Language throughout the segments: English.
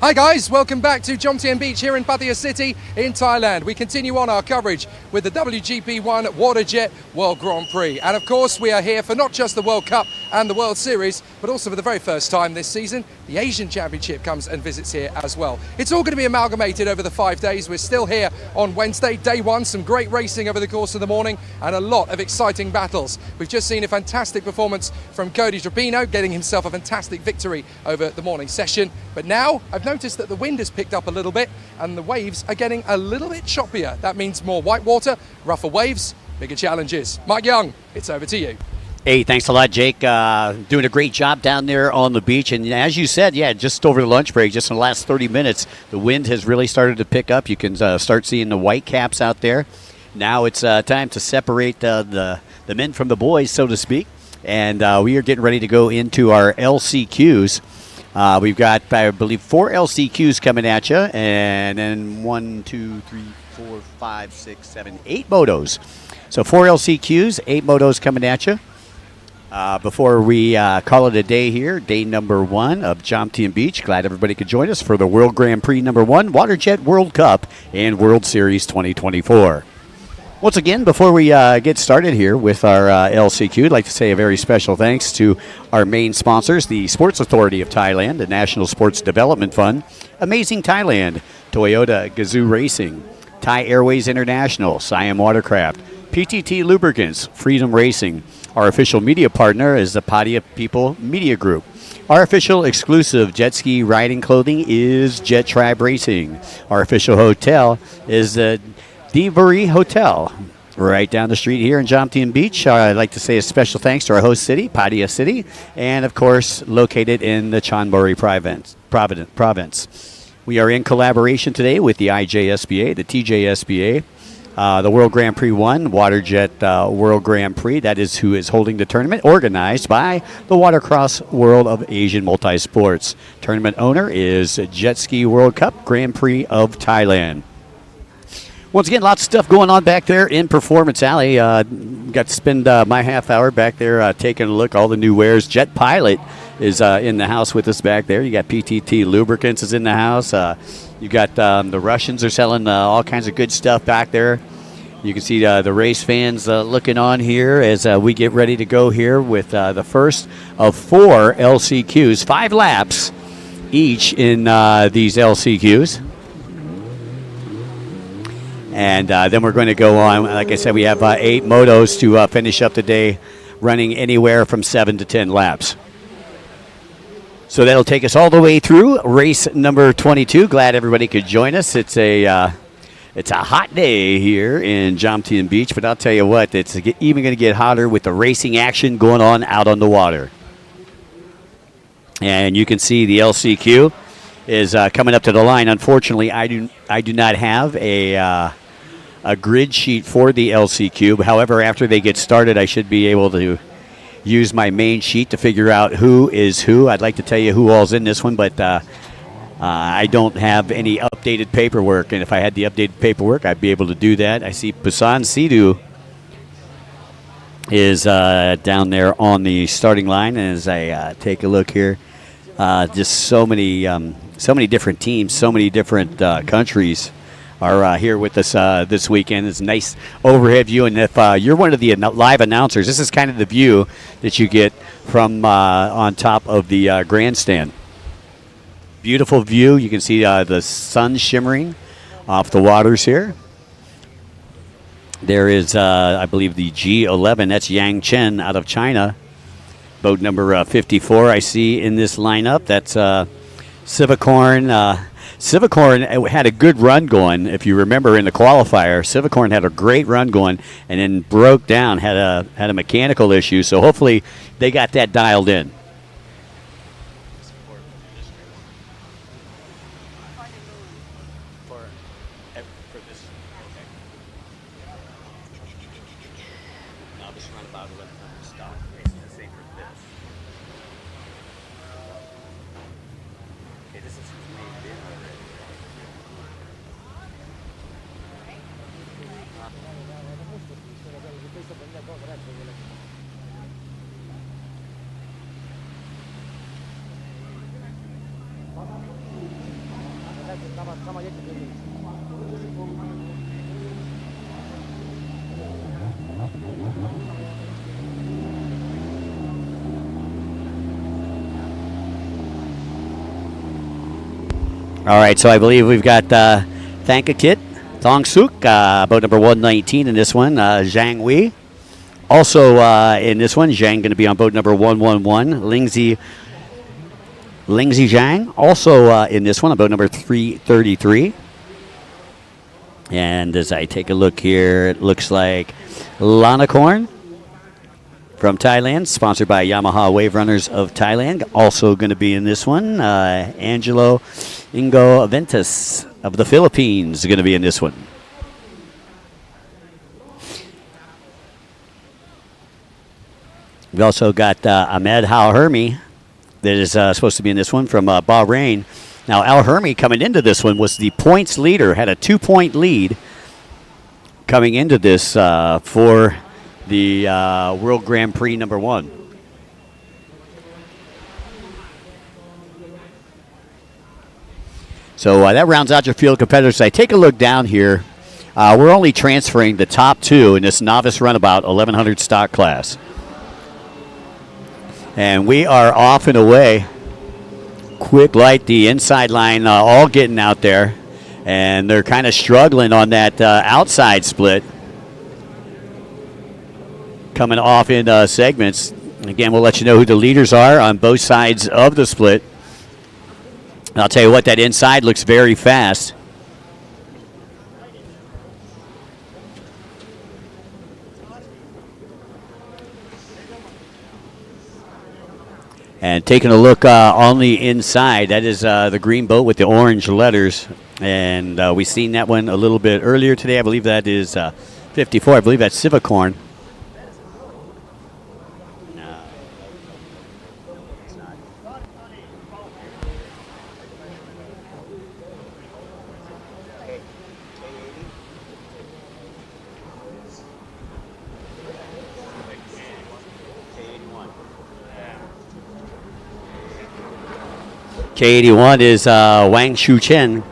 Hi guys, welcome back to Jomtien Beach here in Pattaya City in Thailand. We continue on our coverage with the WGP1 WATERJET World Grand Prix. And of course we are here for not just the World Cup and the World Series, but also for the very first time this season, the Asian Championship comes and visits here as well. It's all going to be amalgamated over the 5 days. We're still here on Wednesday, day one, some great racing over the course of the morning and a lot of exciting battles. We've just seen a fantastic performance from Cody Trapino, getting himself a fantastic victory over the morning session. But now I've noticed that the wind has picked up a little bit and the waves are getting a little bit choppier. That means more white water, rougher waves, bigger challenges. Mike Young, it's over to you. Hey, thanks a lot, Jake. Doing a great job down there on the beach. And as you said, yeah, just over the lunch break, just in the last 30 minutes, the wind has really started to pick up. You can start seeing the white caps out there. Now it's time to separate the men from the boys, so to speak. And we are getting ready to go into our LCQs. We've got, I believe, 4 LCQs coming at you, and then 1, 2, 3, 4, 5, 6, 7, 8 motos. So 4 LCQs, 8 motos coming at you. Before we call it a day here, day number 1 of Jomtien Beach. Glad everybody could join us for the World Grand Prix number 1, WATERJET World Cup and World Series 2024. Once again, before we get started here with our LCQ, I'd like to say a very special thanks to our main sponsors, the Sports Authority of Thailand, the National Sports Development Fund, Amazing Thailand, Toyota Gazoo Racing, Thai Airways International, Siam Watercraft, PTT Lubricants, Freedom Racing. Our official media partner is the Pattaya People Media Group. Our official exclusive jet ski riding clothing is Jet Tribe Racing. Our official hotel is the Divari Hotel, right down the street here in Jomtien Beach. I'd like to say a special thanks to our host city, Pattaya City, and of course, located in the Chonburi province. We are in collaboration today with the IJSBA, the TJSBA, the World Grand Prix 1, WATERJET World Grand Prix. That is who is holding the tournament, organized by the Watercross World of Asian Multisports. Tournament owner is Jet Ski World Cup Grand Prix of Thailand. Once again, lots of stuff going on back there in Performance Alley. Got to spend my half hour back there taking a look, all the new wares. Jet Pilot is in the house with us back there. You got PTT Lubricants is in the house. You got the Russians are selling all kinds of good stuff back there. You can see the race fans looking on here as we get ready to go here with the first of 4 LCQs, 5 laps each in these LCQs. And then we're going to go on. Like I said, we have 8 motos to finish up the day, running anywhere from 7 to 10 laps. So that'll take us all the way through race number 22. Glad everybody could join us. It's a hot day here in Jomtien Beach, but I'll tell you what, it's even going to get hotter with the racing action going on out on the water. And you can see the LCQ is coming up to the line. Unfortunately, I do not have a grid sheet for the LCQ. However, after they get started, I should be able to use my main sheet to figure out who is who. I'd like to tell you who all's in this one, but I don't have any updated paperwork. And if I had the updated paperwork, I'd be able to do that. I see Busan Sidhu is down there on the starting line. And as I take a look here, just so many different teams, so many different countries are here with us this weekend. It's a nice overhead view, and if you're one of the live announcers, this is kind of the view that you get from on top of the grandstand. Beautiful view. You can see the sun shimmering off the waters here. There is, I believe, the G11. That's Yang Chen out of China. Boat number 54 I see in this lineup. That's Civicorn. Civicorn had a good run going. If you remember in the qualifier, Civicorn had a great run going and then broke down, had a mechanical issue. So hopefully they got that dialed in. All right, so I believe we've got Thankakit, Thong Suk, boat number 119 in this one, Zhang Wei. Also in this one, Zhang going to be on boat number 111, Lingzi Zhang. Also in this one, on boat number 333. And as I take a look here, it looks like Lanakorn from Thailand, sponsored by Yamaha Wave Runners of Thailand. Also going to be in this one, Angelo Ingo Aventus of the Philippines is going to be in this one. We've also got Ahmed Al-Hermi that is supposed to be in this one from Bahrain. Now, Al-Hermi coming into this one was the points leader, had a 2-point lead coming into this for the World Grand Prix number 1. So that rounds out your field competitors. I take a look down here. We're only transferring the top 2 in this Novice Runabout 1100 stock class. And we are off and away. Quick Light, the inside line, all getting out there. And they're kind of struggling on that outside split. Coming off in segments. Again, we'll let you know who the leaders are on both sides of the split. And I'll tell you what, that inside looks very fast. And taking a look on the inside, that is the green boat with the orange letters. And we've seen that one a little bit earlier today. I believe that is 54. I believe that's Civicorn. K81 is Wang Shuchen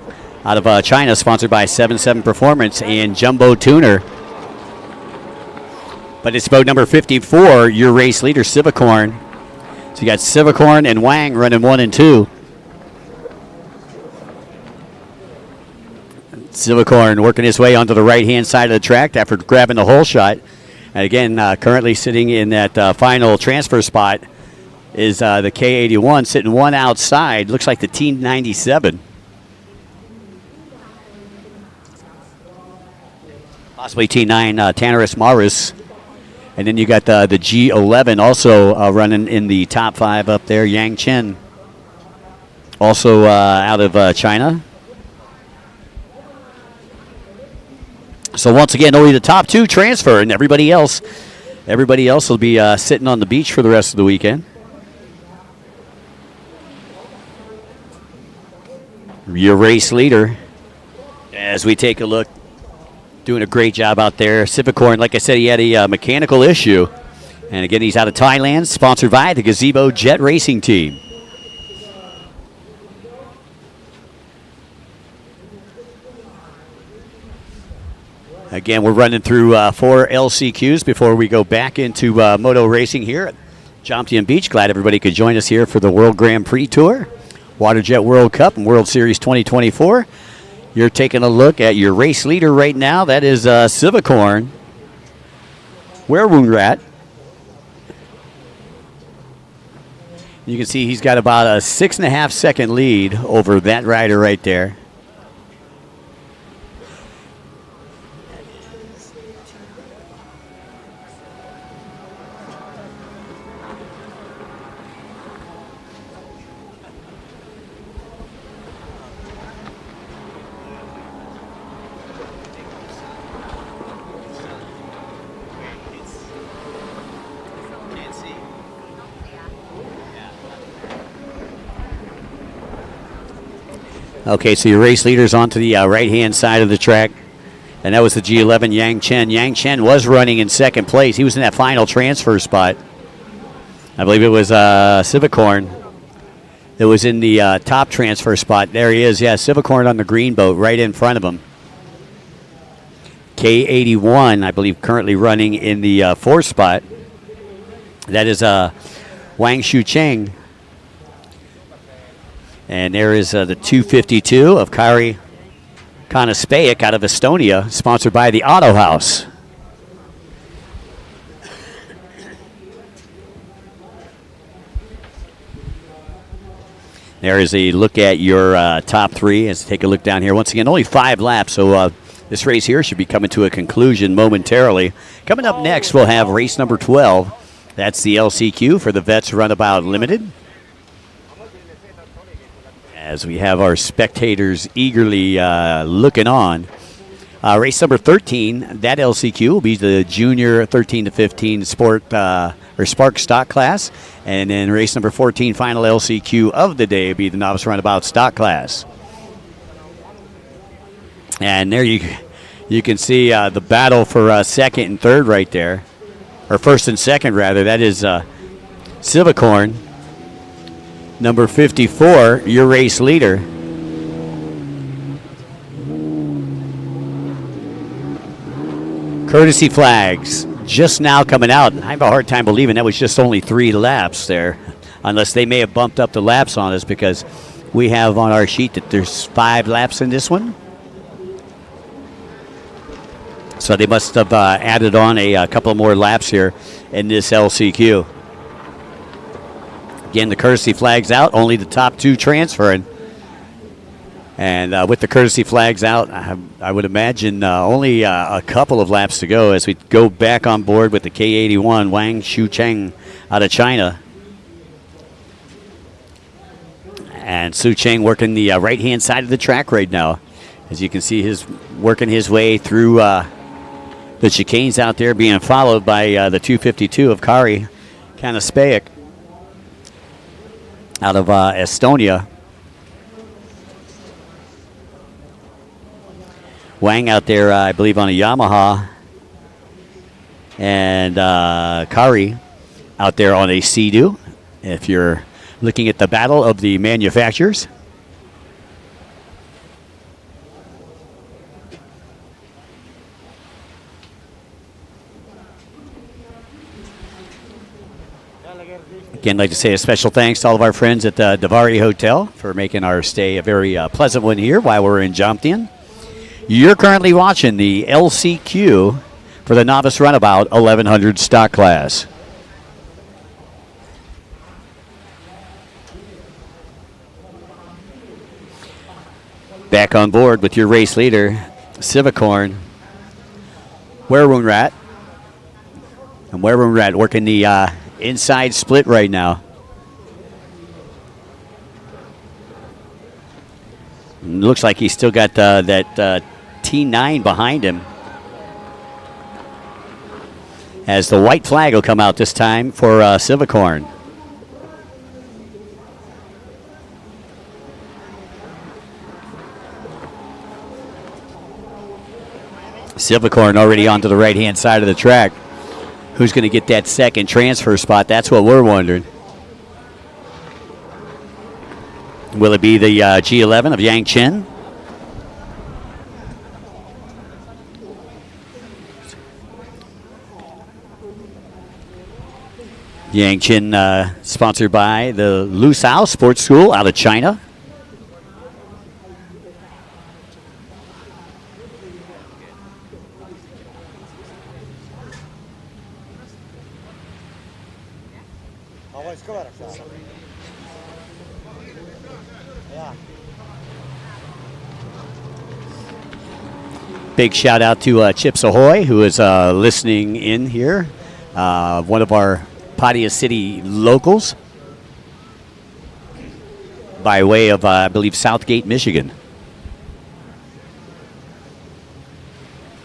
out of China, sponsored by 77 Performance and Jumbo Tuner. But it's boat number 54, your race leader, Civicorn. So you got Civicorn and Wang running 1 and 2. Civicorn working his way onto the right-hand side of the track after grabbing the hole shot. And again, currently sitting in that final transfer spot is the K81 sitting 1 outside. Looks like the T97. Possibly T9, Tanaris Maris. And then you got the G11 also running in the top 5 up there, Yang Chen. Also out of China. So once again, only the top 2 transfer, and everybody else will be sitting on the beach for the rest of the weekend. Your race leader, as we take a look, doing a great job out there. Civicorn, like I said, he had a mechanical issue. And again, he's out of Thailand, sponsored by the Gazebo Jet Racing Team. Again, we're running through 4 LCQs before we go back into moto racing here at Jomtien Beach. Glad everybody could join us here for the World Grand Prix Tour, WaterJet World Cup, and World Series 2024. You're taking a look at your race leader right now. That is Civicorn. Werewolf. You can see he's got about a 6.5 second lead over that rider right there. Okay, so your race leader's onto the right-hand side of the track, and that was the G11, Yang Chen. Yang Chen was running in second place. He was in that final transfer spot. I believe it was Civicorn that was in the top transfer spot. There he is, yeah, Civicorn on the green boat right in front of him. K81, I believe, currently running in the fourth spot. That is Wang Shucheng. And there is the 252 of Kari Kanaspaic out of Estonia, sponsored by the Auto House. There is a look at your top three. Let's take a look down here. Once again, only 5 laps, so this race here should be coming to a conclusion momentarily. Coming up next, we'll have race number 12. That's the LCQ for the Vets Runabout Limited. As we have our spectators eagerly looking on. Race number 13, that LCQ will be the Junior 13 to 15 Sport or Spark Stock class. And then race number 14, final LCQ of the day, will be the Novice Runabout Stock class. And there you can see the battle for second and third right there. Or first and second, rather. That is Civicorn, number 54, your race leader. Courtesy flags just now coming out. I have a hard time believing that was just only 3 laps there, unless they may have bumped up the laps on us, because we have on our sheet that there's 5 laps in this one. So they must have added on a couple more laps here in this LCQ. Again, the courtesy flag's out, only the top 2 transferring. And with the courtesy flags out, I would imagine only a couple of laps to go as we go back on board with the K81 Wang Shucheng out of China. And Su Cheng working the right-hand side of the track right now. As you can see, working his way through the chicanes out there, being followed by the 252 of Kari Kanaspaic out of Estonia. Wang out there, I believe, on a Yamaha. And Kari out there on a Sea-Doo, if you're looking at the battle of the manufacturers. Again, I'd like to say a special thanks to all of our friends at the Davari Hotel for making our stay a very pleasant one here while we're in Jomtien. You're currently watching the LCQ for the Novice Runabout 1100 stock class. Back on board with your race leader, Civicorn, Werunrat. And Werunrat working the inside split right now. Looks like he's still got that T9 behind him. As the white flag will come out this time for Civicorn. Civicorn already onto the right-hand side of the track. Who's going to get that second transfer spot? That's what we're wondering. Will it be the G11 of Yang Chen? Yang Chen, sponsored by the Lusao Sports School out of China. Big shout out to Chips Ahoy, who is listening in here. One of our Padia City locals by way of, I believe, Southgate, Michigan.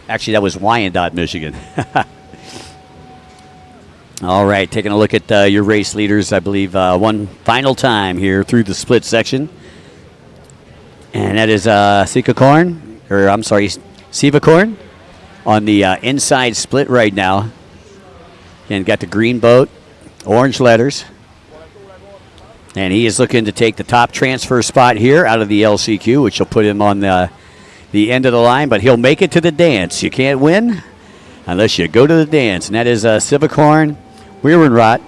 Actually, that was Wyandotte, Michigan. All right, taking a look at your race leaders, I believe, one final time here through the split section. And that is Civicorn on the inside split right now. And got the green boat, orange letters. And he is looking to take the top transfer spot here out of the LCQ, which will put him on the end of the line, but he'll make it to the dance. You can't win unless you go to the dance, and that is Civicorn Werenrot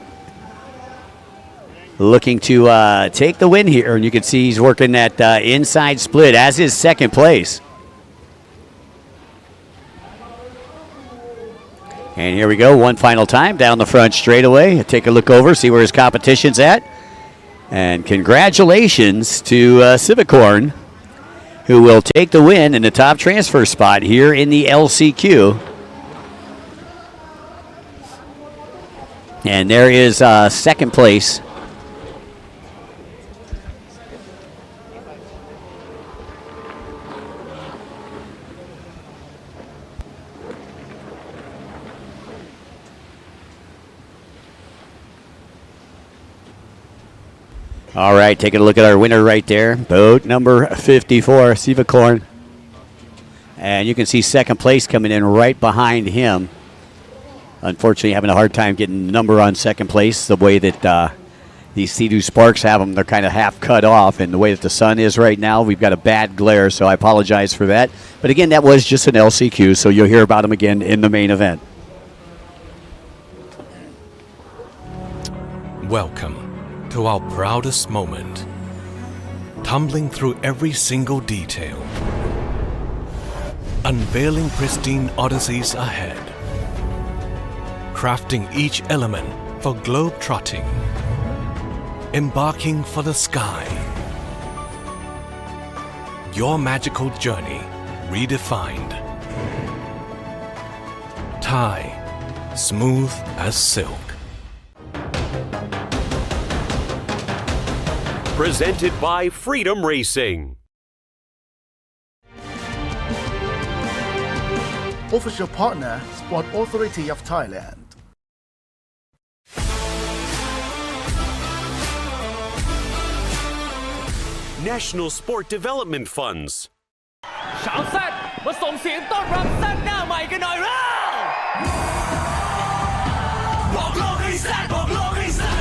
looking to take the win here, and you can see he's working that inside split as his second place. And here we go, one final time down the front straightaway. Take a look over, see where his competition's at. And congratulations to Civicorn, who will take the win in the top transfer spot here in the LCQ. And there is second place. All right, taking a look at our winner right there. Boat number 54, Civicorn. And you can see second place coming in right behind him. Unfortunately, having a hard time getting the number on second place. The way that these Feed2 Sparks have them, they're kind of half cut off. And the way that the sun is right now, we've got a bad glare, so I apologize for that. But again, that was just an LCQ, so you'll hear about them again in the main event. Welcome to our proudest moment, tumbling through every single detail, unveiling pristine odysseys ahead, crafting each element for globe-trotting, embarking for the sky. Your magical journey redefined. Thai, smooth as silk. Presented by Freedom Racing. Official partner, Sport Authority of Thailand. National Sport Development Funds. ชาวแซดมาส่งเสียงต้อนรับแซดหน้าใหม่กันหน่อยแล้วบอกโลกให้แซดบอกโลกให้แซด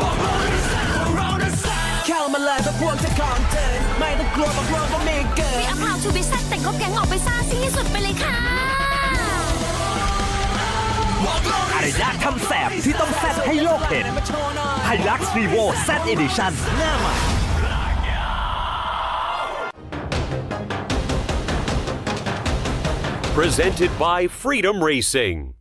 บอกโลกให้แซดของเรานะแซดเข้ามาเลยเพราะพวกจะของเธอไม่ต้องกลัวบอกโลกว่าไม่เกิน We are proud to be แซดแต่งครบแก๊งออกไปซ่าซีที่สุดไปเลยค่ะอะไรยากทำแสบที่ต้องแซดให้โลกเห็นไฮลักซ์รีโวแซดเอดิชั่นหน้าใหม่ Presented by Freedom Racing.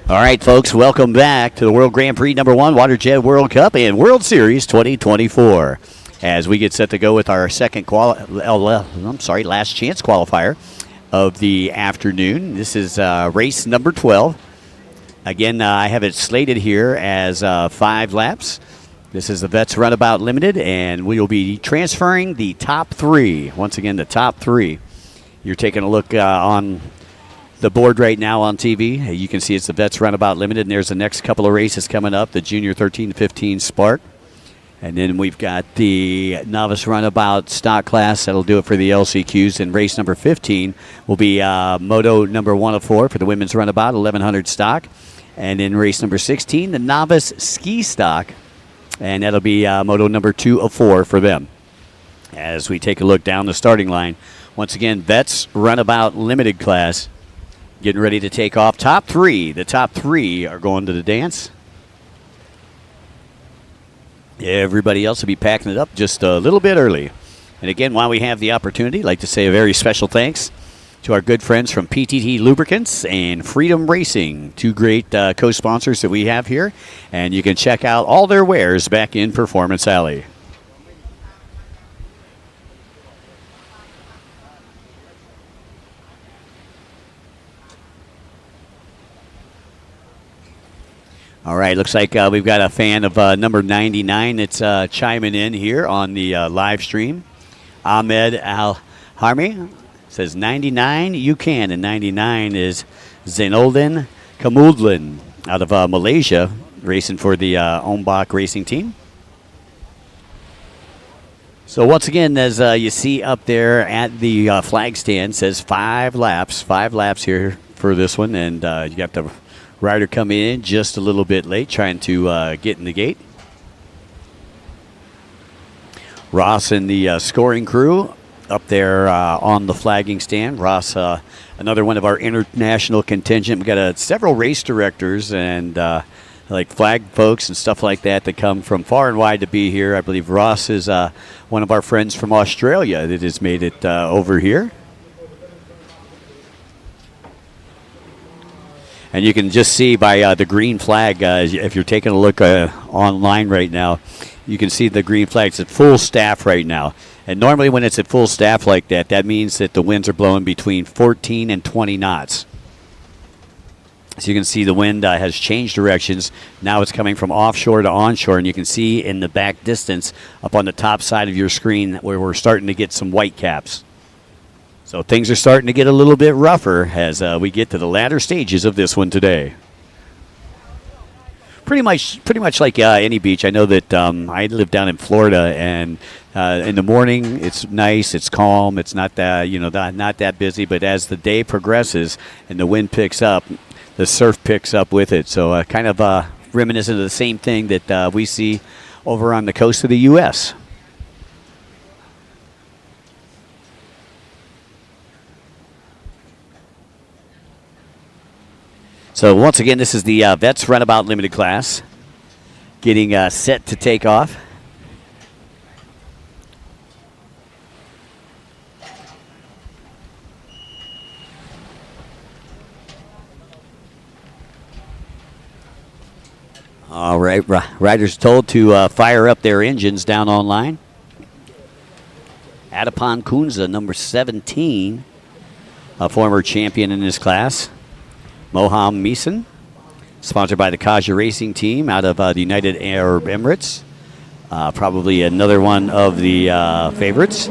All right, folks, welcome back to the World Grand Prix #1 WaterJet World Cup and World Series 2024. As we get set to go with our last chance qualifier of the afternoon. This is race number 12. Again, I have it slated here as 5 laps. This is the Vets Runabout Limited, and we will be transferring the top 3. Once again, the top 3. You're taking a look on the board right now on TV. You can see it's the Vets Runabout Limited, and there's the next couple of races coming up, the Junior 13-15 Spark. And then we've got the Novice Runabout stock class. That'll do it for the LCQs. And race number 15 will be Moto number 104 for the Women's Runabout, 1100 stock. And in race number 16, the Novice Ski Stock. And that'll be Moto number 204 for them. As we take a look down the starting line, once again, Vets Runabout Limited class getting ready to take off. Top 3. The top 3 are going to the dance. Everybody else will be packing it up just a little bit early. And again, while we have the opportunity, I'd like to say a very special thanks to our good friends from PTT Lubricants and Freedom Racing, 2 great co-sponsors that we have here. And you can check out all their wares back in Performance Alley. All right, looks like we've got a fan of number 99 that's chiming in here on the live stream. Ahmed Al-Harmi says 99, you can, and 99 is Zainolden Kamudlin out of Malaysia, racing for the Ombak racing team. So once again, as you see up there at the flag stand, says 5 laps here for this one, and you got the rider coming in just a little bit late, trying to get in the gate. Ross and the scoring crew up there on the flagging stand. Ross, another one of our international contingent. We've got several race directors and like flag folks and stuff like that that come from far and wide to be here. I believe Ross is one of our friends from Australia that has made it over here. And you can just see by the green flag, if you're taking a look online right now, you can see the green flag. It's at full staff right now. And normally when it's at full staff like that, that means that the winds are blowing between 14 and 20 knots. So you can see the wind has changed directions. Now it's coming from offshore to onshore, and you can see in the back distance up on the top side of your screen where we're starting to get some white caps. So things are starting to get a little bit rougher as we get to the latter stages of this one today. Pretty much like any beach. I know that I live down in Florida, and in the morning it's nice, it's calm, it's not that not that busy. But as the day progresses and the wind picks up, the surf picks up with it. So kind of reminiscent of the same thing that we see over on the coast of the U.S. So once again, this is the Vets Runabout Limited class getting set to take off. All right, riders told to fire up their engines down on line. Adipon Kunza, number 17, a former champion in this class. Moham Meeson, sponsored by the Kaja Racing Team out of the United Arab Emirates. Probably another one of the favorites.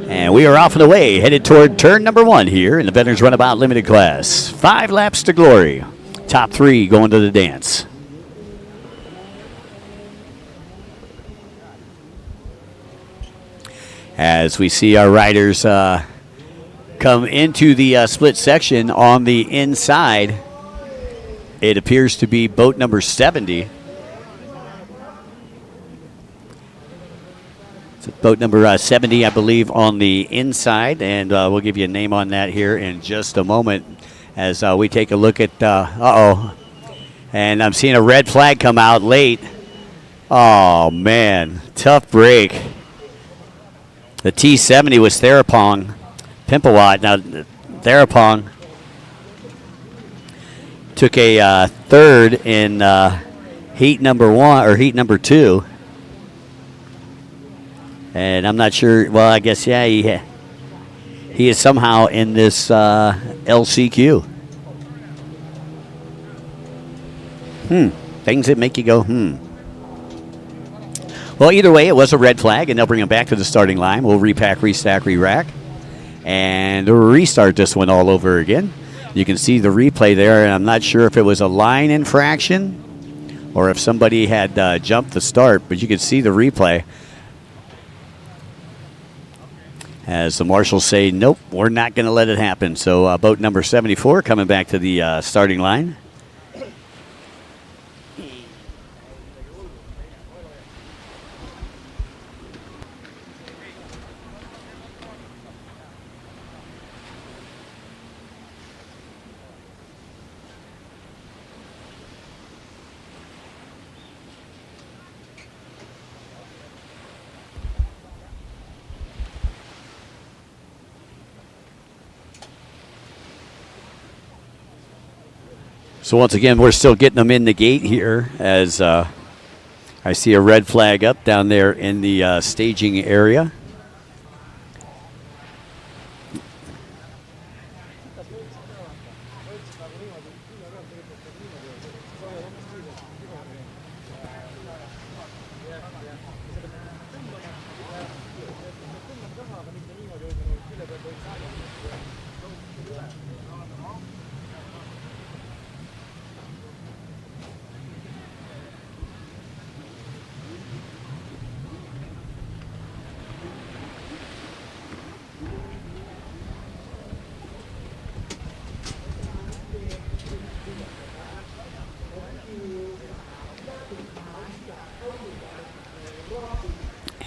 And we are off and away, headed toward turn number 1 here in the Veterans Runabout Limited class. 5 laps to glory. Top 3 going to the dance. As we see our riders come into the split section on the inside, it appears to be boat number 70. It's boat number 70, I believe, on the inside, and we'll give you a name on that here in just a moment as we take a look at, and I'm seeing a red flag come out late. Oh, man, tough break. The T70 was Therapong Pimpawat. Now, Therapong took a third in heat number 1 or heat number 2. And I'm not sure. Well, I guess, yeah, he is somehow in this LCQ. Things that make you go, Well, either way, it was a red flag, and they'll bring him back to the starting line. We'll repack, restack, re-rack, and restart this one all over again. You can see the replay there, and I'm not sure if it was a line infraction or if somebody had jumped the start, but you can see the replay as the marshals say, nope, we're not going to let it happen. So boat number 74 coming back to the starting line. So once again, we're still getting them in the gate here as I see a red flag up down there in the staging area.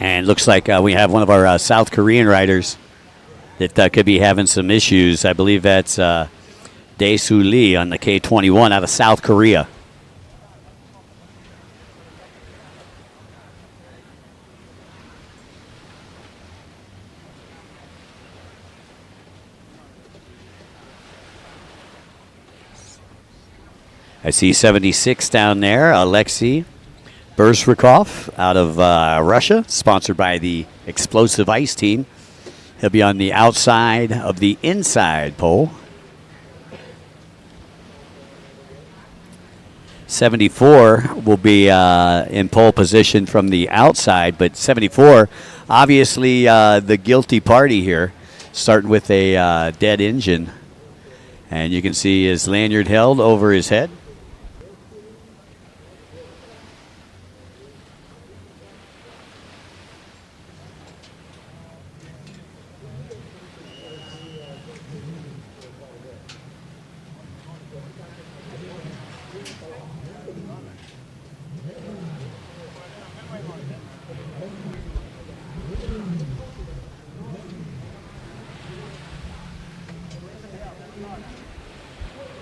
And looks like we have one of our South Korean riders that could be having some issues. I believe that's Dae-Soo Lee on the K21 out of South Korea. I see 76 down there, Alexei Bershrikov out of Russia, sponsored by the Explosive Ice team. He'll be on the outside of the inside pole. 74 will be in pole position from the outside, but 74, obviously the guilty party here, starting with a dead engine. And you can see his lanyard held over his head.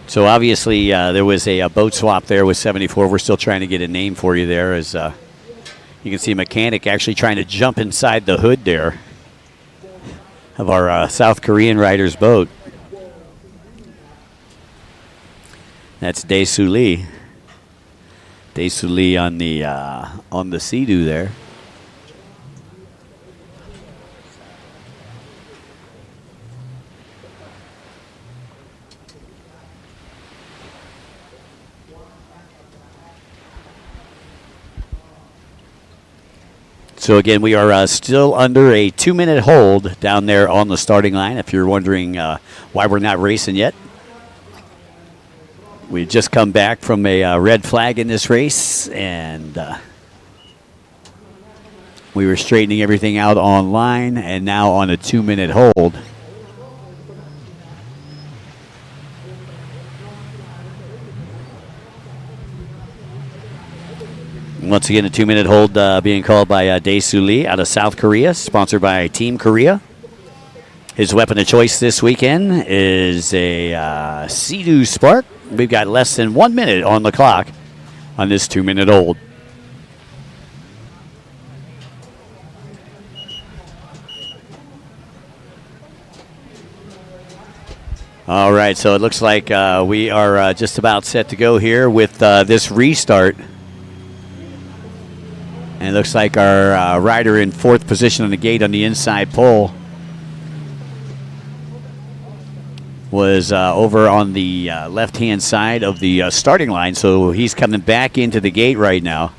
So obviously there was a boat swap there with 74. We're still trying to get a name for you there, as you can see a mechanic actually trying to jump inside the hood there of our South Korean rider's boat. That's Dae-Soo Lee. Dae-Soo Lee on the Sea-Doo there. So again, we are still under a 2-minute hold down there on the starting line. If you're wondering why we're not racing yet, we just come back from a red flag in this race, and we were straightening everything out online, and now on a 2-minute hold. Once again, a 2-minute hold being called by Dae-Soo Lee out of South Korea, sponsored by Team Korea. His weapon of choice this weekend is a Sea-Doo Spark. We've got less than 1 minute on the clock on this 2-minute hold. All right, so it looks like we are just about set to go here with this restart. And it looks like our rider in 4th position on the gate on the inside pole was over on the left-hand side of the starting line. So he's coming back into the gate right now.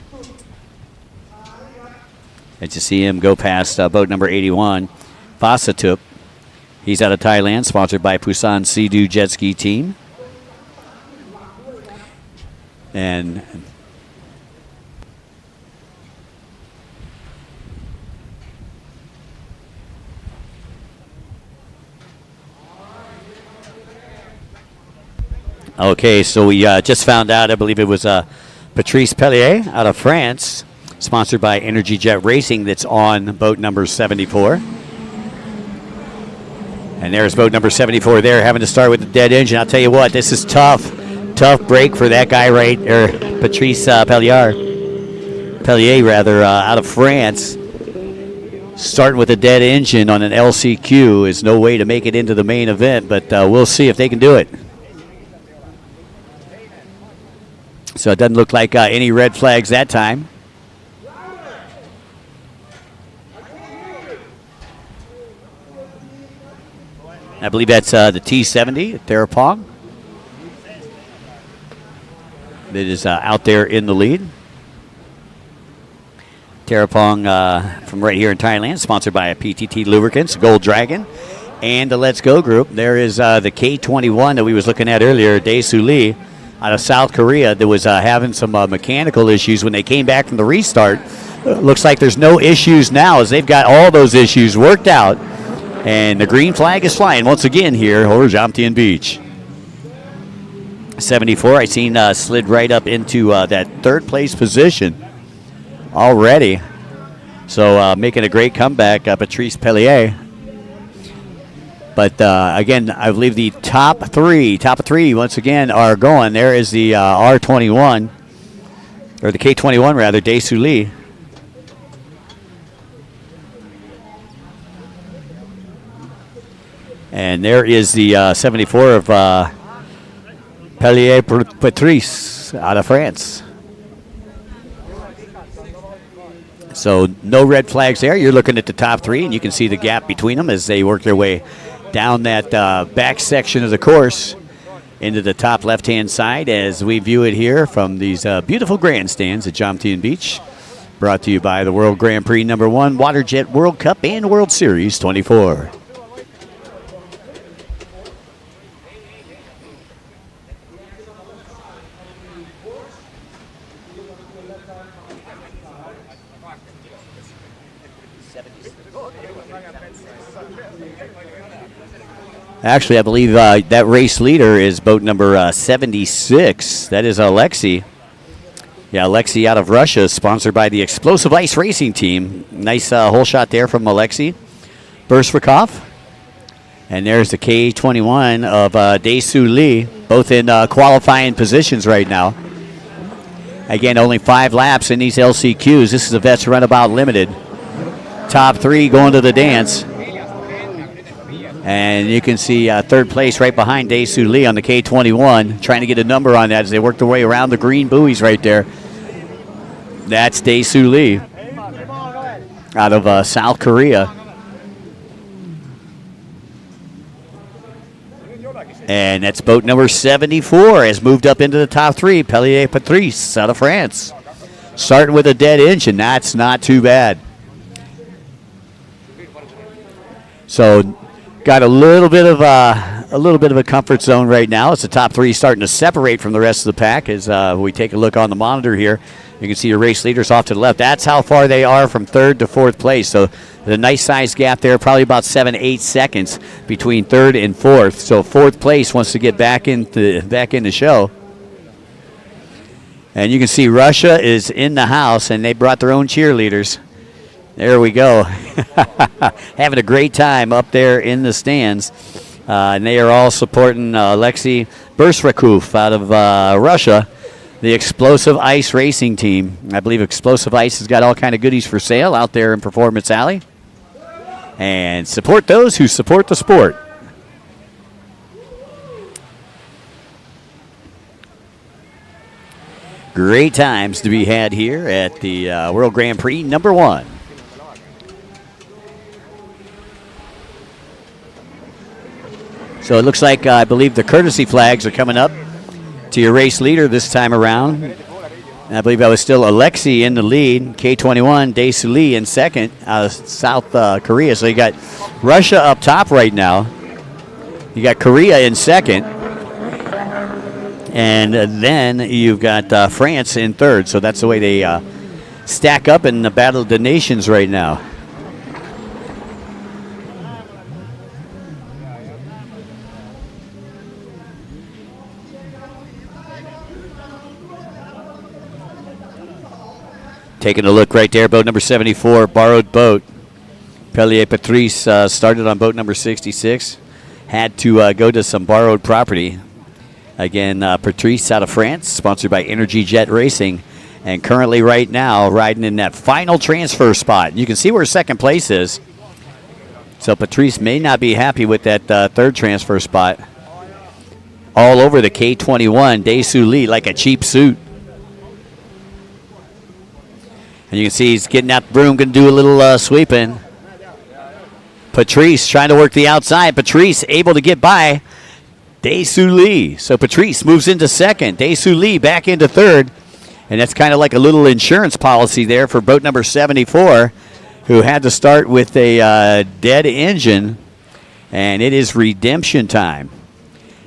As you see him go past boat number 81, Vasatup. He's out of Thailand, sponsored by Busan Sea-Doo Jet Ski Team. And okay, so we just found out, I believe it was Patrice Pellier out of France, sponsored by Energy Jet Racing, that's on boat number 74. And there's boat number 74 there, having to start with the dead engine. I'll tell you what, this is tough break for that guy right there, Patrice Pellier, out of France. Starting with a dead engine on an LCQ is no way to make it into the main event, but we'll see if they can do it. So it doesn't look like any red flags that time. I believe that's the T70 at Therapong that is out there in the lead. Therapong from right here in Thailand, sponsored by PTT Lubricants, Gold Dragon, and the Let's Go group. There is the K21 that we was looking at earlier, Dae-Soo Lee, out of South Korea, that was having some mechanical issues when they came back from the restart. Looks like there's no issues now, as they've got all those issues worked out. And the green flag is flying once again here over Jomtien Beach. 74, I seen slid right up into that 3rd place position already. So making a great comeback, Patrice Pellier. But again, I believe the top three once again are going. There is the R21, or the K21 rather, Dae-Soo Lee. And there is the 74 of Pellier Patrice out of France. So no red flags there. You're looking at the top three, and you can see the gap between them as they work their way down that back section of the course into the top left-hand side as we view it here from these beautiful grandstands at Jomtien Beach. Brought to you by the World Grand Prix #1, WaterJet World Cup and World Series 24. Actually, I believe that race leader is boat number 76. That is Alexei. Yeah, Alexei out of Russia, sponsored by the Explosive Ice Racing Team. Nice hole shot there from Alexei Bursvikov. And there's the K21 of Dae-Soo Lee, both in qualifying positions right now. Again, only 5 laps in these LCQs. This is a Vets Runabout Limited. Top 3 going to the dance. And you can see third place right behind Dae-Soo Lee on the K21, trying to get a number on that as they work their way around the green buoys right there. That's Dae-Soo Lee out of South Korea. And that's boat number 74 has moved up into the top 3, Pellier Patrice out of France. Starting with a dead engine, that's not too bad. So got a little bit of a comfort zone right now. It's the top 3 starting to separate from the rest of the pack as we take a look on the monitor here. You can see your race leaders off to the left. That's how far they are from 3rd to 4th place. So the nice size gap there, probably about 7-8 seconds between 3rd and 4th. So 4th place wants to get back in the show. And you can see Russia is in the house, and they brought their own cheerleaders. There we go. Having a great time up there in the stands. And they are all supporting Alexei Bursvikov out of Russia, the Explosive Ice Racing Team. I believe Explosive Ice has got all kind of goodies for sale out there in Performance Alley. And support those who support the sport. Great times to be had here at the World Grand Prix #1. So it looks like I believe the courtesy flags are coming up to your race leader this time around. And I believe I was still Alexei in the lead, K21, Dae-Soo Lee in second, South Korea. So you got Russia up top right now. You got Korea in second. And then you've got France in third. So that's the way they stack up in the Battle of the Nations right now. Taking a look right there, boat number 74, borrowed boat. Pellier Patrice started on boat number 66. Had to go to some borrowed property. Again, Patrice out of France, sponsored by WGP Racing. And currently right now riding in that final transfer spot. You can see where second place is. So Patrice may not be happy with that third transfer spot. All over the K21, Dae-Soo Lee like a cheap suit. And you can see he's getting out the broom, going to do a little sweeping. Patrice trying to work the outside. Patrice able to get by Dae-Soo Lee. So Patrice moves into second. Dae-Soo Lee back into third. And that's kind of like a little insurance policy there for boat number 74, who had to start with a dead engine. And it is redemption time.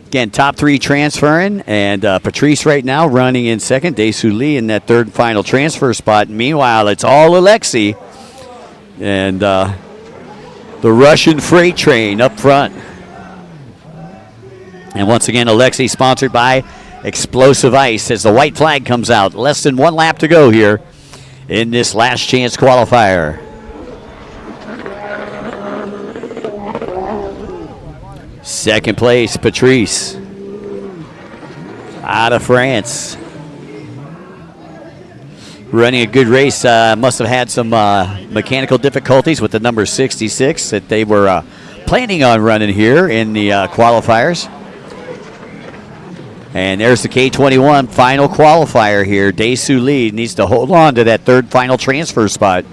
Again, top 3 transferring, and Patrice right now running in second. Dae-Soo Lee in that third and final transfer spot. Meanwhile, it's all Alexei and the Russian freight train up front. And once again, Alexei sponsored by Explosive Ice as the white flag comes out. Less than 1 lap to go here in this last chance qualifier. Second place, Patrice. Out of France. Running a good race. Must have had some mechanical difficulties with the number 66 that they were planning on running here in the qualifiers. And there's the K21 final qualifier here. Dae-Soo Lee needs to hold on to that third final transfer spot.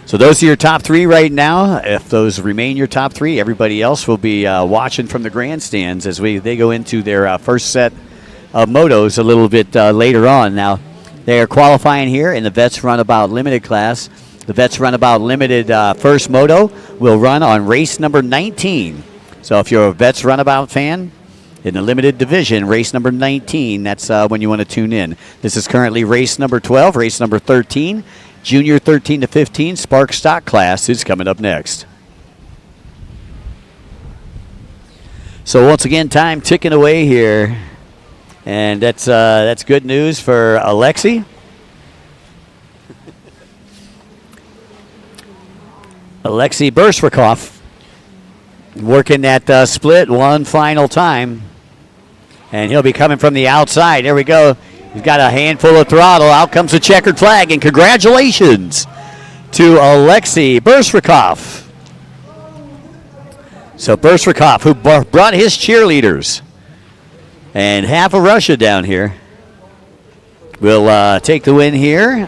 So those are your top three right now. If those remain your top three, everybody else will be watching from the grandstands as they go into their first set of motos a little bit later on. Now, they are qualifying here in the Vets Runabout Limited class. The Vets Runabout Limited first moto will run on race number 19. So if you're a Vets Runabout fan, in the limited division, race number 19, that's when you want to tune in. This is currently race number 12, race number 13. Junior 13 to 15 Spark Stock class is coming up next. So once again, time ticking away here. And that's good news for Alexei. Alexei Bursvikov working that split one final time. And he'll be coming from the outside. There we go. He's got a handful of throttle. Out comes the checkered flag. And congratulations to Alexei Bursvikov. So Bursvikov, who brought his cheerleaders and half of Russia down here, will take the win here.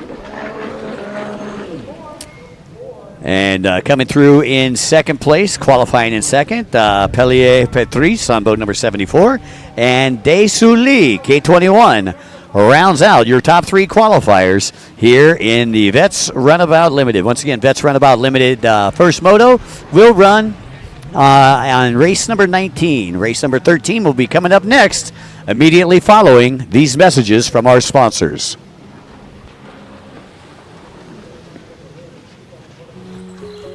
And coming through in second place, qualifying in second, Pellier Patrice on boat number 74. And Dae-Soo Lee, K21, rounds out your top three qualifiers here in the Vets Runabout Limited. Once again, Vets Runabout Limited first moto will run on race number 19. Race number 13 will be coming up next, immediately following these messages from our sponsors.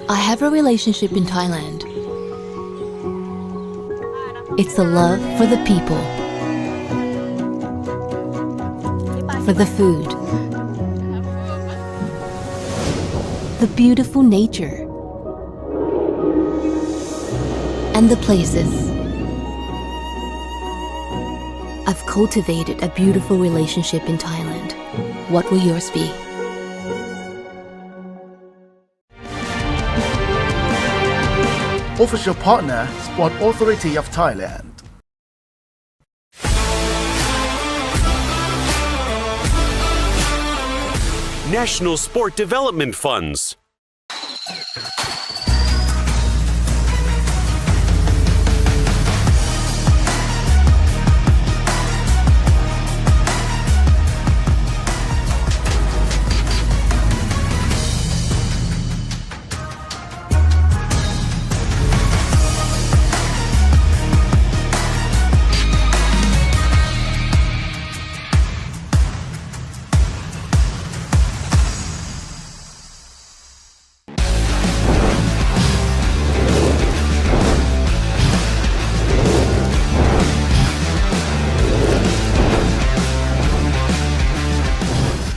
I have a relationship in Thailand. It's the love for the people, for the food, the beautiful nature, and the places. I've cultivated a beautiful relationship in Thailand. What will yours be? Official partner, Sport Authority of Thailand. National Sport Development Funds.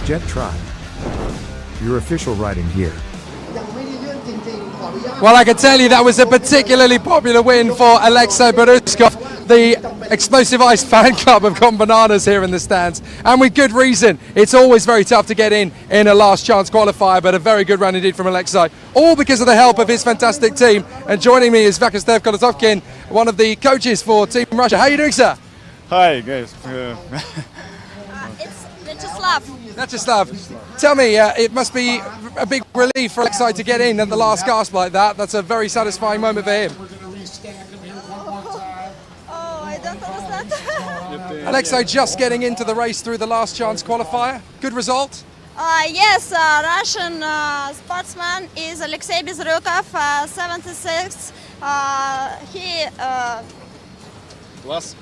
Jet Tribe, your official riding gear. Well, I can tell you that was a particularly popular win for Alexei Bursvikov. The Explosive Ice fan club have gone bananas here in the stands, and with good reason. It's always very tough to get in a last chance qualifier, but a very good run indeed from Alexei, all because of the help of his fantastic team. And joining me is Vyacheslav Kolotovkin, one of the coaches for Team Russia. How are you doing, sir? Hi, guys. It's Vyacheslav. Vyacheslav, tell me, it must be a big relief for Alexei to get in at the last gasp like that. That's a very satisfying moment for him. Oh, I don't understand. Alexei just getting into the race through the last chance qualifier. Good result? Yes, Russian sportsman is Alexei Bezrukov, 76. He Class?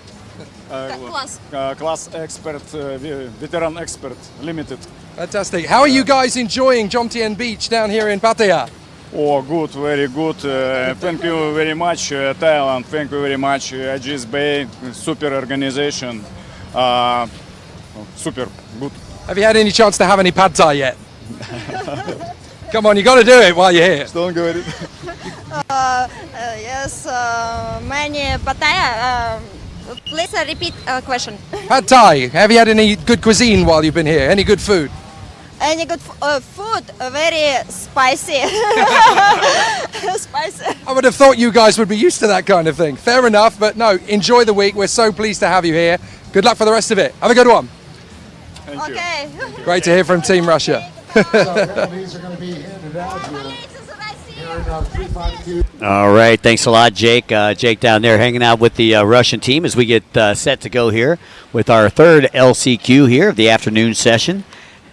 Class. Class expert, veteran expert, limited. Fantastic. How are you guys enjoying Jomtien Beach down here in Pattaya? Oh, good, very good. Thank you very much, Thailand. Thank you very much, Ajis Bay. Super organization. Super good. Have you had any chance to have any pad thai yet? Come on, you got to do it while you're here. Что он говорит? Yes, many pataya. Please repeat question. Pad Thai. Have you had any good cuisine while you've been here? Any good food? Any good food? Very spicy. Spicy. I would have thought you guys would be used to that kind of thing. Fair enough, but no, enjoy the week. We're so pleased to have you here. Good luck for the rest of it. Have a good one. Thank Okay. Great to hear from Team Russia. All right, thanks a lot, Jake. Jake down there hanging out with the Russian team as we get set to go here with our third LCQ here of the afternoon session.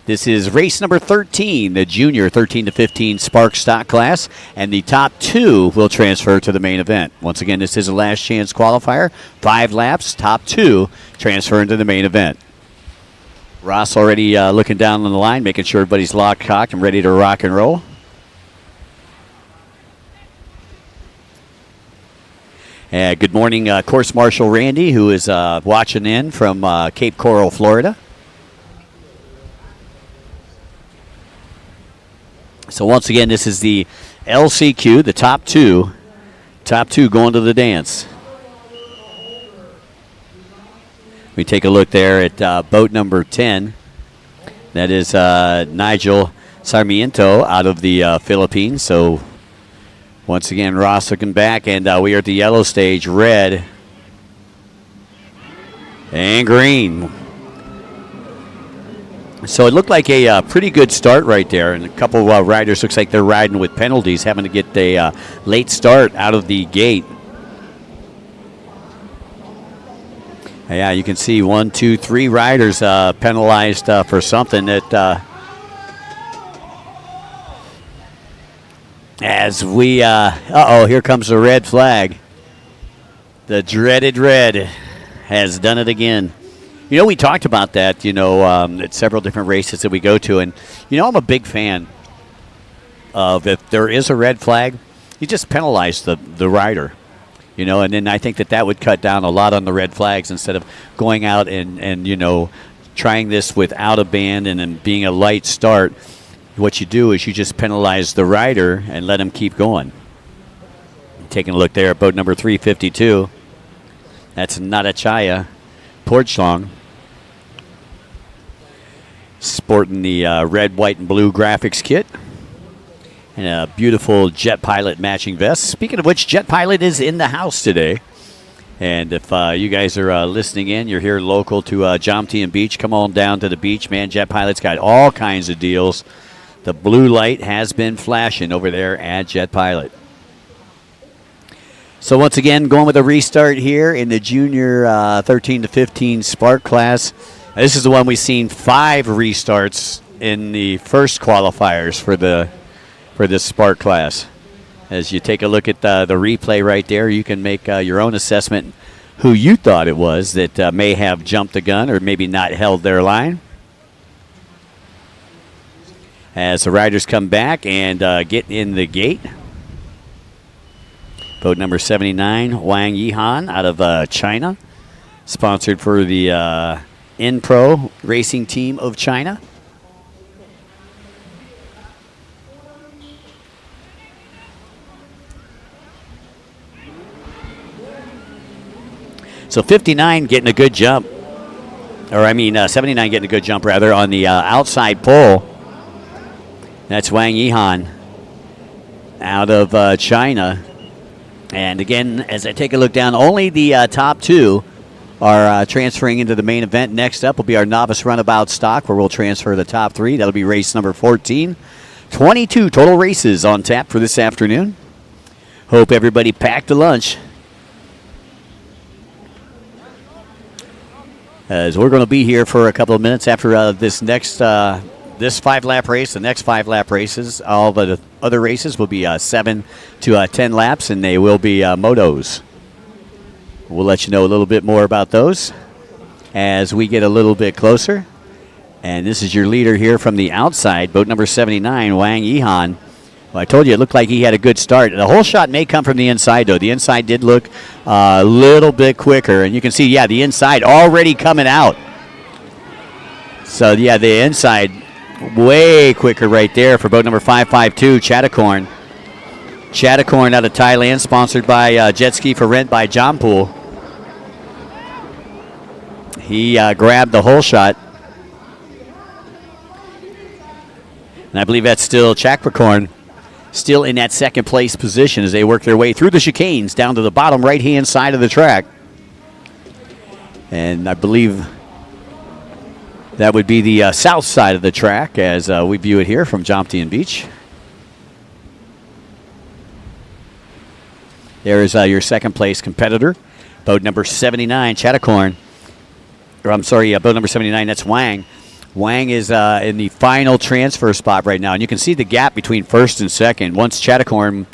This is race number 13, the junior 13 to 15 Spark stock class, and the top 2 will transfer to the main event. Once again, this is a last chance qualifier. 5 laps, top 2 transfer into the main event. Ross already looking down on the line, making sure everybody's locked, cocked, and ready to rock and roll. Good morning, Course Marshal Randy, who is watching in from Cape Coral, Florida. So once again, this is the LCQ, the top 2. Top 2 going to the dance. We take a look there at boat number 10. That is Nigel Sarmiento out of the Philippines. So once again, Ross looking back, and we are at the yellow stage, red and green. So it looked like a pretty good start right there, and a couple of riders looks like they're riding with penalties, having to get a late start out of the gate. Yeah, you can see 1, 2, 3 riders penalized for something that as we, here comes the red flag. The dreaded red has done it again. You know, we talked about that, at several different races that we go to. And, I'm a big fan of if there is a red flag, you just penalize the rider. And then I think that would cut down a lot on the red flags instead of going out and trying this without a band and then being a light start. What you do is you just penalize the rider and let him keep going. Taking a look there at boat number 352. That's Natachaya Porchlong, sporting the red, white, and blue graphics kit and a beautiful Jet Pilot matching vest. Speaking of which, Jet Pilot is in the house today. And if you guys are listening in, you're here local to Jomtien Beach, come on down to the beach, man. Jet Pilot's got all kinds of deals. The blue light has been flashing over there at Jet Pilot. So once again, going with a restart here in the junior 13 to 15 Spark class. This is the one we've seen 5 restarts in the first qualifiers for this Spark class. As you take a look at the replay right there, you can make your own assessment who you thought it was that may have jumped the gun or maybe not held their line. As the riders come back and get in the gate. Boat number 79, Wang Yihan out of China, sponsored for the Inpro Racing Team of China. So 59 getting a good jump, 79 getting a good jump rather on the outside pole. That's Wang Yihan out of China. And again, as I take a look down, only the top 2 are transferring into the main event. Next up will be our Novice Runabout stock, where we'll transfer the top 3. That'll be race number 14. 22 total races on tap for this afternoon. Hope everybody packed a lunch, as we're going to be here for a couple of minutes after this next this 5-lap race. The next 5-lap races, all the other races will be 7 to 10 laps, and they will be motos. We'll let you know a little bit more about those as we get a little bit closer. And this is your leader here from the outside, boat number 79, Wang Yihan. Well, I told you it looked like he had a good start. The whole shot may come from the inside, though. The inside did look a little bit quicker, and you can see, the inside already coming out. So, the inside way quicker right there for boat number 552, Chattacorn. Chatakorn out of Thailand, sponsored by Jet Ski for Rent by John Pool. He grabbed the hole shot. And I believe that's still Chatakorn, still in that second place position as they work their way through the chicanes down to the bottom right-hand side of the track. And I believe that would be the south side of the track as we view it here from Jomtien Beach. There is your second place competitor, boat number 79, Chatakorn. Or I'm sorry, boat number 79, that's Wang. Wang is in the final transfer spot right now, and you can see the gap between first and second. Once Chatakorn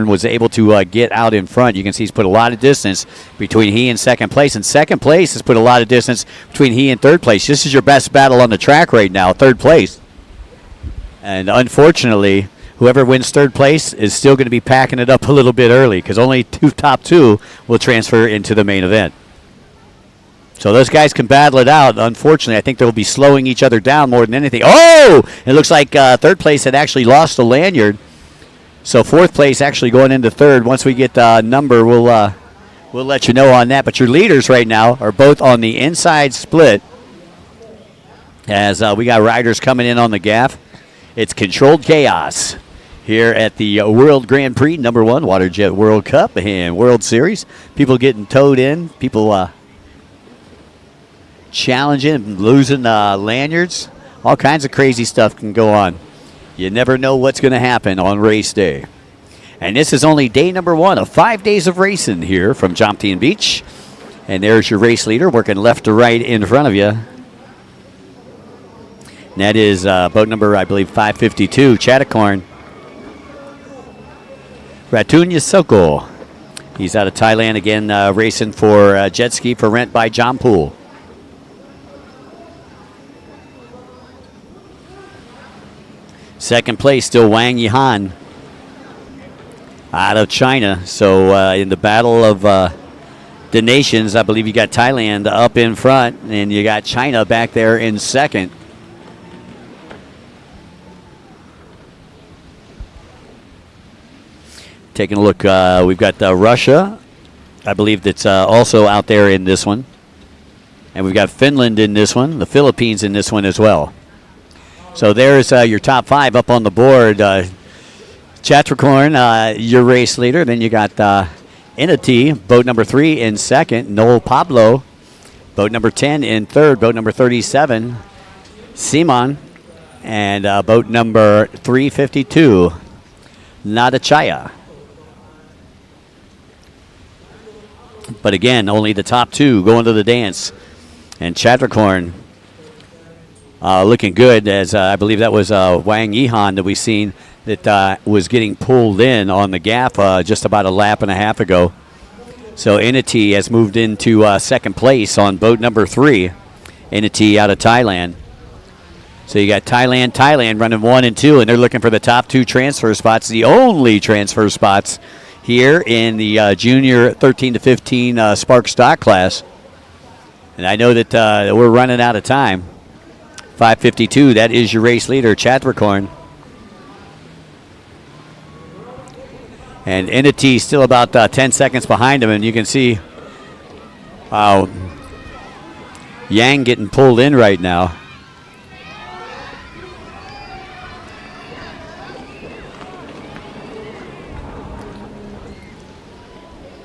was able to get out in front, you can see he's put a lot of distance between he and second place, and second place has put a lot of distance between he and third place. This is your best battle on the track right now, third place. And unfortunately, whoever wins third place is still going to be packing it up a little bit early because only top two will transfer into the main event. So those guys can battle it out. Unfortunately, I think they'll be slowing each other down more than anything. Oh! It looks like third place had actually lost the lanyard. So fourth place actually going into third. Once we get the number, we'll let you know on that. But your leaders right now are both on the inside split as we got riders coming in on the gaff. It's controlled chaos here at the World Grand Prix, number 1, WaterJet World Cup and World Series. People getting towed in. People challenging, losing lanyards. All kinds of crazy stuff can go on. You never know what's going to happen on race day. And this is only day number 1 of 5 days of racing here from Jomtien Beach. And there's your race leader working left to right in front of you. And that is boat number, I believe, 552, Chatakorn. Ratunya Soko. He's out of Thailand again, racing for Jet Ski for Rent by John Pool. Second place, still Wang Yihan out of China. So in the battle of the nations, I believe you got Thailand up in front, and you got China back there in second. Taking a look, we've got Russia, I believe that's also out there in this one. And we've got Finland in this one, the Philippines in this one as well. So there's your top 5 up on the board. Chatakorn, your race leader. Then you got Inati, boat number 3 in second. Noel Pablo, boat number 10 in third. Boat number 37, Simon. And boat number 352, Nadachaya. But again, only the top 2 going to the dance. And Chatakorn looking good, as I believe that was Wang Yihan that we seen that was getting pulled in on the gaff just about a lap and a half ago. So Inati has moved into second place on boat number 3. Inati out of Thailand. So you got Thailand running 1 and 2, and they're looking for the top 2 transfer spots, the only transfer spots here in the junior 13 to 15 Spark stock class. And I know that we're running out of time. 552, that is your race leader, Chatakorn. And Inati still about 10 seconds behind him, and you can see Yang getting pulled in right now.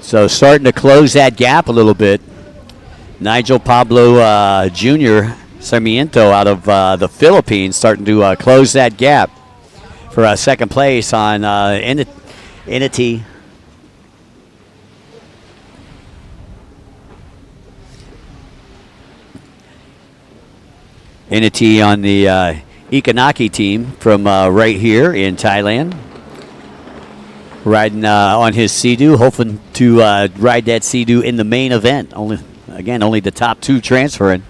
So starting to close that gap a little bit. Nigel Pablo Jr. Sarmiento out of the Philippines starting to close that gap for second place on Inati. Inati on the Ikanaki team from right here in Thailand. Riding on his Sea-Doo, hoping to ride that Sea-Doo in the main event. Only the top 2 transferring.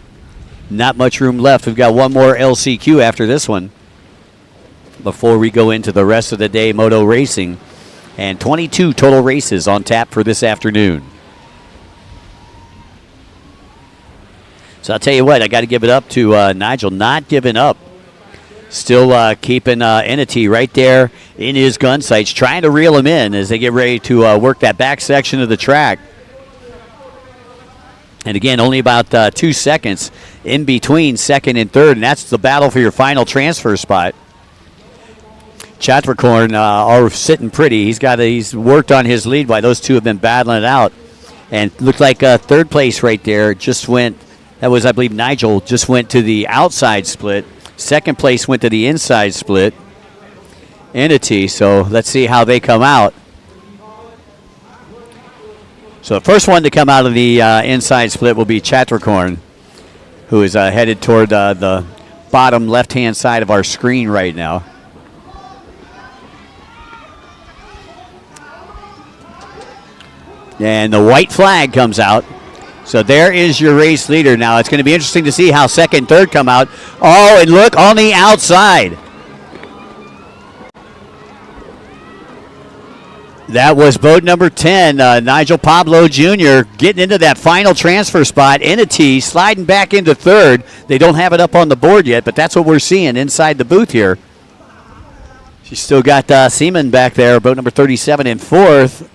Not much room left. We've got one more LCQ after this one before we go into the rest of the day moto racing. And 22 total races on tap for this afternoon. So I'll tell you what, I got to give it up to Nigel, not giving up. Still keeping Entity right there in his gun sights, trying to reel him in as they get ready to work that back section of the track. And again, only about 2 seconds in between second and third, and that's the battle for your final transfer spot. Chatricorn are sitting pretty. He's worked on his lead while those two have been battling it out. And looked like third place right there just went, that was, I believe, Nigel, just went to the outside split. Second place went to the inside split. Entity, so let's see how they come out. So the first one to come out of the inside split will be Chatricorn, who is headed toward the bottom left-hand side of our screen right now. And the white flag comes out. So there is your race leader. Now it's going to be interesting to see how second and third come out. Oh, and look on the outside. That was boat number 10, Nigel Pablo Jr. getting into that final transfer spot. Entity sliding back into third. They don't have it up on the board yet, but that's what we're seeing inside the booth here. She's still got Seaman back there, boat number 37 in fourth.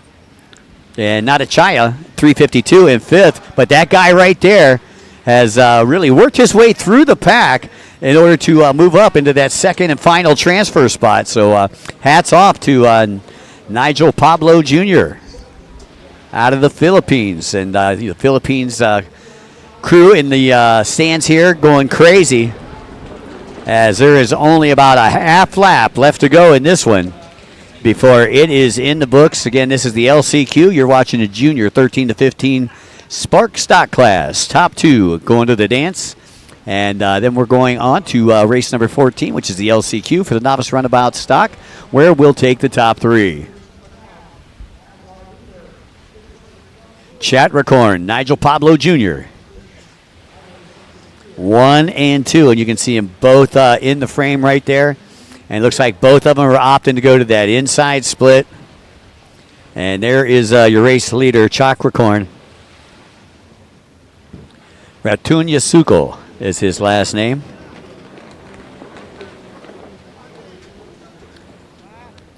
And Natachaya, 352 in fifth. But that guy right there has really worked his way through the pack in order to move up into that second and final transfer spot. So hats off to Nigel Pablo Jr. out of the Philippines. And the Philippines crew in the stands here going crazy, as there is only about a half lap left to go in this one before it is in the books. Again, this is the LCQ. You're watching the junior 13 to 15 Spark stock class. Top two going to the dance. And then we're going on to race number 14, which is the LCQ for the Novice Runabout stock, where we'll take the top three. Chatricorn, Nigel Pablo Jr. 1 and 2, and you can see them both in the frame right there. And it looks like both of them are opting to go to that inside split. And there is your race leader, Chatricorn. Ratunya Sukol is his last name.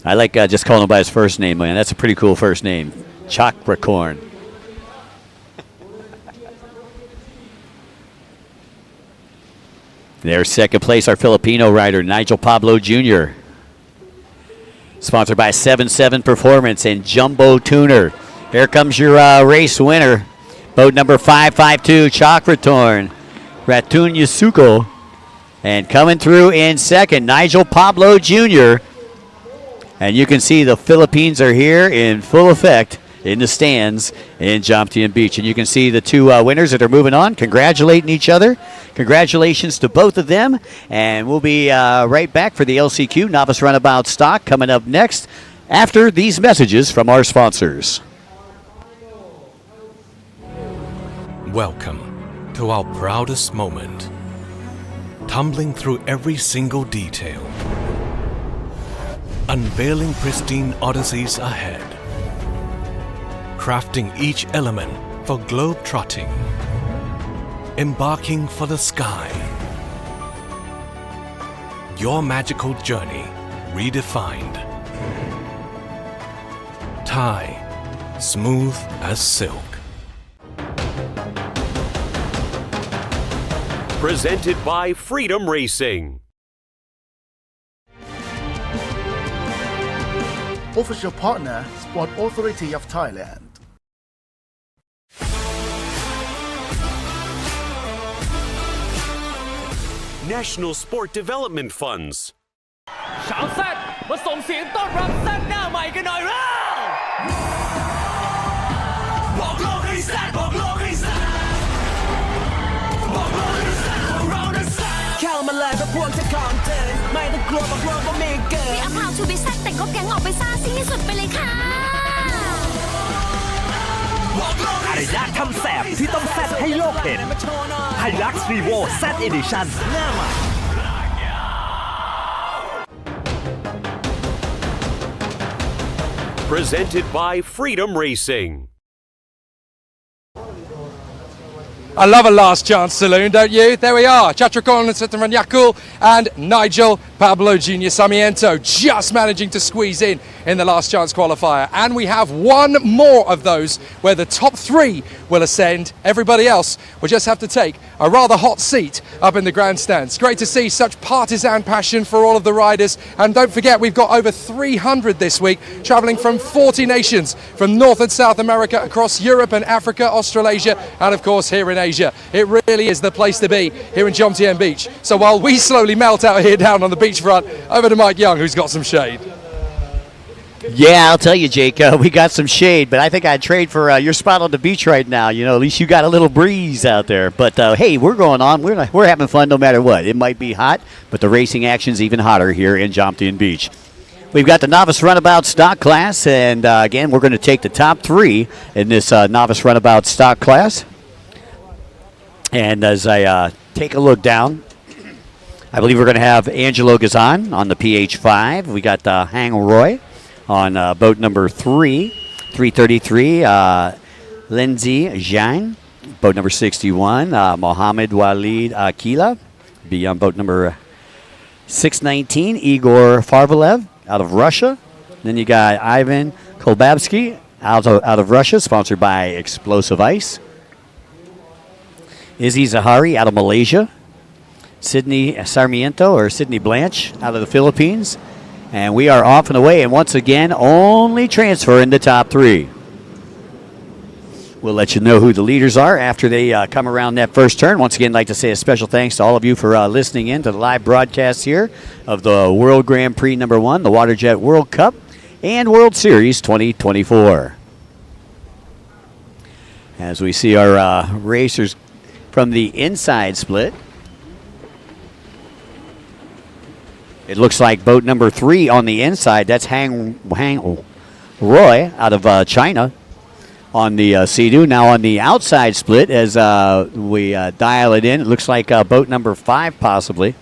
I like just calling him by his first name, man. That's a pretty cool first name, Chatricorn. There's second place, our Filipino rider, Nigel Pablo Jr. Sponsored by 7-7 Performance and Jumbo Tuner. Here comes your race winner. Boat number 552, Chatricorn, Ratunya Sukol. And coming through in second, Nigel Pablo Jr. And you can see the Philippines are here in full effect in the stands in Jomtien Beach. And you can see the two winners that are moving on, congratulating each other. Congratulations to both of them. And we'll be right back for the LCQ Novice Runabout stock coming up next after these messages from our sponsors. Welcome to our proudest moment. Tumbling through every single detail. Unveiling pristine odysseys ahead. Crafting each element for globe-trotting. Embarking for the sky. Your magical journey redefined. Thai, smooth as silk. Presented by Freedom Racing. Official partner, Sport Authority of Thailand. National Sport Development Funds. ชาวแซดมาส่งเสียงต้อนรับแซดหน้าใหม่กันหน่อยแล้ว บอกโลกให้แซดบอกโลกให้แซดบอกโลกให้แซดบอกเราได้แซดเข้ามาเลยเพราะพวกจะของเกินไม่ต้องกลัวบอกเราก็มีเกิน We are proud to be แซดแต่งแก๊งออกไปซ่าซิ่งที่สุดไปเลยค่ะอารยะทำแสบที่ต้องแซดให้โลกเห็นไฮลักซ์รีโวแซดเอดิชั่นหน้าใหม่ Presented by Freedom Racing. I love a last chance saloon, don't you? There we are, Chatricorn and Sitaran Yakul and Nigel Pablo Junior Sarmiento just managing to squeeze in the last chance qualifier. And we have one more of those where the top 3 will ascend. Everybody else will just have to take a rather hot seat up in the grandstands. Great to see such partisan passion for all of the riders. And don't forget, we've got over 300 this week, traveling from 40 nations, from North and South America, across Europe and Africa, Australasia, and of course here in Asia. It really is the place to be here in Jomtien Beach. So while we slowly melt out here down on the beachfront, over to Mike Young, who's got some shade. Yeah, I'll tell you, Jake, we got some shade, but I think I'd trade for your spot on the beach right now. You know, at least you got a little breeze out there. But, hey, we're going on. We're having fun no matter what. It might be hot, but the racing action's even hotter here in Jomtien Beach. We've got the Novice Runabout Stock Class, and, again, we're going to take the top 3 in this Novice Runabout Stock Class. And as I take a look down, I believe we're going to have Angelo Gazan on the PH5. We got Hang Roy on boat number 3, 333. Lindsay Zhang, boat number 61. Mohammed Walid Akila, be on boat number 619. Igor Farvalev out of Russia. Then you got Ivan Kolbabsky out of Russia, sponsored by Explosive Ice. Izzy Zahari out of Malaysia. Sydney Sarmiento or Sydney Blanche out of the Philippines. And we are off and away. And once again, only transfer in the top 3. We'll let you know who the leaders are after they come around that first turn. Once again, I'd like to say a special thanks to all of you for listening in to the live broadcast here of the World Grand Prix number 1, the WaterJet World Cup and World Series 2024. As we see our racers from the inside split. It looks like boat number 3 on the inside. That's Hang Roy out of China on the Sea-Doo. Now on the outside split, as we dial it in, it looks like boat number 5 possibly.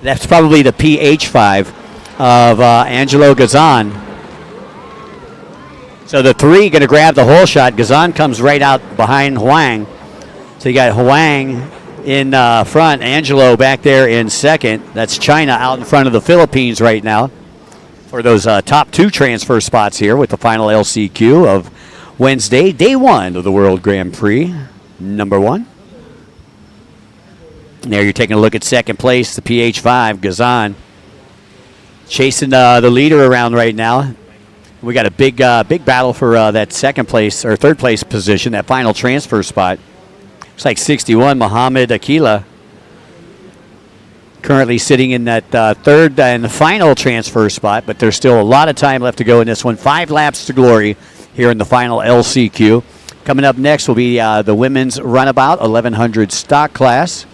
That's probably the PH5 of Angelo Gazan. So the 3 going to grab the hole shot. Gazan comes right out behind Huang. So you got Huang in front, Angelo back there in second. That's China out in front of the Philippines right now for those top 2 transfer spots here with the final LCQ of Wednesday, day 1 of the World Grand Prix, number 1. And there you're taking a look at second place, the PH5, Gazan. Chasing the leader around right now. We got a big battle for that second place or third place position, that final transfer spot. Looks like 61, Mohammed Akila, currently sitting in that third and final transfer spot, but there's still a lot of time left to go in this one. 5 laps to glory here in the final LCQ. Coming up next will be the women's runabout 1100 stock class.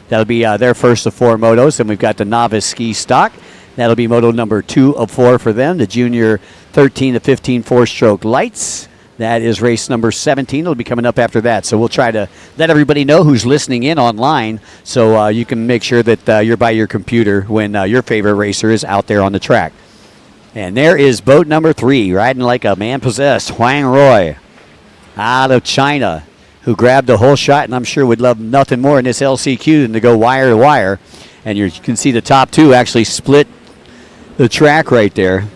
That'll be their first of 4 motos. Then we've got the novice ski stock. That'll be moto number 2 of 4 for them. The junior 13 to 15 4-stroke lights. That is race number 17. It'll be coming up after that. So we'll try to let everybody know who's listening in online so you can make sure that you're by your computer when your favorite racer is out there on the track. And there is boat number 3, riding like a man possessed, Huang Roy out of China, who grabbed a whole shot, and I'm sure would love nothing more in this LCQ than to go wire to wire. And you can see the top 2 actually split the track right there.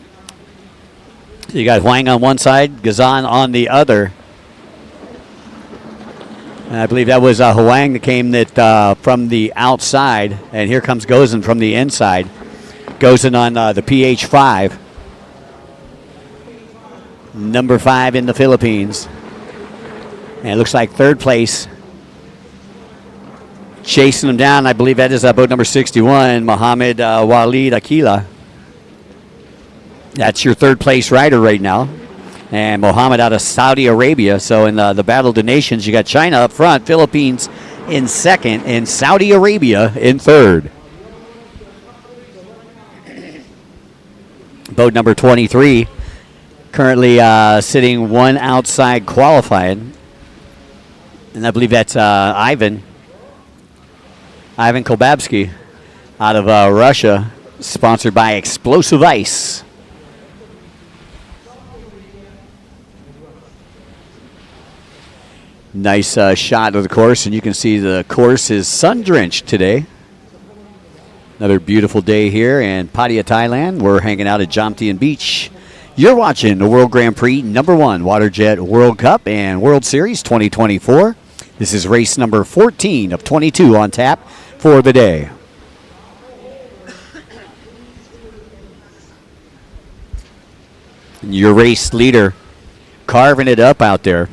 So you got Huang on one side, Gazan on the other. And I believe that was Huang that came from the outside. And here comes Gozan from the inside. Gozan on the PH5. Number 5 in the Philippines. And it looks like third place. Chasing him down, I believe that is boat number 61, Mohammed Walid Akila. That's your third place rider right now. And Mohammed out of Saudi Arabia. So in the Battle of the Nations, you got China up front, Philippines in second, and Saudi Arabia in third. Boat number 23, currently sitting 1 outside qualifying. And I believe that's Ivan Kolbabsky out of Russia, sponsored by Explosive Ice. Nice shot of the course, and you can see the course is sun-drenched today. Another beautiful day here in Pattaya, Thailand. We're hanging out at Jomtien Beach. You're watching the World Grand Prix #1 WaterJet World Cup and World Series 2024. This is race number 14 of 22 on tap for the day. Your race leader carving it up out there.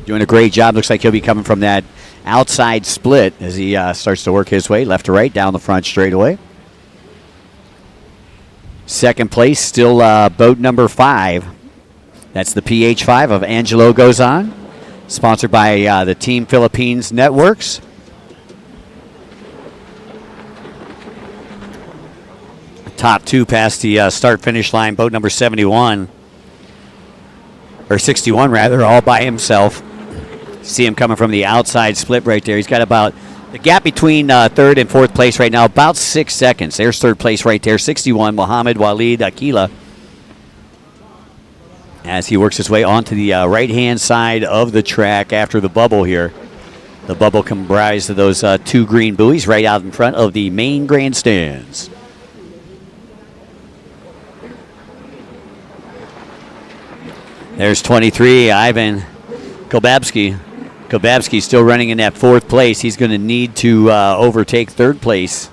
Doing a great job. Looks like he'll be coming from that outside split as he starts to work his way left to right down the front straightaway. Second place, still boat number 5. That's the PH5 of Angelo Gozan, sponsored by the Team Philippines Networks. Top 2 past the start-finish line, boat number 71, or 61 rather, all by himself. See him coming from the outside split right there. He's got about the gap between third and fourth place right now, about 6 seconds. There's third place right there, 61, Mohammed Walid Akila. As he works his way onto the right-hand side of the track after the bubble here. The bubble comprised of those 2 green buoys right out in front of the main grandstands. There's 23, Ivan Kobabski. Kobabski still running in that 4th place. He's going to need to overtake 3rd place.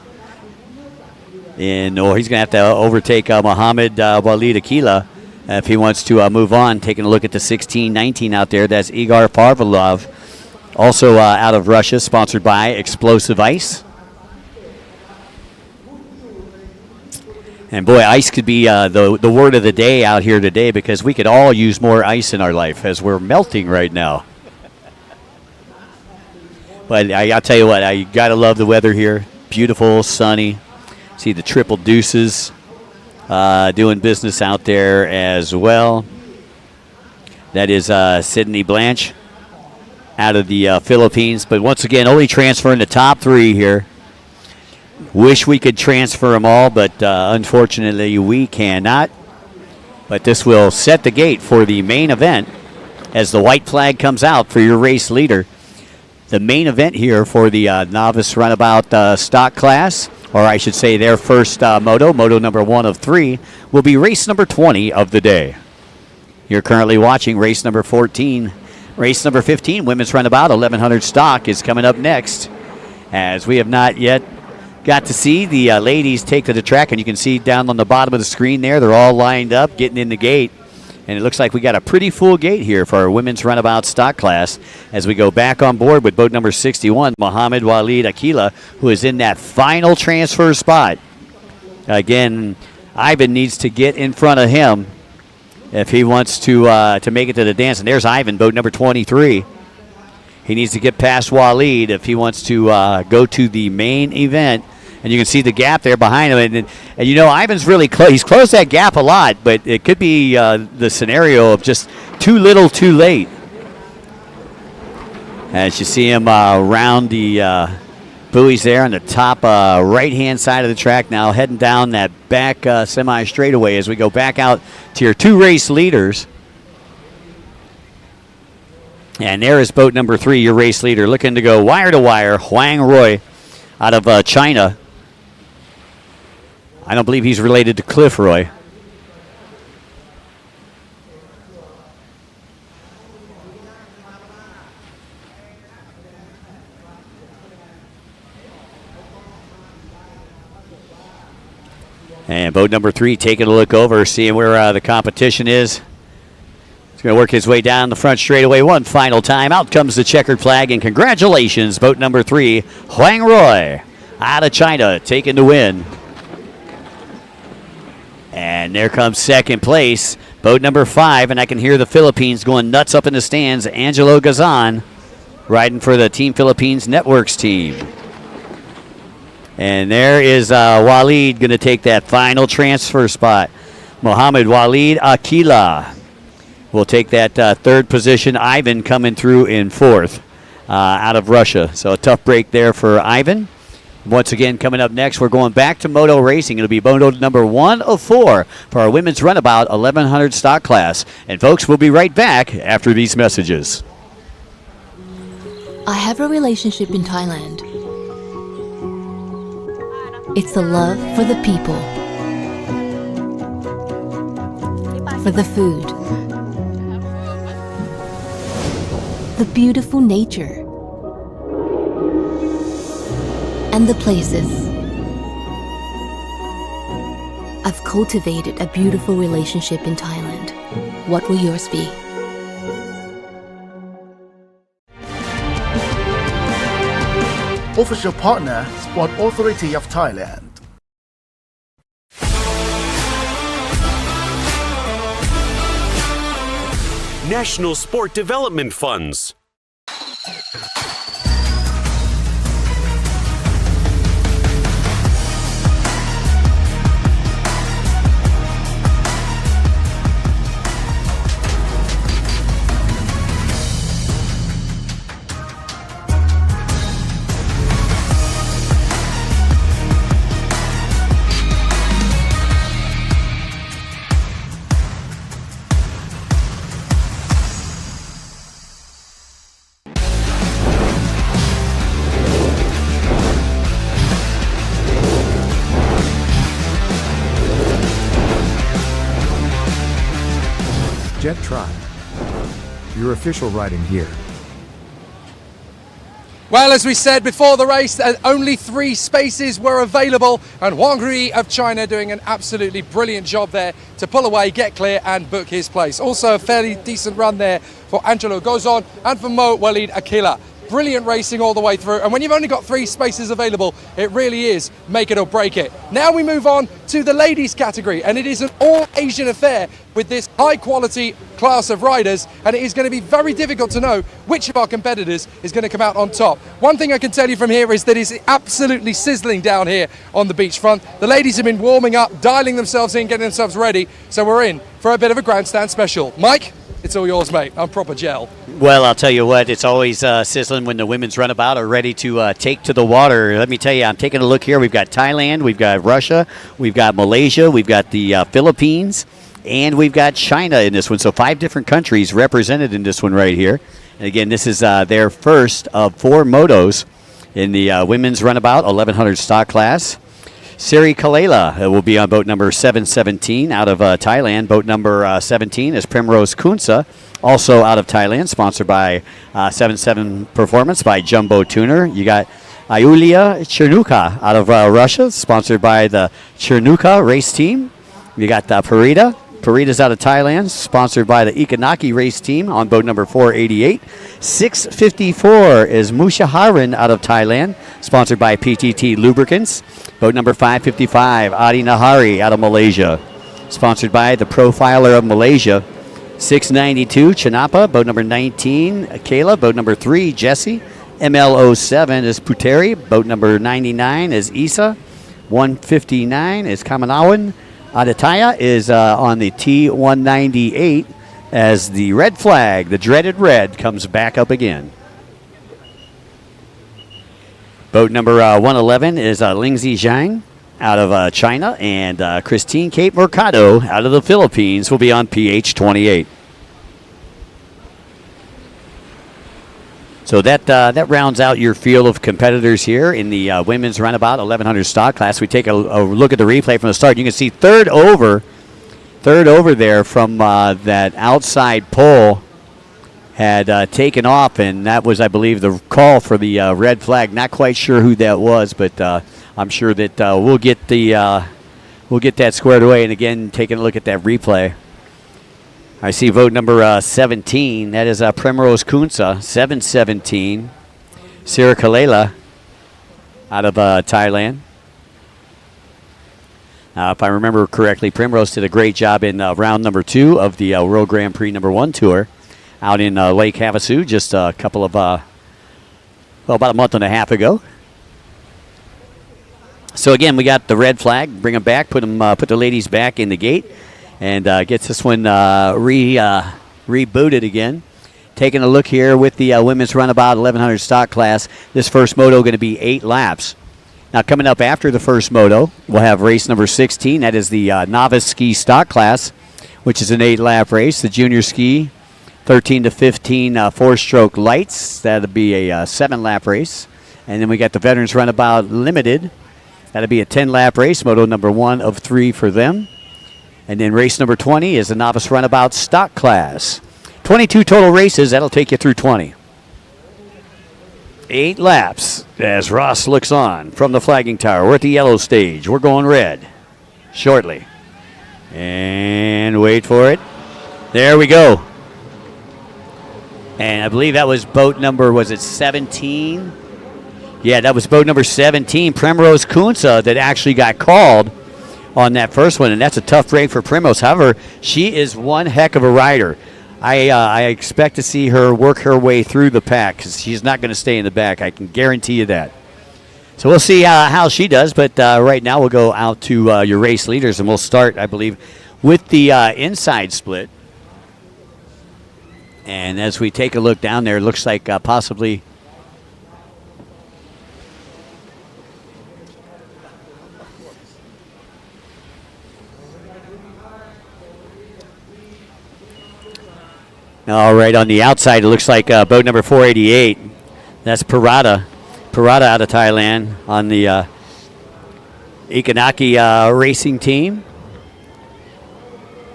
Or he's going to have to overtake Mohammed Walid Akila if he wants to move on. Taking a look at the 16-19 out there. That's Igor Parvalov, also out of Russia, sponsored by Explosive Ice. And boy, ice could be the word of the day out here today, because we could all use more ice in our life as we're melting right now. But I'll tell you what, I got to love the weather here. Beautiful, sunny. See the Triple Deuces doing business out there as well. That is Sydney Blanche out of the Philippines. But once again, only transferring the top 3 here. Wish we could transfer them all, but unfortunately we cannot. But this will set the gate for the main event as the white flag comes out for your race leader. The main event here for the Novice Runabout stock class, or I should say their first moto number 1 of 3, will be race number 20 of the day. You're currently watching race number 14. Race number 15, Women's Runabout 1100 stock, is coming up next, as we have not yet got to see the ladies take to the track, and you can see down on the bottom of the screen there, they're all lined up, getting in the gate. And it looks like we got a pretty full gate here for our Women's Runabout stock class as we go back on board with boat number 61, Mohammed Walid Akila, who is in that final transfer spot. Again, Ivan needs to get in front of him if he wants to make it to the dance. And there's Ivan, boat number 23. He needs to get past Walid if he wants to go to the main event. And you can see the gap there behind him. And you know, Ivan's really close. He's closed that gap a lot, but it could be the scenario of just too little, too late. As you see him round the buoys there on the top right-hand side of the track now, heading down that back semi-straightaway as we go back out to your 2 race leaders. And there is boat number 3, your race leader, looking to go wire to wire, Huang Roy out of China. I don't believe he's related to Cliff Roy. And boat number 3 taking a look over, seeing where the competition is. He's going to work his way down the front straightaway one final time. Out comes the checkered flag, and congratulations, boat number 3, Huang Roy, out of China, taking the win. And there comes second place, boat number 5, and I can hear the Philippines going nuts up in the stands. Angelo Gazan riding for the Team Philippines Networks team. And there is Walid going to take that final transfer spot. Mohammed Walid Akila will take that 3rd position. Ivan coming through in 4th out of Russia. So a tough break there for Ivan. Once again, coming up next, we're going back to moto racing. It'll be moto number 1 of 4 for our Women's Runabout 1100 stock class. And folks, we'll be right back after these messages. I have a relationship in Thailand. It's the love for the people, for the food, the beautiful nature, and the places. I've cultivated a beautiful relationship in Thailand. What will yours be? Official partner, Sport Authority of Thailand. National Sport Development Funds. Jet Tribe. Your official riding gear. Well, as we said before the race, only 3 spaces were available, and Wang Hui of China doing an absolutely brilliant job there to pull away, get clear and book his place. Also a fairly decent run there for Angelo Gozon and for Mo Walid Akila. Brilliant racing all the way through, and when you've only got 3 spaces available, it really is make it or break it. Now we move on to the ladies category, and it is an all-Asian affair with this high-quality class of riders, and it is going to be very difficult to know which of our competitors is going to come out on top. One thing I can tell you from here is that it's absolutely sizzling down here on the beachfront. The ladies have been warming up, dialing themselves in, getting themselves ready, so we're in for a bit of a grandstand special. Mike, it's all yours, mate. I'm proper gel. Well, I'll tell you what, it's always sizzling when the women's runabout are ready to take to the water. Let me tell you, I'm taking a look here. We've got Thailand, we've got Russia, we've got Malaysia, we've got the Philippines, and we've got China in this one. So 5 different countries represented in this one right here. And again, this is their first of 4 motos in the women's runabout 1100 stock class. Siri Kalela will be on boat number 717 out of Thailand. Boat number 17 is Primrose Kunsa, also out of Thailand, sponsored by 77 Performance by Jumbo Tuner. You got Iulia Chernuka out of Russia, sponsored by the Chernuka race team. You got Parida. Parida's out of Thailand, sponsored by the Ikanaki race team on boat number 488. 654 is Mushaharan out of Thailand, sponsored by PTT Lubricants. Boat number 555, Adi Nahari out of Malaysia, sponsored by the Profiler of Malaysia. 692, Chanapa. Boat number 19, Kayla. Boat number 3, Jesse. ML07 is Puteri. Boat number 99 is Isa. 159 is Kamanawan. Aditya is on the T198 as the red flag, the dreaded red, comes back up again. Boat number 111 is Lingzi Zhang out of China, and Christine Cape Mercado out of the Philippines will be on PH28. So that rounds out your field of competitors here in the women's runabout 1100 stock class. We take a look at the replay from the start. You can see third over there from that outside pole had taken off, and that was, I believe, the call for the red flag. Not quite sure who that was, but I'm sure that we'll get that squared away. And again, taking a look at that replay, I see vote number 17. That is Primrose Kunsa, 717. Sira Kalela out of Thailand. If I remember correctly, Primrose did a great job in round number 2 of the World Grand Prix number 1 tour out in Lake Havasu just a couple of, about a month and a half ago. So again, we got the red flag. Bring them back. Put the ladies back in the gate. And gets this one rebooted again. Taking a look here with the women's runabout 1100 stock class. This first moto going to be 8 laps. Now coming up after the first moto, we'll have race number 16. That is the Novice Ski stock class, which is an 8-lap race. The junior ski 13 to 15 four-stroke lights. That'll be a 7-lap race. And then we got the Veterans Runabout Limited. That'll be a 10-lap race, moto number 1 of 3 for them. And then race number 20 is the Novice Runabout Stock Class. 22 total races. That'll take you through 20. 8 laps as Ross looks on from the flagging tower. We're at the yellow stage. We're going red shortly. And wait for it. There we go. And I believe that was boat number, was it 17? Yeah, that was boat number 17, Primrose Kunsa, that actually got called on that first one, and that's a tough break for Primrose. However, she is one heck of a rider. I expect to see her work her way through the pack because she's not going to stay in the back. I can guarantee you that. So we'll see how she does, but right now we'll go out to your race leaders, and we'll start, I believe, with the inside split. And as we take a look down there, it looks like possibly all right, on the outside, it looks like boat number 488. That's Parada out of Thailand on the Ikanaki racing team.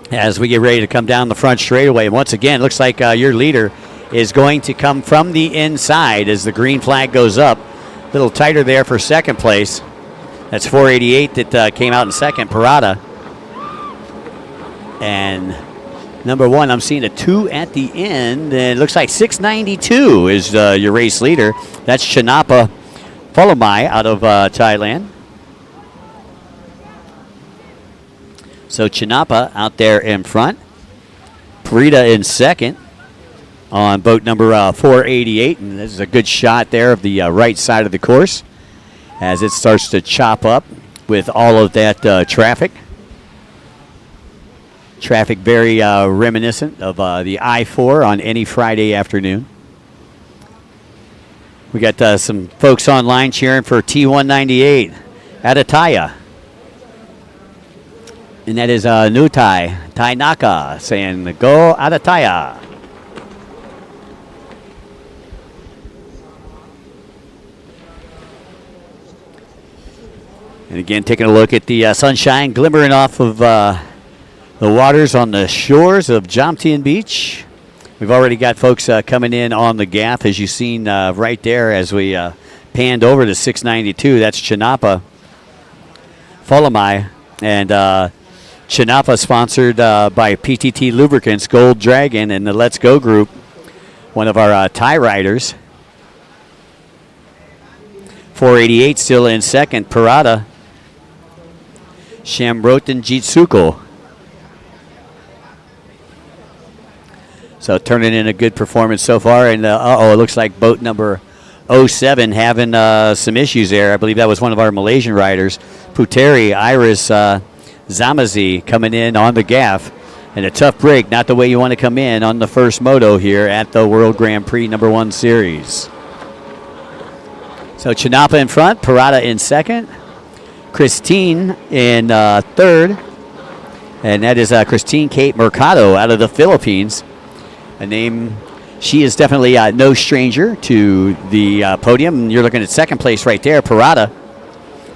As we get ready to come down the front straightaway. Once again, it looks like your leader is going to come from the inside as the green flag goes up. A little tighter there for second place. That's 488 that came out in second, Parada. And number 1, I'm seeing a 2 at the end. And it looks like 692 is your race leader. That's Chanapa Folomai out of Thailand. So Chanapa out there in front. Parida in second on boat number 488. And this is a good shot there of the right side of the course as it starts to chop up with all of that traffic. Traffic very reminiscent of the I-4 on any Friday afternoon. We got some folks online cheering for T198 Adataya. And that is Nutai Tainaka saying, go Adataya. And again, taking a look at the sunshine glimmering off of the waters on the shores of Jomtien Beach. We've already got folks coming in on the gaff, as you've seen right there as we panned over to 692. That's Chanapa Folomai. And Chanapa sponsored by PTT Lubricants, Gold Dragon, and the Let's Go group, one of our Thai riders. 488 still in second, Parada. Shambrotan Jitsuko. So turning in a good performance so far. And it looks like boat number 07 having some issues there. I believe that was one of our Malaysian riders. Puteri Iris Zamazi coming in on the gaff. And a tough break, not the way you want to come in on the first moto here at the World Grand Prix number 1 series. So Chanapa in front, Parada in second, Christine in third, and that is Christine Kate Mercado out of the Philippines. A name, she is definitely no stranger to the podium. You're looking at second place right there, Parada.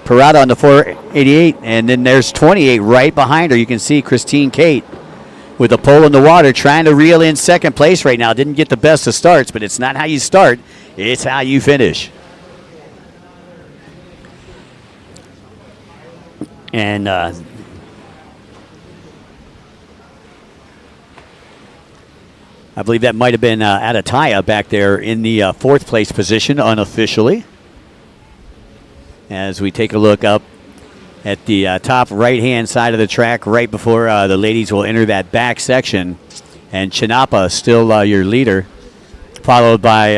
Parada on the 488, and then there's 28 right behind her. You can see Christine Kate with a pole in the water trying to reel in second place right now. Didn't get the best of starts, but it's not how you start, it's how you finish. And I believe that might have been Adataya back there in the fourth place position unofficially. As we take a look up at the top right-hand side of the track right before the ladies will enter that back section. And Chanapa still your leader, followed by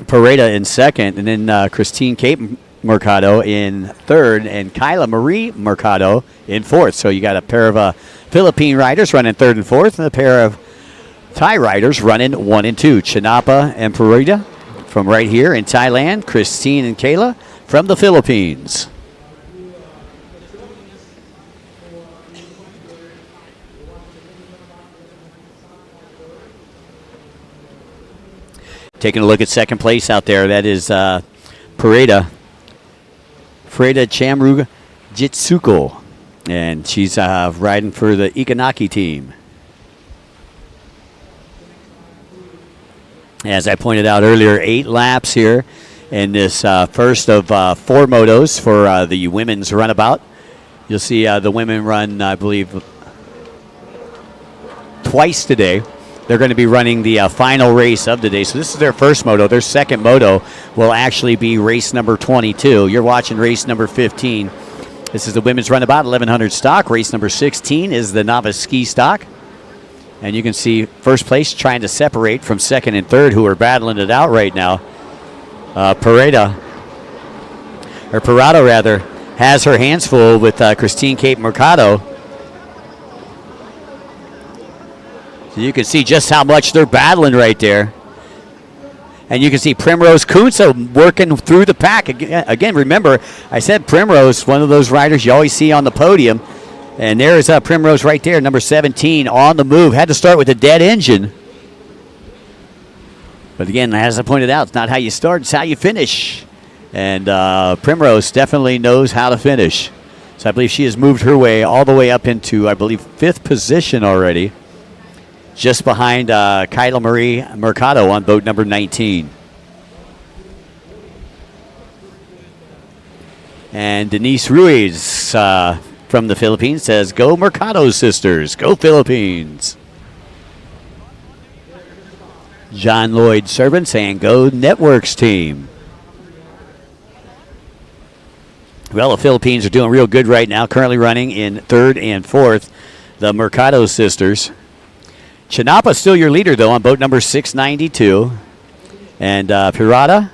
Pareda in second, and then Christine Kate Mercado in third, and Kyla Marie Mercado in fourth. So you got a pair of Philippine riders running third and fourth, and a pair of Thai riders running 1 and 2. Chanapa and Pareda from right here in Thailand, Christine and Kayla from the Philippines. Taking a look at second place out there, that is Freda Chamru Jitsuko, and she's riding for the Ikanaki team. As I pointed out earlier, 8 laps here in this first of 4 motos for the women's runabout. You'll see the women run, I believe, twice today. They're going to be running the final race of the day. So this is their first moto. Their second moto will actually be race number 22. You're watching race number 15. This is the women's runabout, 1100 stock. Race number 16 is the Novice Ski stock. And you can see first place trying to separate from second and third, who are battling it out right now. Parado has her hands full with Christine Cape Mercado. So you can see just how much they're battling right there. And you can see Primrose Kunsa working through the pack. Again, remember, I said Primrose, one of those riders you always see on the podium. And there's Primrose right there, number 17, on the move. Had to start with a dead engine. But again, as I pointed out, it's not how you start, it's how you finish. And Primrose definitely knows how to finish. So I believe she has moved her way all the way up into, I believe, 5th position already. Just behind Kyla Marie Mercado on boat number 19. And Denise Ruiz from the Philippines says, "Go Mercado sisters, go Philippines." John Lloyd Servant saying, "Go Networks team." Well, the Philippines are doing real good right now, currently running in 3rd and 4th, the Mercado sisters. Chinapa still your leader, though, on boat number 692. And Pirata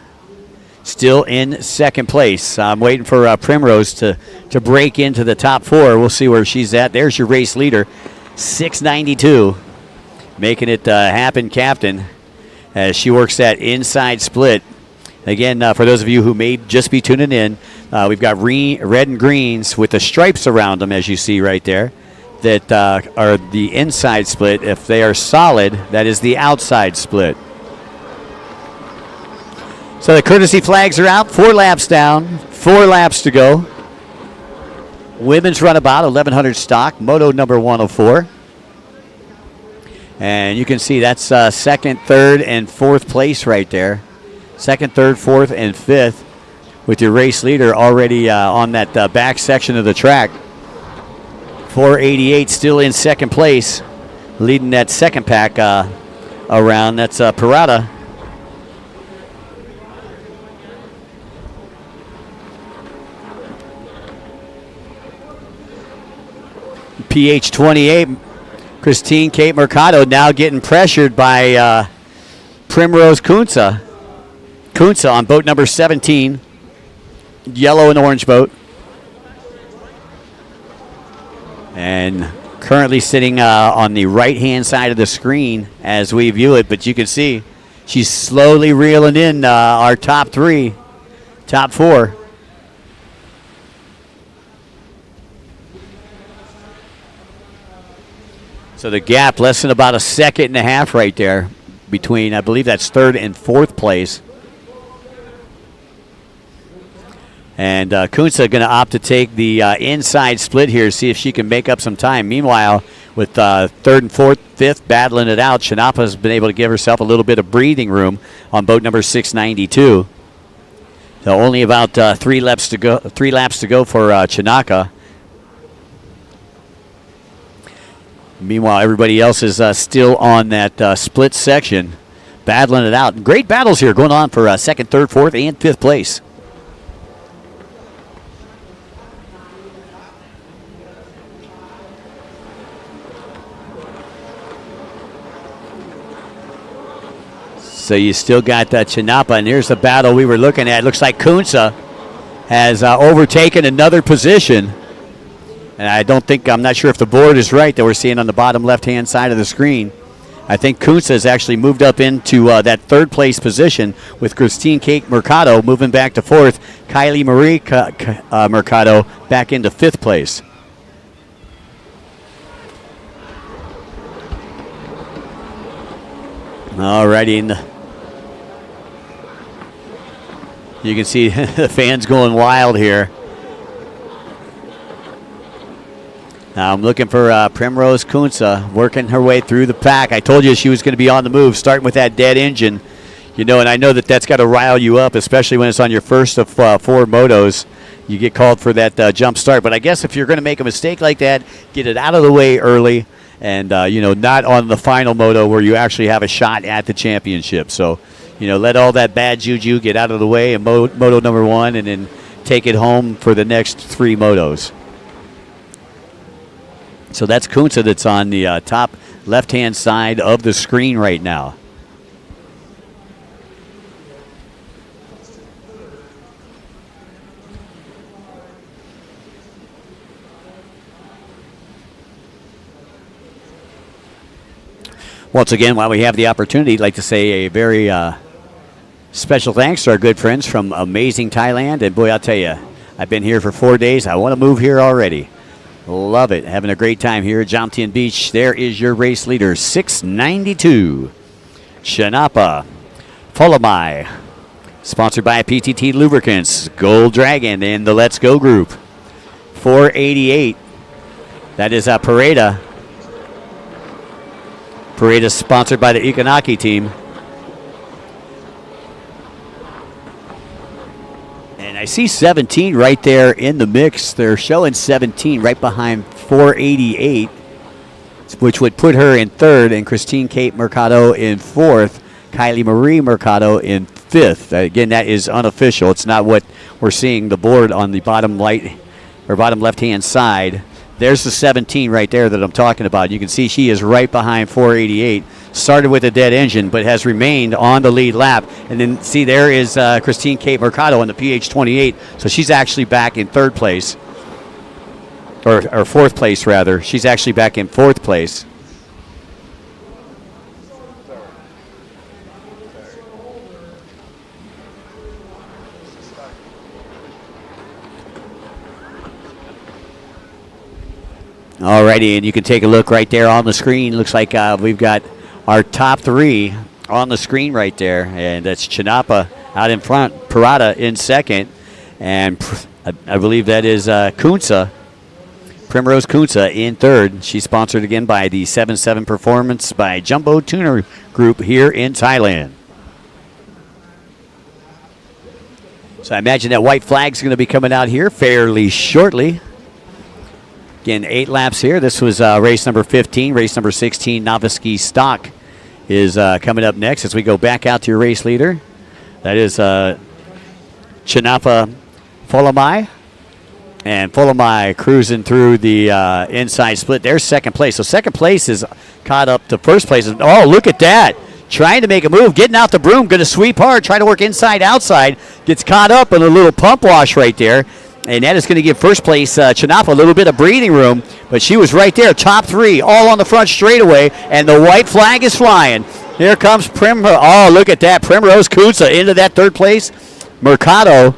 still in 2nd place. I'm waiting for Primrose to break into the top 4. We'll see where she's at. There's your race leader, 692. Making it happen, Captain, as she works that inside split. Again, for those of you who may just be tuning in, we've got red and greens with the stripes around them, as you see right there, that are the inside split. If they are solid, that is the outside split. So the courtesy flags are out, 4 laps down, 4 laps to go. Women's runabout, 1100 stock, moto number 104. And you can see that's 2nd, 3rd, and 4th place right there. 2nd, 3rd, 4th, and 5th with your race leader already on that back section of the track. 488 still in 2nd place, leading that second pack around. That's Parada. PH 28, Christine Cape Mercado now getting pressured by Primrose Kunsa. Kunsa on boat number 17, yellow and orange boat. And currently sitting on the right-hand side of the screen as we view it, but you can see she's slowly reeling in our top 3, top 4. So the gap, less than about a 1.5 seconds right there between, I believe that's 3rd and 4th place. And Kunsa going to opt to take the inside split here, see if she can make up some time. Meanwhile, with 3rd and 4th, 5th battling it out, Chinapa's been able to give herself a little bit of breathing room on boat number 692. So only about 3 laps to go. 3 laps to go for Chinaka. Meanwhile, everybody else is still on that split section, battling it out. Great battles here going on for 2nd, 3rd, 4th, and 5th place. So you still got Chinapa, and here's the battle we were looking at. Looks like Kunsa has overtaken another position. And I'm not sure if the board is right that we're seeing on the bottom left-hand side of the screen. I think Kunsa has actually moved up into that 3rd place position with Christine Cape Mercado moving back to 4th. Kylie Marie Mercado back into 5th place. All righty. You can see the fans going wild here. Now I'm looking for Primrose Kunze working her way through the pack. I told you she was going to be on the move, starting with that dead engine. You know, and I know that that's got to rile you up, especially when it's on your first of 4 motos. You get called for that jump start. But I guess if you're going to make a mistake like that, get it out of the way early and, you know, not on the final moto where you actually have a shot at the championship. So, you know, let all that bad juju get out of the way in moto number 1 and then take it home for the next 3 motos. So that's Kunze that's on the top left-hand side of the screen right now. Once again, while we have the opportunity, I'd like to say a very special thanks to our good friends from amazing Thailand. And boy, I'll tell you, I've been here for 4 days. I want to move here already. Love it. Having a great time here at Jomtien Beach. There is your race leader, 692. Chanapa Folamai. Sponsored by PTT Lubricants. Gold Dragon in the Let's Go group. 488. That is Pareda. Parade sponsored by the Ikanaki team. And I see 17 right there in the mix. They're showing 17 right behind 488, which would put her in 3rd, and Christine Kate Mercado in 4th, Kylie Marie Mercado in 5th. Again, that is unofficial. It's not what we're seeing the board on the bottom left-hand side. There's the 17 right there that I'm talking about. You can see she is right behind 488. Started with a dead engine, but has remained on the lead lap. And then, see, there is Christine Kate Mercado on the PH28. So she's actually back in 3rd place. Or 4th place, rather. She's actually back in 4th place. Alrighty, and you can take a look right there on the screen. Looks like we've got our top 3 on the screen right there, and that's Chanapa out in front, Parada in 2nd, and I believe that is Kunze, Primrose Kunze in 3rd. She's sponsored again by the 7-7 Performance by Jumbo Tuner Group here in Thailand. So I imagine that white flag's going to be coming out here fairly shortly. Again, 8 laps here. This was race number 15. Race number 16, Novice Ski Stock, is coming up next as we go back out to your race leader. That is Chanapa Folamai. And Folamai cruising through the inside split. There's 2nd place. So 2nd place is caught up to 1st place. Oh, look at that. Trying to make a move, getting out the broom, going to sweep hard, trying to work inside, outside. Gets caught up in a little pump wash right there. And that is going to give 1st place Chanapa a little bit of breathing room. But she was right there, top 3, all on the front straightaway. And the white flag is flying. Here comes Primrose. Oh, look at that. Primrose Kunze into that 3rd place. Mercado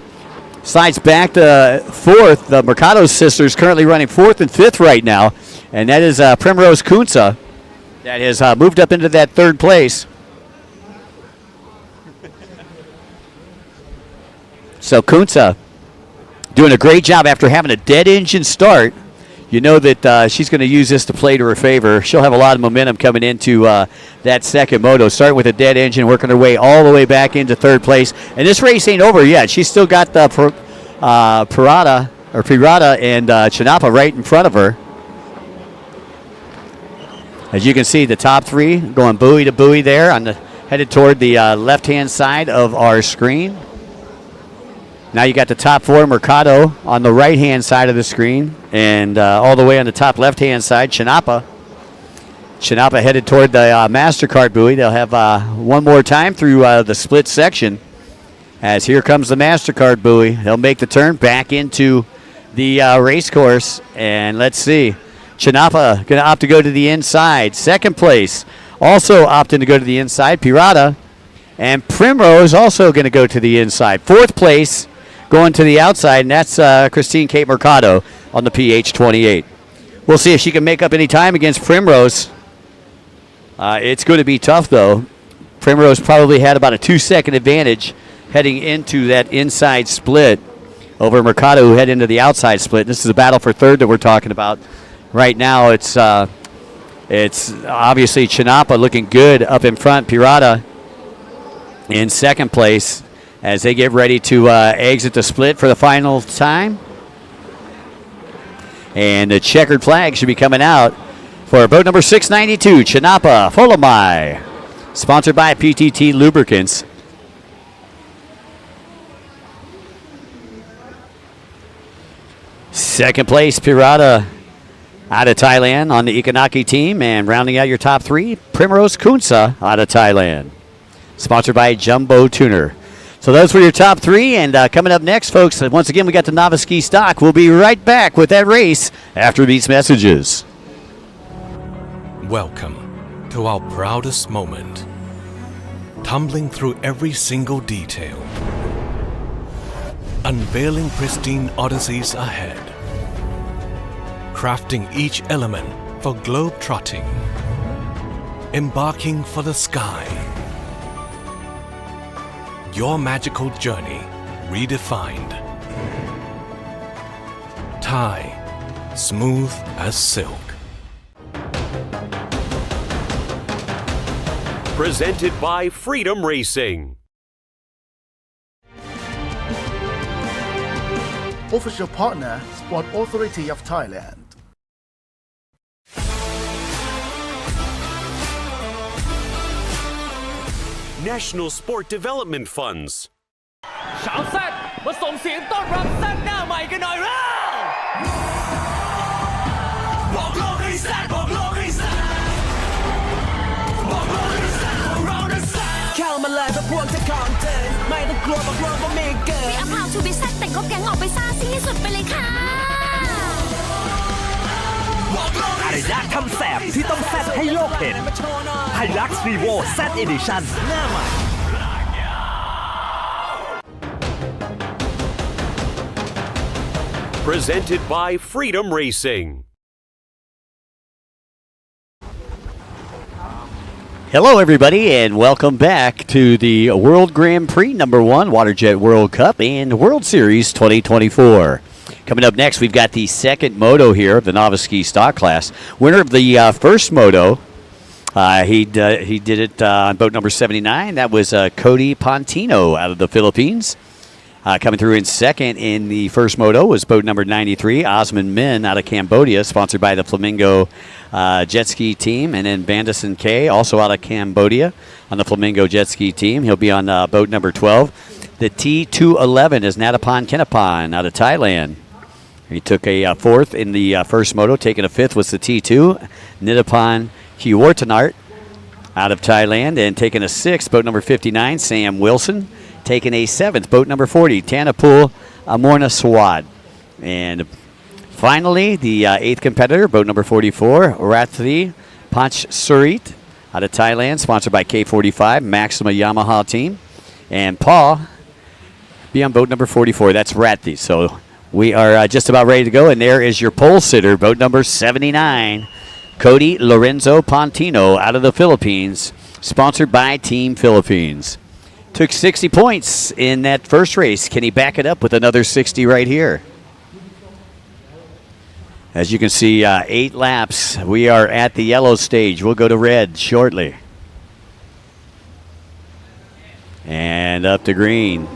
slides back to 4th. The Mercado sisters currently running 4th and 5th right now. And that is Primrose Kunze that has moved up into that 3rd place. So Kunze doing a great job after having a dead engine start. You know that she's going to use this to play to her favor. She'll have a lot of momentum coming into that 2nd moto, starting with a dead engine, working her way all the way back into 3rd place. And this race ain't over yet. She's still got the Pirata and Chanapa right in front of her. As you can see, the top 3 going buoy to buoy there, headed toward the left-hand side of our screen. Now you got the top 4, Mercado, on the right-hand side of the screen. And all the way on the top left-hand side, Chanapa. Chanapa headed toward the MasterCard buoy. They'll have one more time through the split section. As here comes the MasterCard buoy. They'll make the turn back into the race course. And let's see. Chanapa going to opt to go to the inside. 2nd place, also opting to go to the inside, Pirata. And Primrose also going to go to the inside. 4th place, going to the outside, and that's Christine Kate Mercado on the PH28. We'll see if she can make up any time against Primrose. It's going to be tough, though. Primrose probably had about a 2-second advantage heading into that inside split over Mercado, who head into the outside split. This is a battle for third that we're talking about. Right now, it's obviously Chinapa looking good up in front. Pirata in second place as they get ready to exit the split for the final time. And the checkered flag should be coming out for boat number 692, Chinapa Folomai, sponsored by PTT Lubricants. Second place, Pirata out of Thailand on the Ikanaki team. And rounding out your top three, Primrose Kunsa out of Thailand, sponsored by Jumbo Tuner. So those were your top three. And coming up next, folks, once again, we got the Novice Ski Stock. We'll be right back with that race after these messages. Welcome to our proudest moment. Tumbling through every single detail. Unveiling pristine odysseys ahead. Crafting each element for globe trotting. Embarking for the sky. Your magical journey redefined. Thai, smooth as silk. Presented by Freedom Racing. Official partner, Sport Authority of Thailand. National Sport Development Funds. ชาวแซดมาส่งเสียงต้อนรับแซดหน้าใหม่กันหน่อยเร็ว บอกโลกให้แซดบอกโลกให้แซดบอกโลกให้แซดบอกเราได้แซดเข้ามาเลยเพราะพวกเธอของเธอไม่ต้องกลัวบอกโลกว่าไม่เกิน We are proud to be แซดแต่งครบแก๊งออกไปซ่าซิ่งให้สุดไปเลยค่ะอารยะทำแสบที่ต้องแซดให้โลกเห็น Hilux Revo Z Edition หน้าใหม่ Presented by Freedom Racing. Hello, everybody, and welcome back to the World Grand Prix #1 WaterJet World Cup and World Series 2024. Coming up next, we've got the second moto here of the Novice Ski Stock class. Winner of the first moto, he did it on boat number 79. That was Cody Pontino out of the Philippines. Coming through in second in the first moto was boat number 93, Osman Min out of Cambodia, sponsored by the Flamingo Jet Ski team. And then Bandison K, also out of Cambodia, on the Flamingo Jet Ski team. He'll be on boat number 12. The T211 is Natapan Kenapan out of Thailand. He took a fourth in the first moto. Taking a fifth was the T2, Nitapan Kiwartanart out of Thailand. And taking a sixth, boat number 59, Sam Wilson. Taking a seventh, boat number 40, Tanapul Amorna Swad. And finally, the eighth competitor, boat number 44, Rathri Panchsurit out of Thailand, sponsored by K45, Maxima Yamaha team. And Paul be on boat number 44. That's Rathri. So we are just about ready to go. And there is your pole sitter, boat number 79, Cody Lorenzo Pontino out of the Philippines, sponsored by Team Philippines. Took 60 points in that first race. Can he back it up with another 60 right here? As you can see, 8 laps. We are at the yellow stage. We'll go to red shortly. And up to green.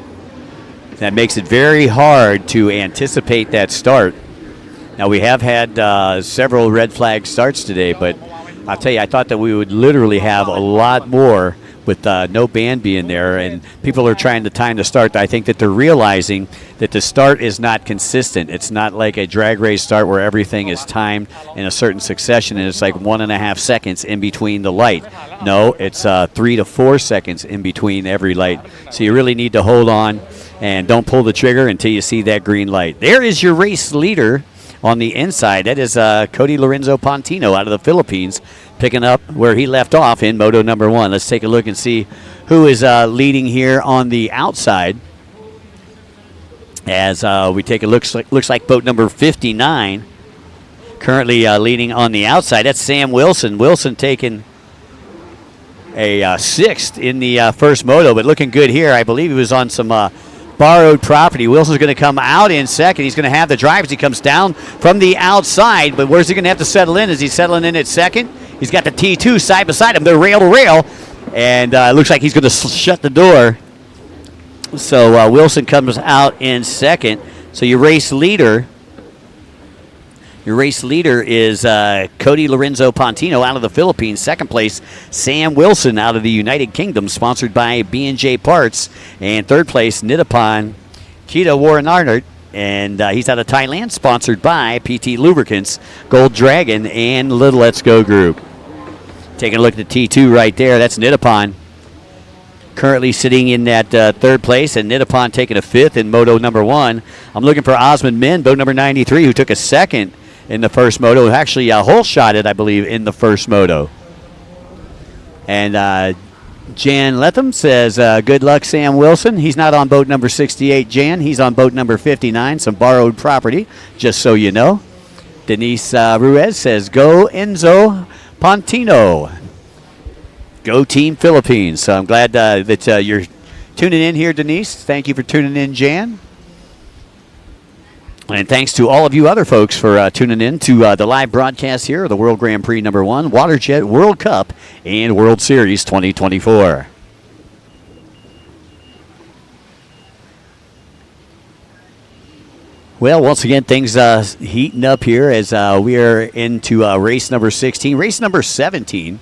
That makes it very hard to anticipate that start. Now, we have had several red flag starts today, but I'll tell you, I thought that we would literally have a lot more with no band being there, and people are trying to time the start. I think that they're realizing that the start is not consistent. It's not like a drag race start where everything is timed in a certain succession and it's like 1.5 seconds in between the light. No, it's 3 to 4 seconds in between every light. So you really need to hold on and don't pull the trigger until you see that green light. There is your race leader on the inside. That is Cody Lorenzo Pontino out of the Philippines, picking up where he left off in moto number 1. Let's take a look and see who is leading here on the outside. As we take a look, looks like boat number 59 currently leading on the outside. That's Sam Wilson. Wilson taking a sixth in the first moto, but looking good here. I believe he was on some borrowed property. Wilson's going to come out in second. He's going to have the drive as he comes down from the outside, but where's he going to have to settle in? Is he settling in at second? He's got the T2 side beside him. They're rail to rail, and it looks like he's going to shut the door. So Wilson comes out in second. So your race leader is Cody Lorenzo Pontino out of the Philippines. Second place, Sam Wilson out of the United Kingdom, sponsored by B&J Parts. And third place, Nidapan Kita Waranarnert, and he's out of Thailand, sponsored by PT Lubricants, Gold Dragon, and Little Let's Go Group. Taking a look at the T2 right there, that's Nidapan. Currently sitting in that third place, and Nidapan taking a fifth in Moto number 1. I'm looking for Osmond Min, boat number 93, who took a second in the first moto, who actually hole-shotted, I believe, in the first moto. And Jan Letham says, good luck, Sam Wilson. He's not on boat number 68, Jan. He's on boat number 59, some borrowed property, just so you know. Denise Ruiz says, go Enzo Pontino. Go Team Philippines. So I'm glad that you're tuning in here, Denise. Thank you for tuning in, Jan. And thanks to all of you other folks for tuning in to the live broadcast here of the World Grand Prix number 1, WaterJet World Cup and World Series 2024. Well, once again, things heating up here as we are into race number 16. Race number 17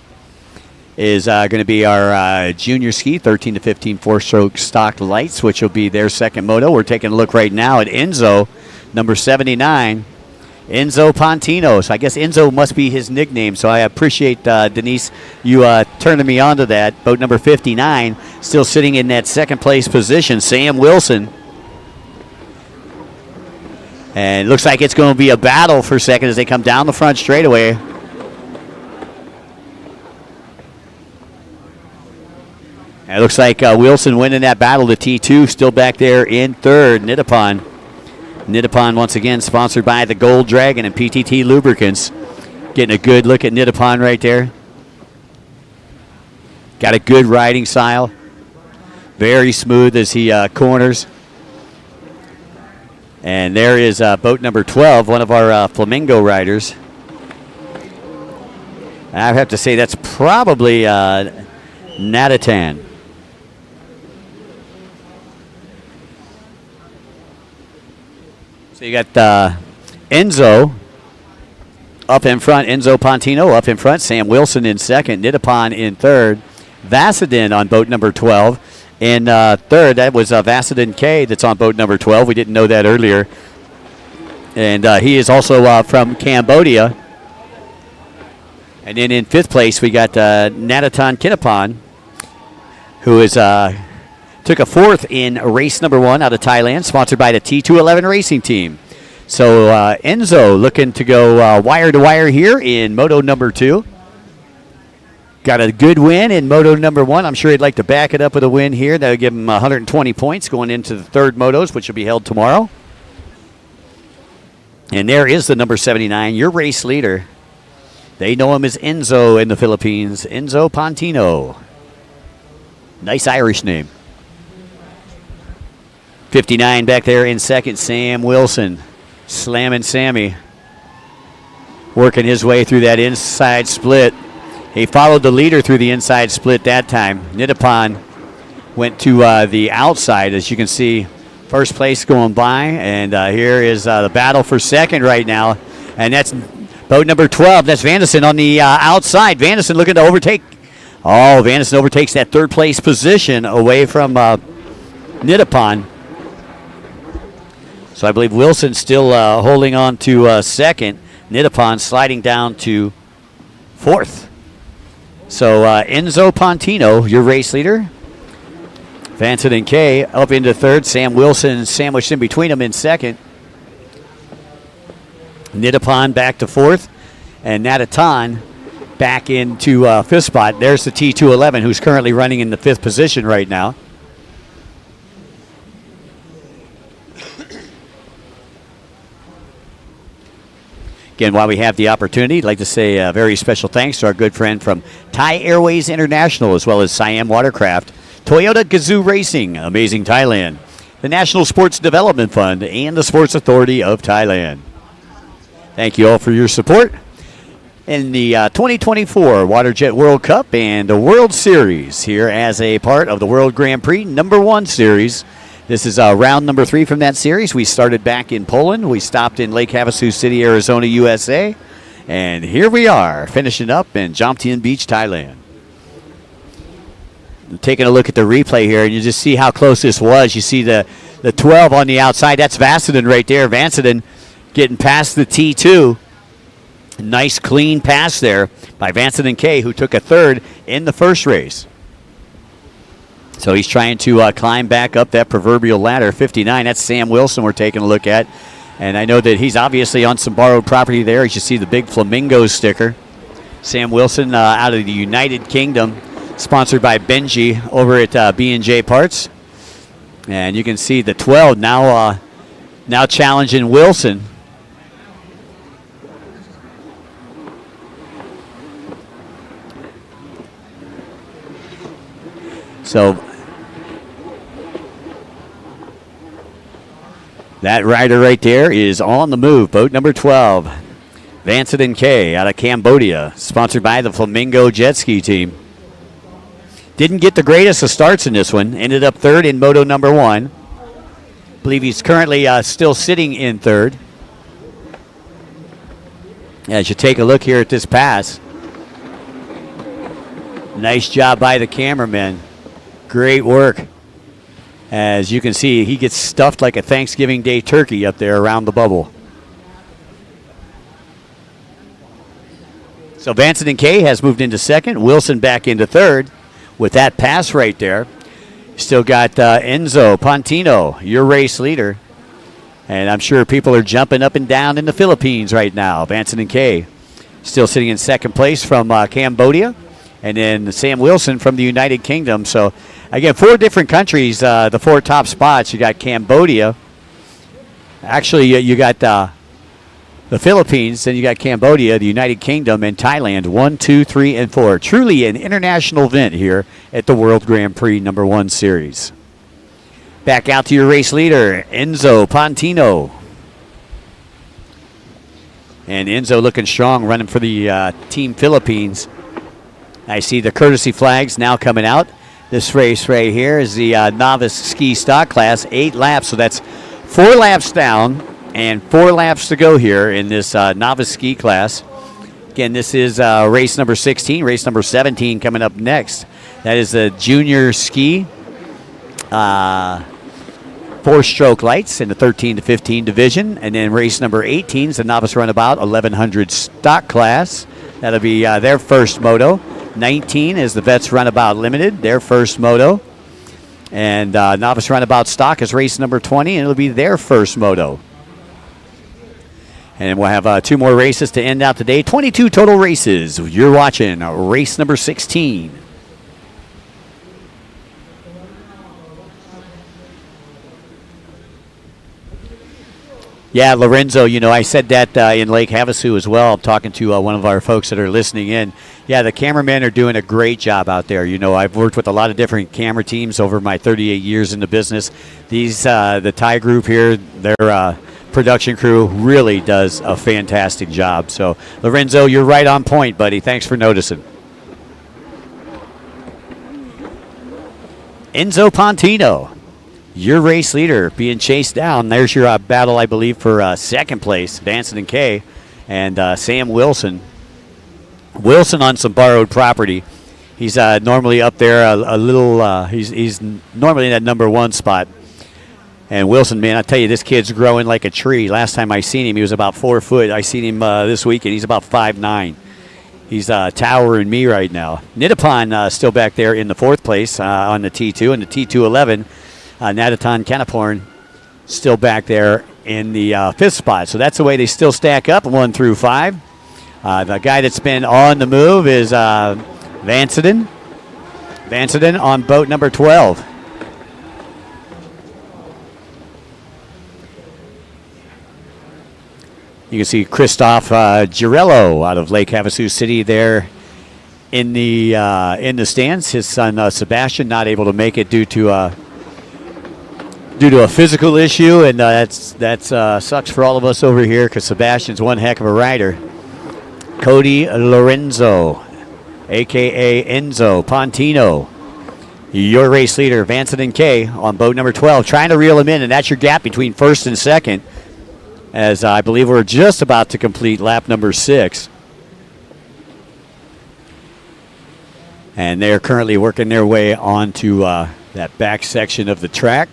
is going to be our junior ski, 13 to 15 four-stroke stock lights, which will be their second moto. We're taking a look right now at Enzo, number 79, Enzo Pontino. So I guess Enzo must be his nickname. So I appreciate, Denise, you turning me on to that. Boat number 59, still sitting in that second place position, Sam Wilson. And it looks like it's going to be a battle for second as they come down the front straightaway. And it looks like Wilson winning that battle to T2, still back there in third, Nidapan. Nidapan, once again, sponsored by the Gold Dragon and PTT Lubricants. Getting a good look at Nidapan right there. Got a good riding style. Very smooth as he corners. And there is boat number 12, one of our Flamingo riders. I have to say that's probably Natatan. So you got Enzo up in front, Enzo Pontino up in front, Sam Wilson in second, Nidapan in third, Vasadin on boat number 12. In third, that was Vasadin K that's on boat number 12. We didn't know that earlier. And he is also from Cambodia. And then in fifth place, we got Natatan Kinapan, who is took a fourth in race number 1 out of Thailand, sponsored by the T211 racing team. So Enzo looking to go wire to wire here in Moto number 2. Got a good win in Moto number 1. I'm sure he'd like to back it up with a win here. That'll give him 120 points going into the third Motos, which will be held tomorrow. And there is the number 79, your race leader. They know him as Enzo in the Philippines, Enzo Pontino. Nice Irish name. 59 back there in second, Sam Wilson. Slamming Sammy. Working his way through that inside split. He followed the leader through the inside split that time. Nidapan went to the outside, as you can see. First place going by, and here is the battle for second right now. And that's boat number 12. That's Vandison on the outside. Vandison looking to overtake. Oh, Vandison overtakes that third place position away from Nidapan. So I believe Wilson still holding on to second. Nidapan sliding down to fourth. So Enzo Pontino, your race leader. Vanson and Kay up into third. Sam Wilson sandwiched in between them in second. Nidapan back to fourth. And Natatan back into fifth spot. There's the T211, who's currently running in the fifth position right now. Again, while we have the opportunity, I'd like to say a very special thanks to our good friend from Thai Airways International, as well as Siam Watercraft, Toyota Gazoo Racing, Amazing Thailand, the National Sports Development Fund, and the Sports Authority of Thailand. Thank you all for your support in the 2024 WaterJet World Cup and the World Series here as a part of the World Grand Prix #1 Series. This is round number 3 from that series. We started back in Poland. We stopped in Lake Havasu City, Arizona, USA. And here we are, finishing up in Jomtien Beach, Thailand. Taking a look at the replay here, and you just see how close this was. You see the 12 on the outside. That's Vasadin right there. Vasadin getting past the T2. Nice, clean pass there by Vasadin K, who took a third in the first race. So he's trying to climb back up that proverbial ladder. 59, that's Sam Wilson we're taking a look at. And I know that he's obviously on some borrowed property there. As you see the big flamingo sticker. Sam Wilson out of the United Kingdom, sponsored by Benji over at B&J Parts. And you can see the 12 now challenging Wilson. So that rider right there is on the move. Boat number 12, Vasadin K out of Cambodia, sponsored by the Flamingo Jet Ski team. Didn't get the greatest of starts in this one. Ended up third in Moto number 1. Believe he's currently still sitting in third. As you take a look here at this pass. Nice job by the cameraman. Great work. As you can see, he gets stuffed like a Thanksgiving Day turkey up there around the bubble. So Vasadin K has moved into second. Wilson back into third with that pass right there. Still got Enzo Pontino, your race leader. And I'm sure people are jumping up and down in the Philippines right now. Vasadin K still sitting in second place from Cambodia. And then Sam Wilson from the United Kingdom. So, again, 4 different countries, the 4 top spots. You got Cambodia. Actually, you got the Philippines, then you got Cambodia, the United Kingdom, and Thailand. 1, 2, 3, and 4. Truly an international event here at the World Grand Prix #1 Series. Back out to your race leader, Enzo Pontino. And Enzo looking strong, running for the Team Philippines. I see the courtesy flags now coming out. This race right here is the Novice Ski Stock Class, 8 laps. So that's 4 laps down and 4 laps to go here in this Novice Ski Class. Again, this is race number 16, race number 17 coming up next. That is the Junior Ski 4-stroke lights in the 13 to 15 division. And then race number 18 is the Novice Runabout 1100 Stock Class. That'll be their first moto. 19 is the Vets Runabout Limited, their first moto. And Novice Runabout Stock is race number 20, and it'll be their first moto. And we'll have 2 more races to end out today. 22 total races. You're watching race number 16. Yeah, Lorenzo, you know, I said that in Lake Havasu as well. I'm talking to one of our folks that are listening in. Yeah, the cameramen are doing a great job out there. You know, I've worked with a lot of different camera teams over my 38 years in the business. These, the Thai group here, their production crew really does a fantastic job. So, Lorenzo, you're right on point, buddy. Thanks for noticing. Enzo Pontino, your race leader, being chased down. There's your battle, I believe, for second place. Vasadin K and Sam Wilson. Wilson on some borrowed property. He's normally up there a little. He's normally in that number 1 spot. And Wilson, man, I tell you, this kid's growing like a tree. Last time I seen him, he was about 4 foot. I seen him this week, and he's about 5'9". He's towering me right now. Nitapon still back there in the 4th place on the T2, and the T211. Natatan Kanaporn still back there in the 5th spot. So that's the way they still stack up, 1 through 5. The guy that's been on the move is Vasadin. Vasadin on boat number 12. You can see Christoph Girello out of Lake Havasu City there in the stands. His son Sebastian not able to make it due to a physical issue, and that's sucks for all of us over here because Sebastian's one heck of a rider. Cody Lorenzo, a.k.a. Enzo Pontino, your race leader, Vanson and Kay, on boat number 12, trying to reel him in, and that's your gap between first and second, as I believe we're just about to complete lap number 6. And they're currently working their way onto that back section of the track.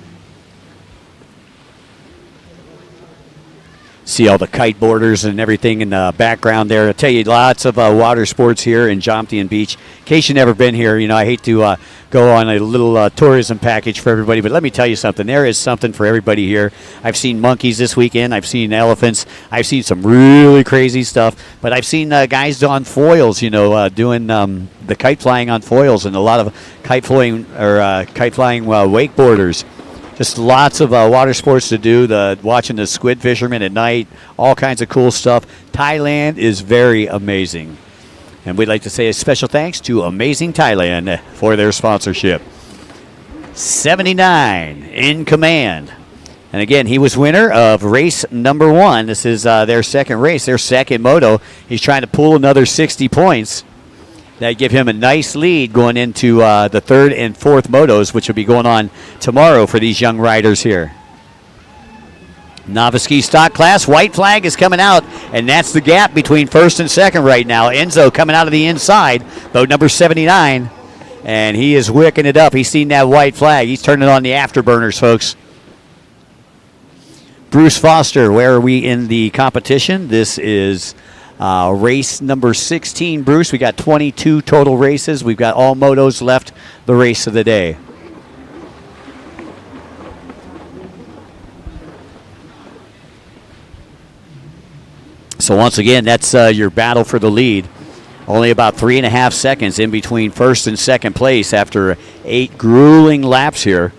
See all the kiteboarders and everything in the background there. I'll tell you, lots of water sports here in Jomtien Beach. In case you've never been here, I hate to go on a little tourism package for everybody, but let me tell you something. There is something for everybody here. I've seen monkeys this weekend. I've seen elephants. I've seen some really crazy stuff, but I've seen guys on foils, doing the kite flying on foils, and a lot of kite flying wakeboarders. Just lots of water sports to do, watching the squid fishermen at night, all kinds of cool stuff. Thailand is very amazing. And we'd like to say a special thanks to Amazing Thailand for their sponsorship. 79 in command. And again, he was winner of race number 1. This is their second race, their second moto. He's trying to pull another 60 points. That give him a nice lead going into the third and fourth motos, which will be going on tomorrow for these young riders here. Novice ski stock class, white flag is coming out, and that's the gap between first and second right now. Enzo coming out of the inside, boat number 79, and he is wicking it up. He's seen that white flag. He's turning on the afterburners, folks. Bruce Foster, where are we in the competition? This is race number 16, Bruce. We got 22 total races. We've got all motos left, the race of the day. So once again, that's your battle for the lead. Only about 3.5 seconds in between first and second place after 8 grueling laps here.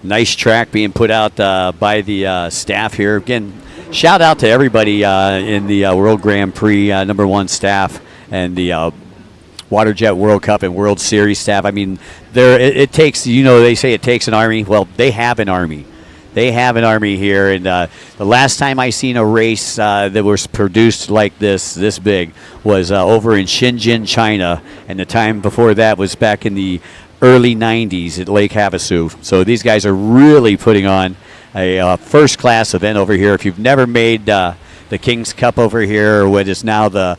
Nice track being put out by the staff here. Again, shout out to everybody in the World Grand Prix number 1 staff and the WaterJet World Cup and World Series staff. I mean, it takes, they say it takes an army. Well, they have an army. They have an army here. And the last time I seen a race that was produced like this big, was over in Shenzhen, China. And the time before that was back in the early 90s at Lake Havasu. So these guys are really putting on a first-class event over here. If you've never made the King's Cup over here, or what is now the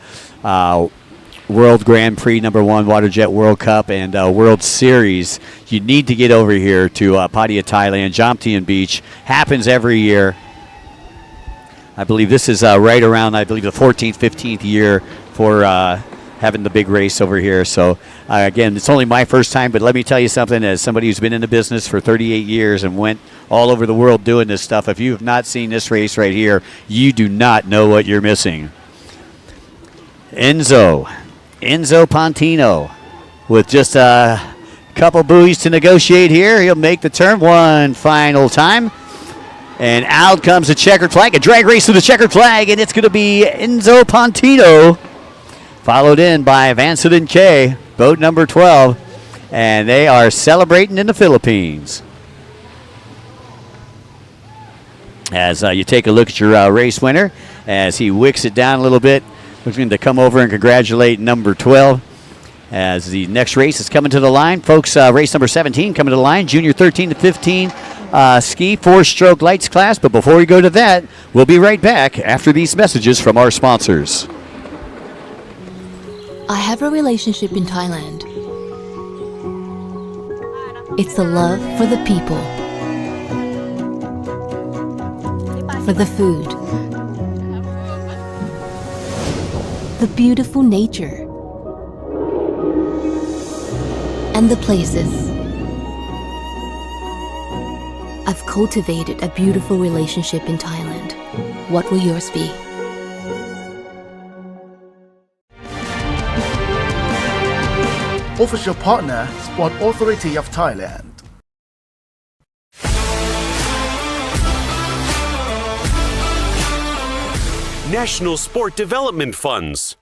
World Grand Prix number 1 WaterJet World Cup and World Series, you need to get over here to Pattaya, Thailand. Jomtien Beach happens every year. I believe this is right around, the 14th, 15th year for having the big race over here. So again, it's only my first time, but let me tell you something, as somebody who's been in the business for 38 years and went all over the world doing this stuff, if you have not seen this race right here, you do not know what you're missing. Enzo Pontino with just a couple buoys to negotiate here. He'll make the turn one final time. And out comes the checkered flag, a drag race to the checkered flag, and it's going to be Enzo Pontino, followed in by Vanson and Kay, boat number 12, and they are celebrating in the Philippines. As you take a look at your race winner, as he wicks it down a little bit, looking to come over and congratulate number 12. As the next race is coming to the line, folks, race number 17 coming to the line, junior 13 to 15 ski 4-stroke lights class. But before we go to that, we'll be right back after these messages from our sponsors. I have a relationship in Thailand. It's the love for the people, for the food, the beautiful nature, and the places. I've cultivated a beautiful relationship in Thailand. What will yours be? Official partner, Sport Authority of Thailand. National Sport Development Funds.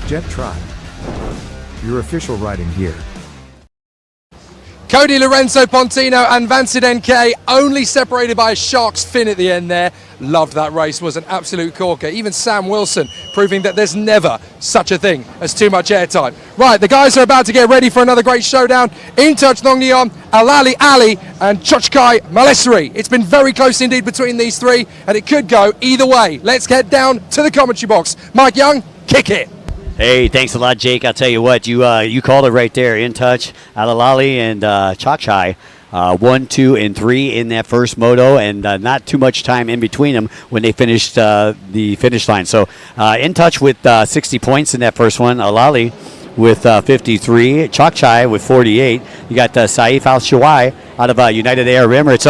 Jet Tribe. Your official riding gear. Cody Lorenzo Pontino and Vancid NK only separated by a shark's fin at the end there. Loved that race, was an absolute corker. Even Sam Wilson proving that there's never such a thing as too much airtime. Right, the guys are about to get ready for another great showdown. In touch Nongnion, Alali Ali and Chochkai Malesri. It's been very close indeed between these three and it could go either way. Let's get down to the commentary box. Mike Young, kick it. Hey, thanks a lot, Jake. I'll tell you what, you called it right there. In touch, Alalali and Chochkai, 1, 2, and 3 in that first moto, and not too much time in between them when they finished the finish line. So, in touch with 60 points in that first one. Alali with 53, Chochkai with 48. You got Saif Al-Shawai out of United Arab Emirates.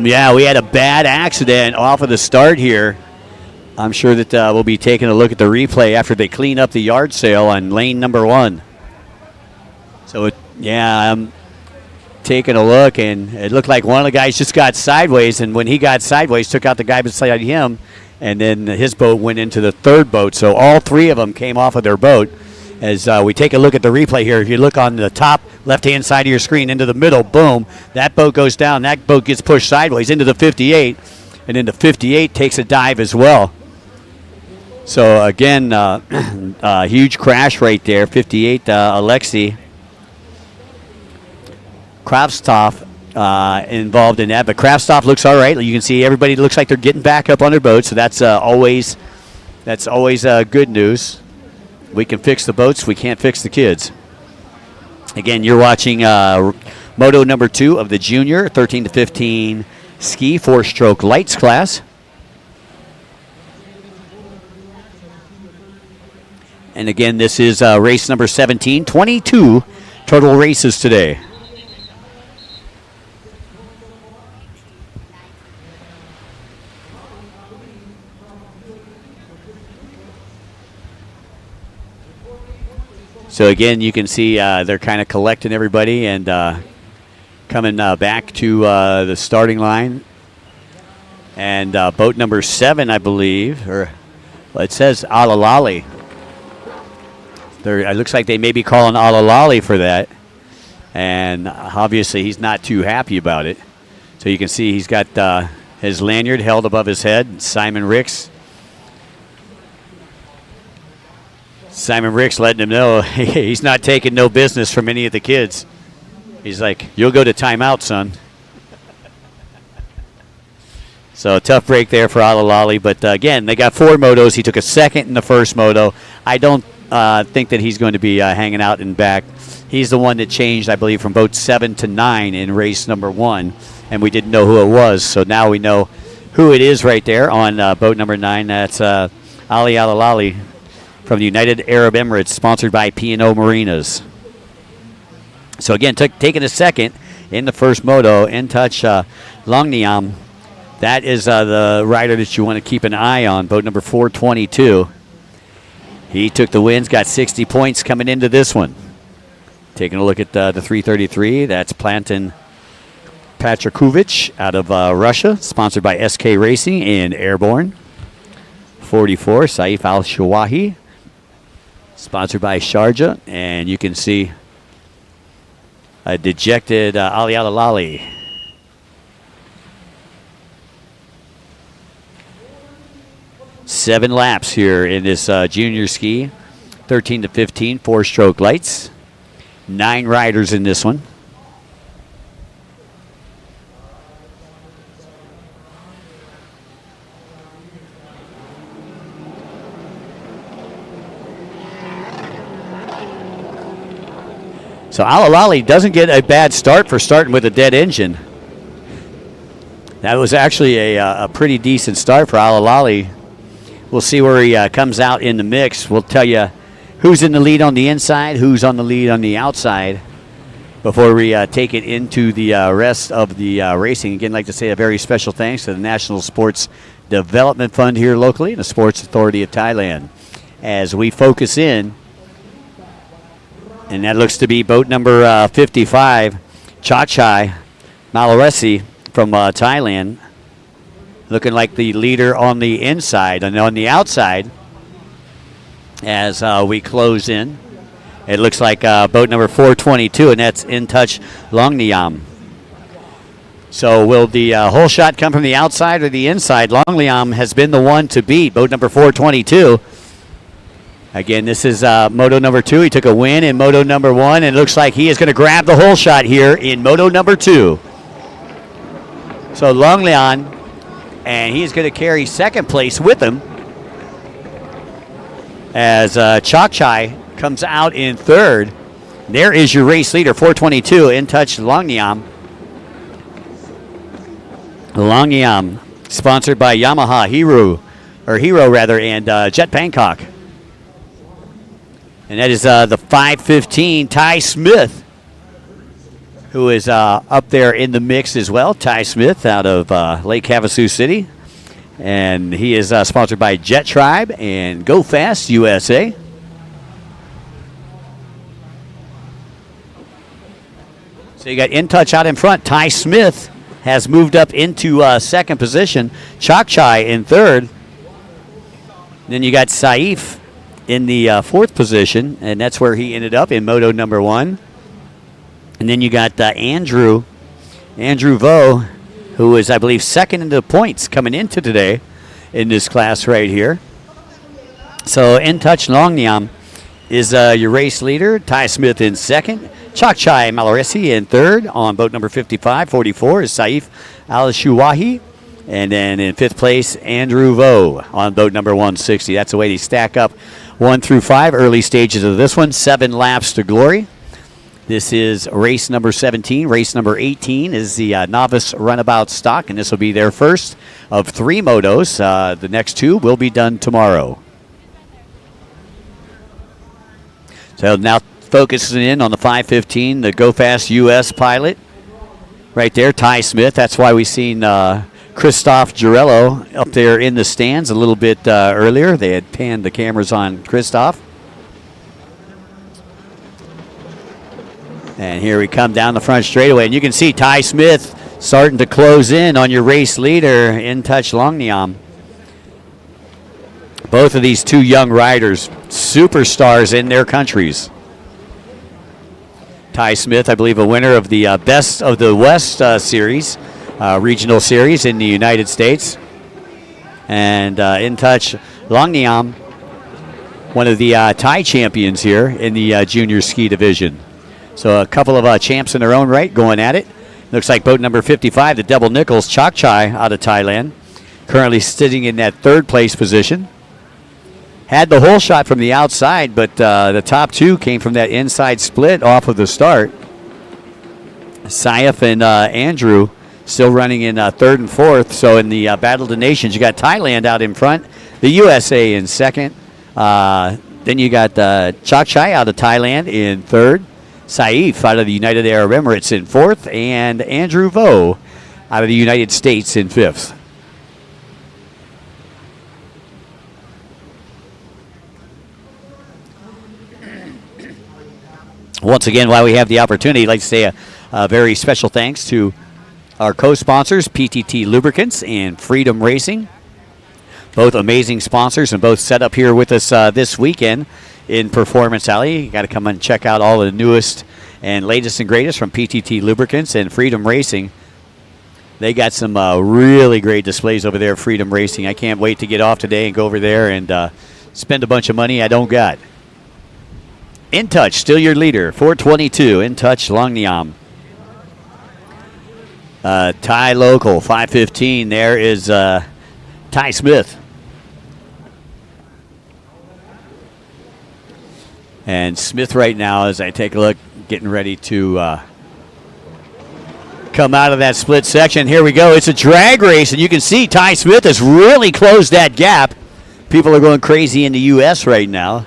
Yeah, we had a bad accident off of the start here. I'm sure that we'll be taking a look at the replay after they clean up the yard sale on lane number 1. So, I'm taking a look, and it looked like one of the guys just got sideways, and when he got sideways, took out the guy beside him, and then his boat went into the third boat. So all three of them came off of their boat. As we take a look at the replay here, if you look on the top left-hand side of your screen into the middle, boom, that boat goes down. That boat gets pushed sideways into the 58, and then the 58 takes a dive as well. So, again, huge crash right there. 58, Alexei Kravtsov involved in that. But Kravtsov looks all right. You can see everybody looks like they're getting back up on their boat. So that's always good news. We can fix the boats. We can't fix the kids. Again, you're watching Moto number 2 of the junior 13 to 15 ski 4-stroke lights class. And again, this is race number 17, 22 total races today. So again, you can see they're kind of collecting everybody and coming back to the starting line. And boat number 7, I believe, or well, it says Alalali. It looks like they may be calling Alalali for that. And obviously he's not too happy about it. So you can see he's got his lanyard held above his head. Simon Ricks letting him know he's not taking no business from any of the kids. He's like, you'll go to timeout, son. So a tough break there for Alalali. But again, they got 4 motos. He took a second in the first moto. I don't think that he's going to be hanging out in back. He's the one that changed, I believe, from boat 7 to 9 in race number 1, and we didn't know who it was. So now we know who it is right there on boat number 9. That's Ali Alalali from the United Arab Emirates, sponsored by P&O Marinas. So again, taking a second in the first moto, In Touch Longniam. That is the rider that you want to keep an eye on, boat number 422. He took the wins, got 60 points coming into this one. Taking a look at the 333, that's Plantin Patrikovich out of Russia, sponsored by SK Racing in Airborne. 44, Saif Al-Shawahi, sponsored by Sharjah. And you can see a dejected Ali Alalali. Seven laps here in this junior ski. 13 to 15, 4-stroke lights. 9 riders in this one. So Alalali doesn't get a bad start for starting with a dead engine. That was actually a pretty decent start for Alalali. We'll see where he comes out in the mix. We'll tell you who's in the lead on the inside, who's on the lead on the outside before we take it into the rest of the racing. Again, I'd like to say a very special thanks to the National Sports Development Fund here locally and the Sports Authority of Thailand as we focus in. And that looks to be boat number 55, Chachai Malaresi from Thailand, looking like the leader on the inside. And on the outside, as we close in, it looks like boat number 422, and that's In Touch Longniam. So will the whole shot come from the outside or the inside? Longniam has been the one to beat boat number 422. Again, this is Moto number 2. He took a win in Moto number 1, and it looks like he is going to grab the whole shot here in Moto number 2. So Longleon, and he's going to carry second place with him as Chakchai comes out in third. There is your race leader, 422, In Touch Longniam. Longniam, sponsored by Yamaha, Hero and Jet Bangkok. And that is the 515 Ty Smith, who is up there in the mix as well. Ty Smith out of Lake Havasu City. And he is sponsored by Jet Tribe and Go Fast USA. So you got In Touch out in front. Ty Smith has moved up into second position. Chakchai in third. Then you got Saif in the fourth position, and that's where he ended up in Moto number 1. And then you got Andrew Vo, who is, I believe, second in the points coming into today in this class right here. So In Touch Longniam is your race leader. Ty Smith in second. Chakchai Malaresi in third. On boat number 55, 44 is Saif Al-Shuwahi. And then in fifth place, Andrew Vo on boat number 160. That's the way they stack up 1 through 5, early stages of this one. 7 laps to glory. This is race number 17. Race number 18 is the Novice Runabout stock, and this will be their first of 3 motos. The next 2 will be done tomorrow. So now focusing in on the 515, the Go Fast US pilot. Right there, Ty Smith. That's why we've seen Christoph Girello up there in the stands a little bit earlier. They had panned the cameras on Christoph. And here we come down the front straightaway. And you can see Ty Smith starting to close in on your race leader, In Touch Longniam. Both of these 2 young riders, superstars in their countries. Ty Smith, I believe, a winner of the Best of the West series, regional series in the United States. And In Touch Longniam, one of the Thai champions here in the junior ski division. So a couple of champs in their own right going at it. Looks like boat number 55, the Double Nichols, Chakchai out of Thailand, currently sitting in that third place position. Had the whole shot from the outside, but the top 2 came from that inside split off of the start. Saif and Andrew still running in third and fourth. So in the Battle of the Nations, you got Thailand out in front, the USA in second. Then you got Chakchai out of Thailand in third. Saif out of the United Arab Emirates in fourth. And Andrew Vo out of the United States in fifth. Once again, while we have the opportunity, I'd like to say a very special thanks to our co-sponsors, PTT Lubricants and Freedom Racing. Both amazing sponsors and both set up here with us this weekend in Performance Alley. You got to come and check out all the newest and latest and greatest from PTT Lubricants and Freedom Racing. They got some really great displays over there at Freedom Racing. I can't wait to get off today and go over there and spend a bunch of money I don't got. In Touch, still your leader, 422, In Touch Longniam. Thai local, 515, there is Ty Smith. And Smith right now, as I take a look, getting ready to come out of that split section. Here we go. It's a drag race, and you can see Ty Smith has really closed that gap. People are going crazy in the U.S. right now.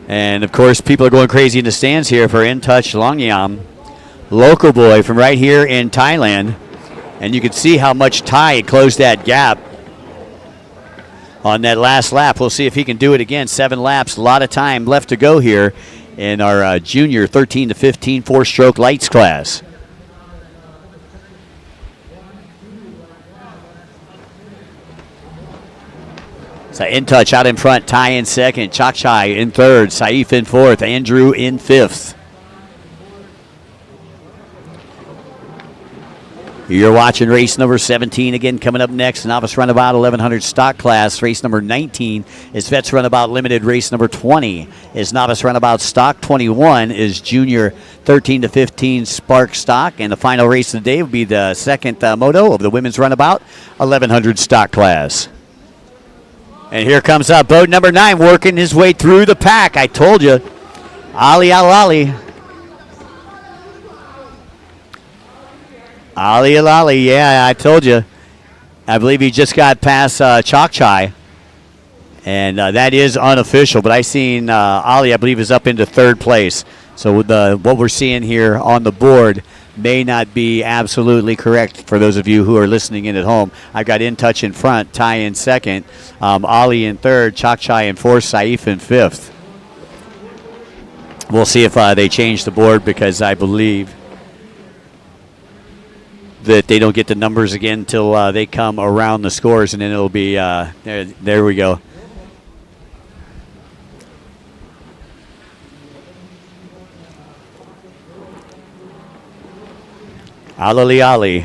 And, of course, people are going crazy in the stands here for In Touch Longyam, local boy from right here in Thailand. And you can see how much Ty closed that gap on that last lap. We'll see if he can do it again. 7 laps, a lot of time left to go here in our junior 13 to 15 4-stroke lights class. So In Touch out in front, Ty in second, Chakchai in third, Saif in fourth, Andrew in fifth. You're watching race number 17 again coming up next. Novice Runabout 1100 stock class. Race number 19 is Vets Runabout Limited. Race number 20 is Novice Runabout stock. 21 is Junior 13 to 15 Spark stock. And the final race of the day will be the second moto of the Women's Runabout 1100 stock class. And here comes boat number 9 working his way through the pack. I told you. Ali Alali. Ali Alali, yeah, I told you. I believe he just got past Chakchai. And that is unofficial. But I seen Ali, I believe, is up into third place. So with what we're seeing here on the board may not be absolutely correct for those of you who are listening in at home. I've got In Touch in front, Ty in second, Ali in third, Chakchai in fourth, Saif in fifth. We'll see if they change the board, because I believe that they don't get the numbers again until they come around the scores, and then it'll be, there we go. Ali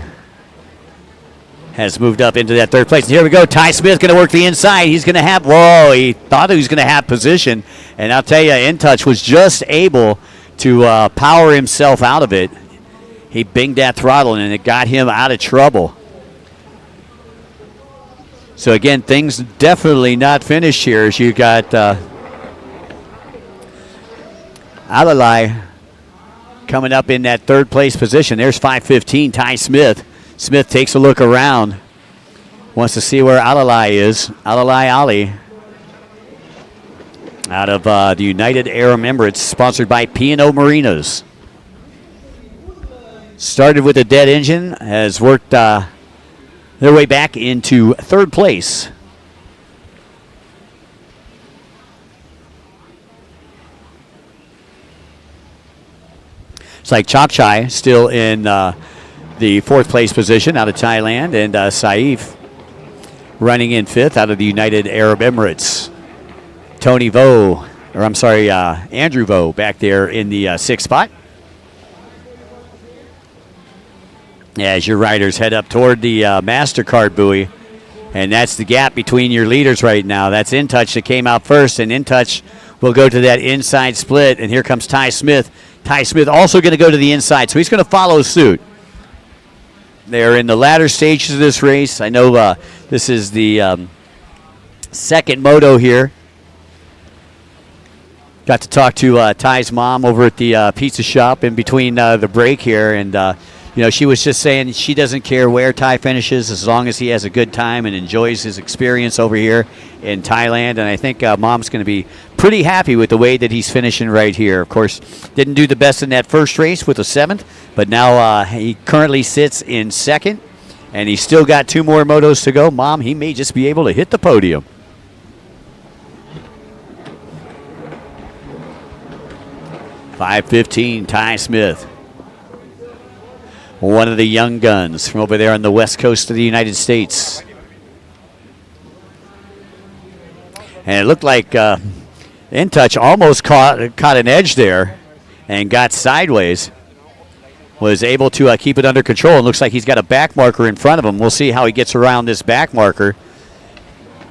has moved up into that third place. And here we go. Ty Smith going to work the inside. He's going to have, he thought he was going to have position. And I'll tell you, In Touch was just able to power himself out of it. He binged that throttle, and it got him out of trouble. So, again, things definitely not finished here, as you got Alalai coming up in that third place position. There's 5:15, Ty Smith. Smith takes a look around. Wants to see where Alalai is. Alalai Ali. Out of the United Arab Emirates, sponsored by P&O Marinas. Started with a dead engine, has worked their way back into third place. It's like Chakchai still in the fourth place position out of Thailand, and Saif running in fifth out of the United Arab Emirates. Andrew Vo back there in the sixth spot. As your riders head up toward the MasterCard buoy, and that's the gap between your leaders right now. That's In Touch that came out first, and In Touch will go to that inside split, and here comes Ty Smith. Ty Smith also going to go to the inside, so he's going to follow suit. They're in the latter stages of this race. I know this is the second moto here. Got to talk to Ty's mom over at the pizza shop in between the break here, and she was just saying she doesn't care where Ty finishes as long as he has a good time and enjoys his experience over here in Thailand. And I think Mom's going to be pretty happy with the way that he's finishing right here. Of course, didn't do the best in that first race with a 7th, but now he currently sits in second, and he's still got 2 more motos to go. Mom, he may just be able to hit the podium. .515, Ty Smith. One of the young guns from over there on the west coast of the United States. And it looked like In Touch almost caught an edge there and got sideways. Was able to keep it under control. And looks like he's got a back marker in front of him. We'll see how he gets around this back marker.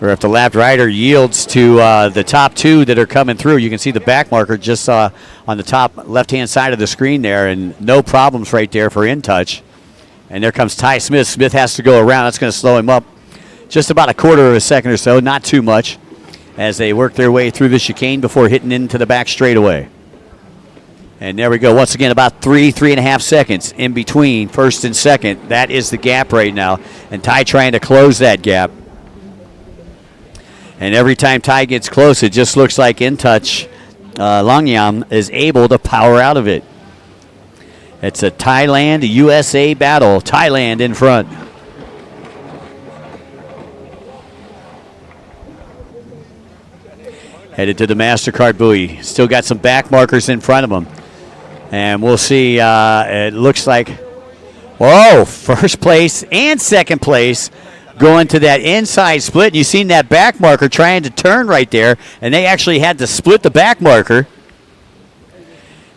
Or if the lap rider yields to the top 2 that are coming through. You can see the back marker just on the top left-hand side of the screen there, and no problems right there for In Touch. And there comes Ty Smith. Smith has to go around. That's going to slow him up just about a quarter of a second or so, not too much, as they work their way through the chicane before hitting into the back straightaway. And there we go. Once again, about 3.5 seconds in between first and second. That is the gap right now. And Ty trying to close that gap. And every time Ty gets close, it just looks like In Touch Longyam is able to power out of it. It's a Thailand-USA battle. Thailand in front. Headed to the MasterCard buoy. Still got some back markers in front of him. And we'll see, it looks like, whoa, first place and second place going to that inside split. You've seen that back marker trying to turn right there, and they actually had to split the back marker,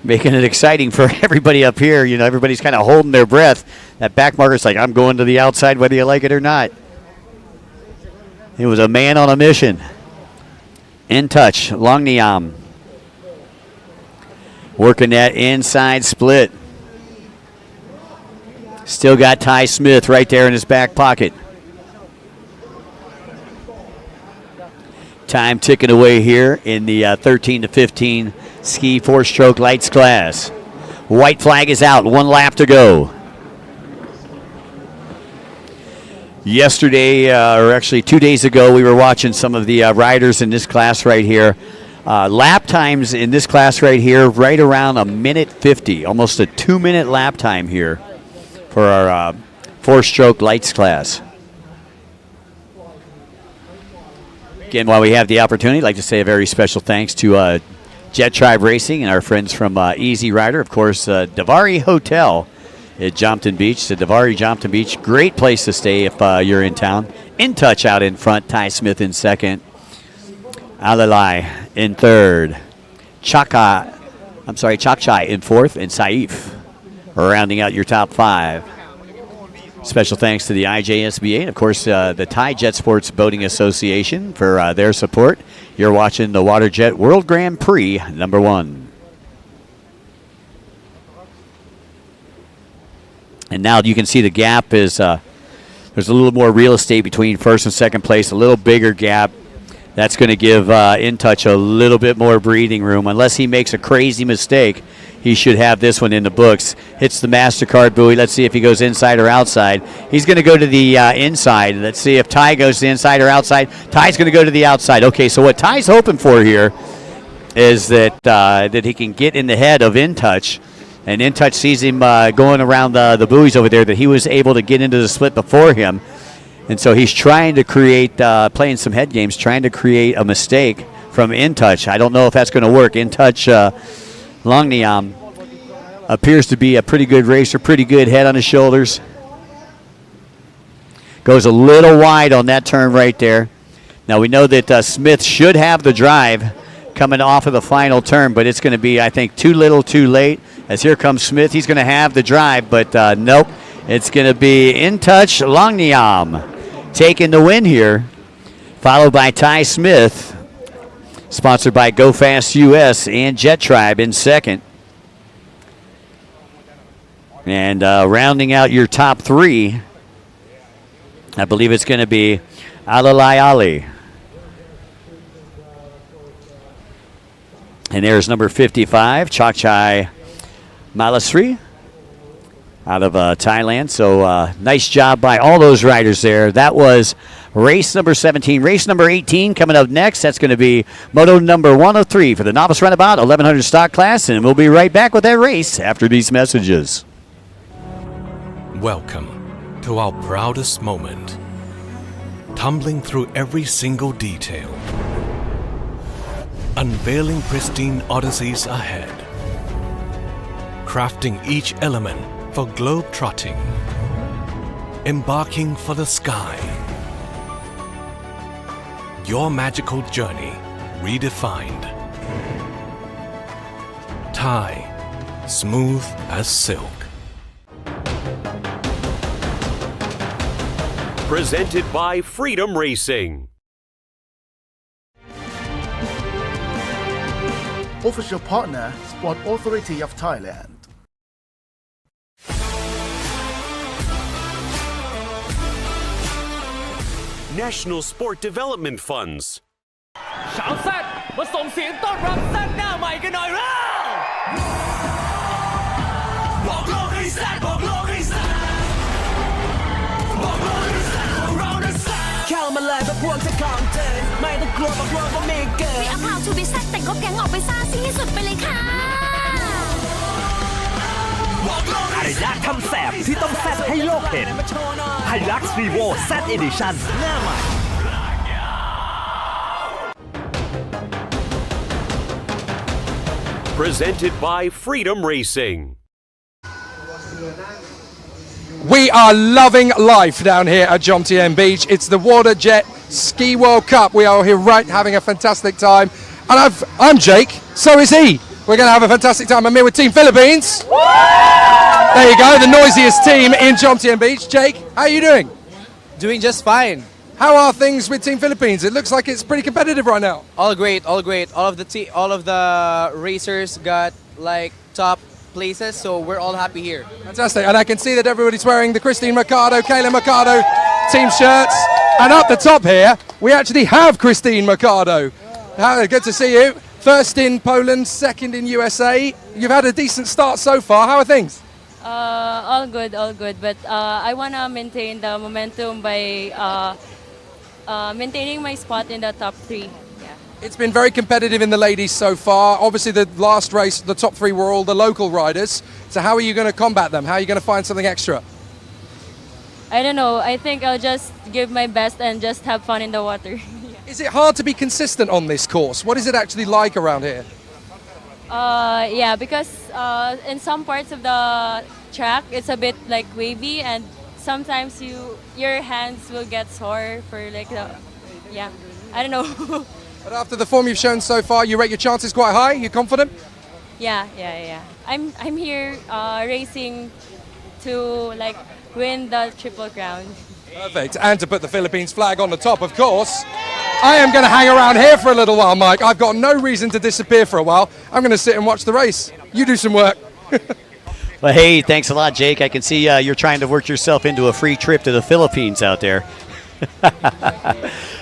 making it exciting for everybody up here. You know, everybody's kind of holding their breath. That back marker's like, I'm going to the outside whether you like it or not. It was a man on a mission. In Touch, Longyam. Working that inside split. Still got Ty Smith right there in his back pocket. Time ticking away here in the 13 to 15 ski 4-stroke lights class. White flag is out, 1 lap to go. Yesterday, or actually 2 days ago, we were watching some of the riders in this class right here. Lap times in this class right here, right around 1:50, almost a 2-minute lap time here for our 4-stroke lights class. Again, while we have the opportunity, I'd like to say a very special thanks to Jet Tribe Racing and our friends from Easy Rider. Of course, Davari Hotel at Jompton Beach. The Davari Jompton Beach, great place to stay if you're in town. In Touch out in front, Ty Smith in second. Alalai in third. Chakchai in fourth, and Saif rounding out your top 5. Special thanks to the IJSBA and, of course, the Thai Jet Sports Boating Association for their support. You're watching the WaterJet World Grand Prix #1. And now you can see the gap is there's a little more real estate between first and second place, a little bigger gap. That's going to give In Touch a little bit more breathing room. Unless he makes a crazy mistake, he should have this one in the books. Hits the MasterCard buoy. Let's see if he goes inside or outside. He's going to go to the inside. Let's see if Ty goes to the inside or outside. Ty's going to go to the outside. Okay, so what Ty's hoping for here is that that he can get in the head of In Touch. And In Touch sees him going around the buoys over there, that he was able to get into the split before him. And so he's trying to create, playing some head games, trying to create a mistake from In Touch. I don't know if that's going to work. In Touch, Longyam appears to be a pretty good racer, pretty good head on his shoulders. Goes a little wide on that turn right there. Now we know that Smith should have the drive coming off of the final turn, but it's going to be, I think, too little too late. As here comes Smith, he's going to have the drive, but nope. It's going to be In Touch Longyam taking the win here, followed by Ty Smith, sponsored by Go Fast US and Jet Tribe in second. And rounding out your top 3, I believe it's going to be Alalai Ali. And there's number 55, Chakchai Malasri, out of Thailand. So nice job by all those riders there. That was race number 17. Race number 18 coming up next. That's going to be Moto number 103 for the Novice Runabout 1100 stock class. And we'll be right back with that race after these messages. Welcome to our proudest moment. Tumbling through every single detail. Unveiling pristine odysseys ahead. Crafting each element for globe-trotting, embarking for the sky. Your magical journey redefined. Thai, smooth as silk. Presented by Freedom Racing. Official partner, Sport Authority of Thailand. National Sport Development Funds. ชาวแซดมาส่งเสียงต้อนรับแซดหน้าใหม่กันหน่อยแล้ว พวกจะของเกินไม่ต้องกลัวบอกว่าไม่เกิน We are proud to be set แต่งก็แกงออกไปซ่าซีให้สุดไปเลยค่ะ อารยะทำแสบที่ต้องแซดให้โลกเห็น Hilux Revo Z Edition หน้าใหม่ Presented by Freedom Racing. We are loving life down here at Jomtien Beach. It's the WATERJET Ski World Cup. We are here right having a fantastic time. And I'm Jake, so is he. We're going to have a fantastic time. I'm here with Team Philippines. There you go, the noisiest team in Jomtien Beach. Jake, how are you doing? Doing just fine. How are things with Team Philippines? It looks like it's pretty competitive right now. All great, all great. All of the racers got like top places, so we're all happy here. Fantastic, and I can see that everybody's wearing the Christine Mercado, Kayla Mercado team shirts. And up the top here, we actually have Christine Mercado. Good to see you. First in Poland, second in USA. You've had a decent start so far. How are things? All good, but I want to maintain the momentum by maintaining my spot in the top 3. It's been very competitive in the ladies so far. Obviously, the last race, the top 3 were all the local riders. So how are you going to combat them? How are you going to find something extra? I don't know. I think I'll just give my best and just have fun in the water. Is it hard to be consistent on this course? What is it actually like around here? Yeah, because in some parts of the track, it's a bit like wavy, and sometimes your hands will get sore for like I don't know. But after the form you've shown so far, you rate your chances quite high? You confident? Yeah. I'm here racing to like win the Triple Crown. Perfect. And to put the Philippines flag on the top, of course. I am going to hang around here for a little while, Mike. I've got no reason to disappear for a while. I'm going to sit and watch the race. You do some work. Well, hey, thanks a lot, Jake. I can see you're trying to work yourself into a free trip to the Philippines out there.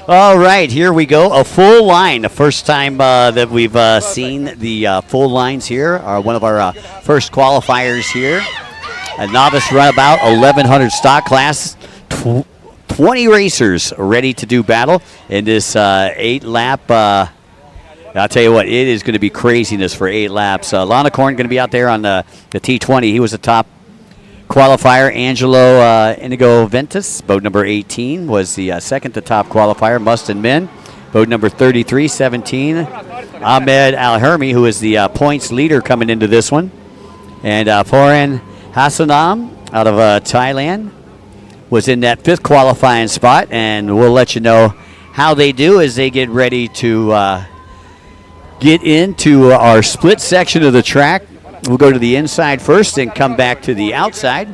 All right, here we go. A full line. The first time that we've seen the full lines here. One of our first qualifiers here. A Novice Runabout 1100 stock class. 20 racers ready to do battle in this 8-lap. I'll tell you what, it is going to be craziness for 8 laps. Lanacorn going to be out there on the T20. He was the top qualifier. Angelo Inigo Ventus, boat number 18, was the second to top qualifier. Mustin Min, boat number 33, 17. Ahmed Al-Hermi, who is the points leader coming into this one. And Foran Hassanam out of Thailand was in that 5th qualifying spot, and we'll let you know how they do as they get ready to get into our split section of the track. We'll go to the inside first and come back to the outside.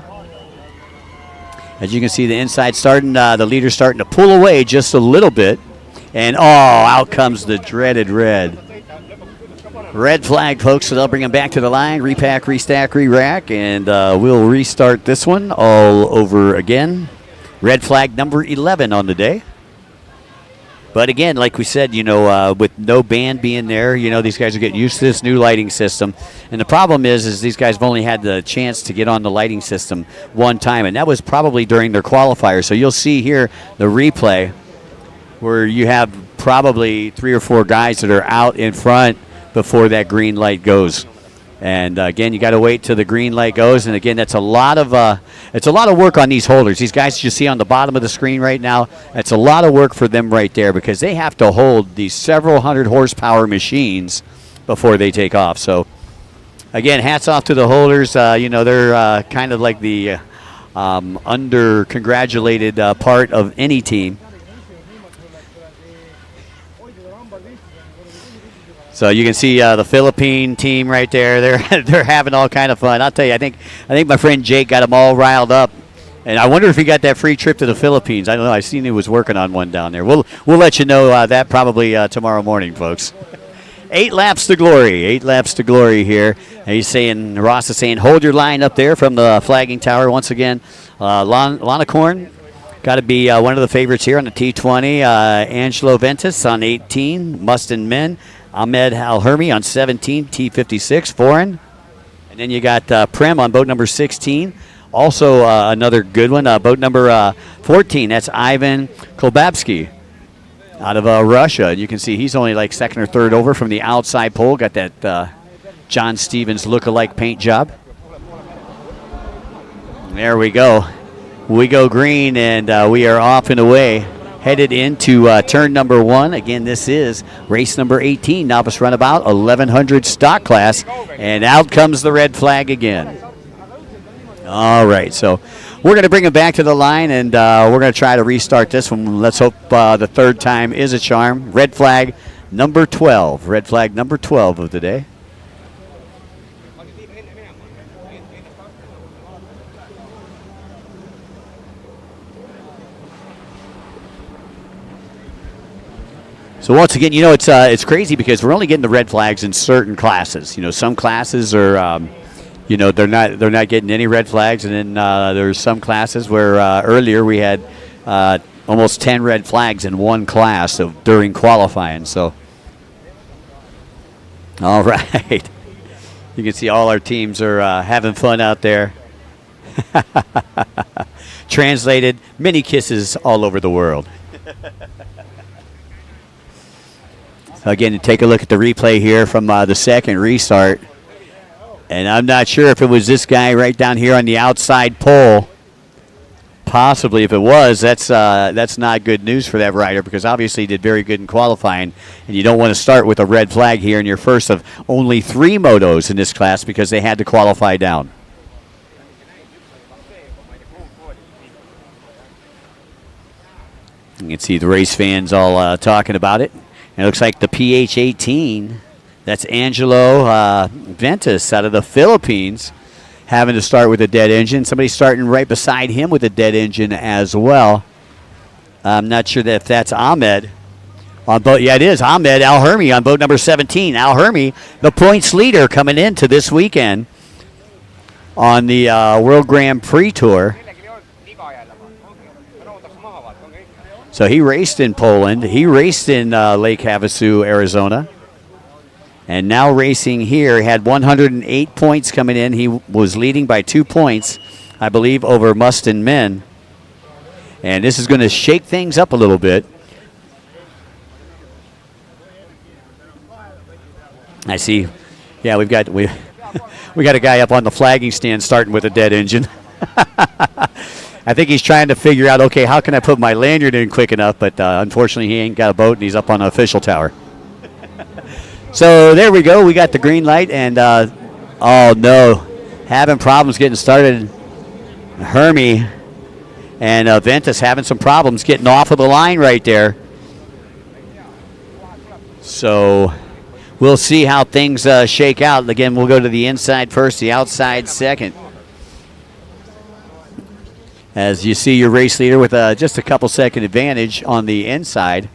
As you can see, the inside starting, the leader starting to pull away just a little bit. And, out comes the dreaded red. Red flag, folks, so they'll bring him back to the line, repack, restack, re-rack, and we'll restart this one all over again. Red flag number 11 on the day. But again, like we said, with no band being there, these guys are getting used to this new lighting system. And the problem is these guys have only had the chance to get on the lighting system one time, and that was probably during their qualifier. So you'll see here the replay where you have probably 3 or 4 guys that are out in front before that green light goes. And again, you got to wait till the green light goes. And again, that's a lot of work on these holders. These guys you see on the bottom of the screen right now, it's a lot of work for them right there because they have to hold these several hundred horsepower machines before they take off. So again, hats off to the holders. They're kind of like the under-congratulated part of any team. So you can see the Philippine team right there. They're having all kind of fun. I'll tell you, I think my friend Jake got them all riled up, and I wonder if he got that free trip to the Philippines. I don't know. I seen he was working on one down there. We'll let you know that probably tomorrow morning, folks. 8 laps to glory. 8 laps to glory here. And Ross is saying, hold your line up there from the flagging tower once again. Lanacorn got to be one of the favorites here on the T20. Angelo Ventus on 18. Mustin Min. Ahmed Al-Hermi on 17, T56, foreign. And then you got Prem on boat number 16. Also another good one, boat number 14. That's Ivan Kolbabsky. out of Russia. And you can see he's only like second or third over from the outside pole. Got that John Stevens look-alike paint job. There we go. We go green, and we are off and away, headed into turn number 1. Again, this is race number 18, Novice Runabout 1100 stock class, and out comes the red flag again. All right, so we're going to bring him back to the line, and we're going to try to restart this one. Let's hope the third time is a charm. Red flag number 12. Red flag number 12 of the day. So once again, it's crazy because we're only getting the red flags in certain classes. Some classes are, they're not getting any red flags, and then there's some classes where earlier we had almost 10 red flags in one class during qualifying. So, all right, you can see all our teams are having fun out there. Translated, many kisses all over the world. Again, take a look at the replay here from the second restart. And I'm not sure if it was this guy right down here on the outside pole. Possibly, if it was, that's not good news for that rider, because obviously he did very good in qualifying. And you don't want to start with a red flag here in your first of only 3 motos in this class because they had to qualify down. You can see the race fans all talking about it. And it looks like the PH18, that's Angelo Ventus out of the Philippines, having to start with a dead engine. Somebody starting right beside him with a dead engine as well. I'm not sure if that's Ahmed on boat. Yeah, it is Ahmed Al-Hermi on boat number 17. Al-Hermi, the points leader coming into this weekend on the World Grand Prix Tour. So he raced in Poland. He raced in Lake Havasu, Arizona. And now racing here, had 108 points coming in. He was leading by 2 points, I believe, over Mustin Men. And this is going to shake things up a little bit. I see. Yeah, we got a guy up on the flagging stand starting with a dead engine. I think he's trying to figure out, okay, how can I put my lanyard in quick enough? But unfortunately, he ain't got a boat, and he's up on the official tower. So there we go. We got the green light, and oh no, having problems getting started. Hermie and Ventus having some problems getting off of the line right there. So we'll see how things shake out. Again, we'll go to the inside first, the outside second. As you see your race leader with just a couple second advantage on the inside.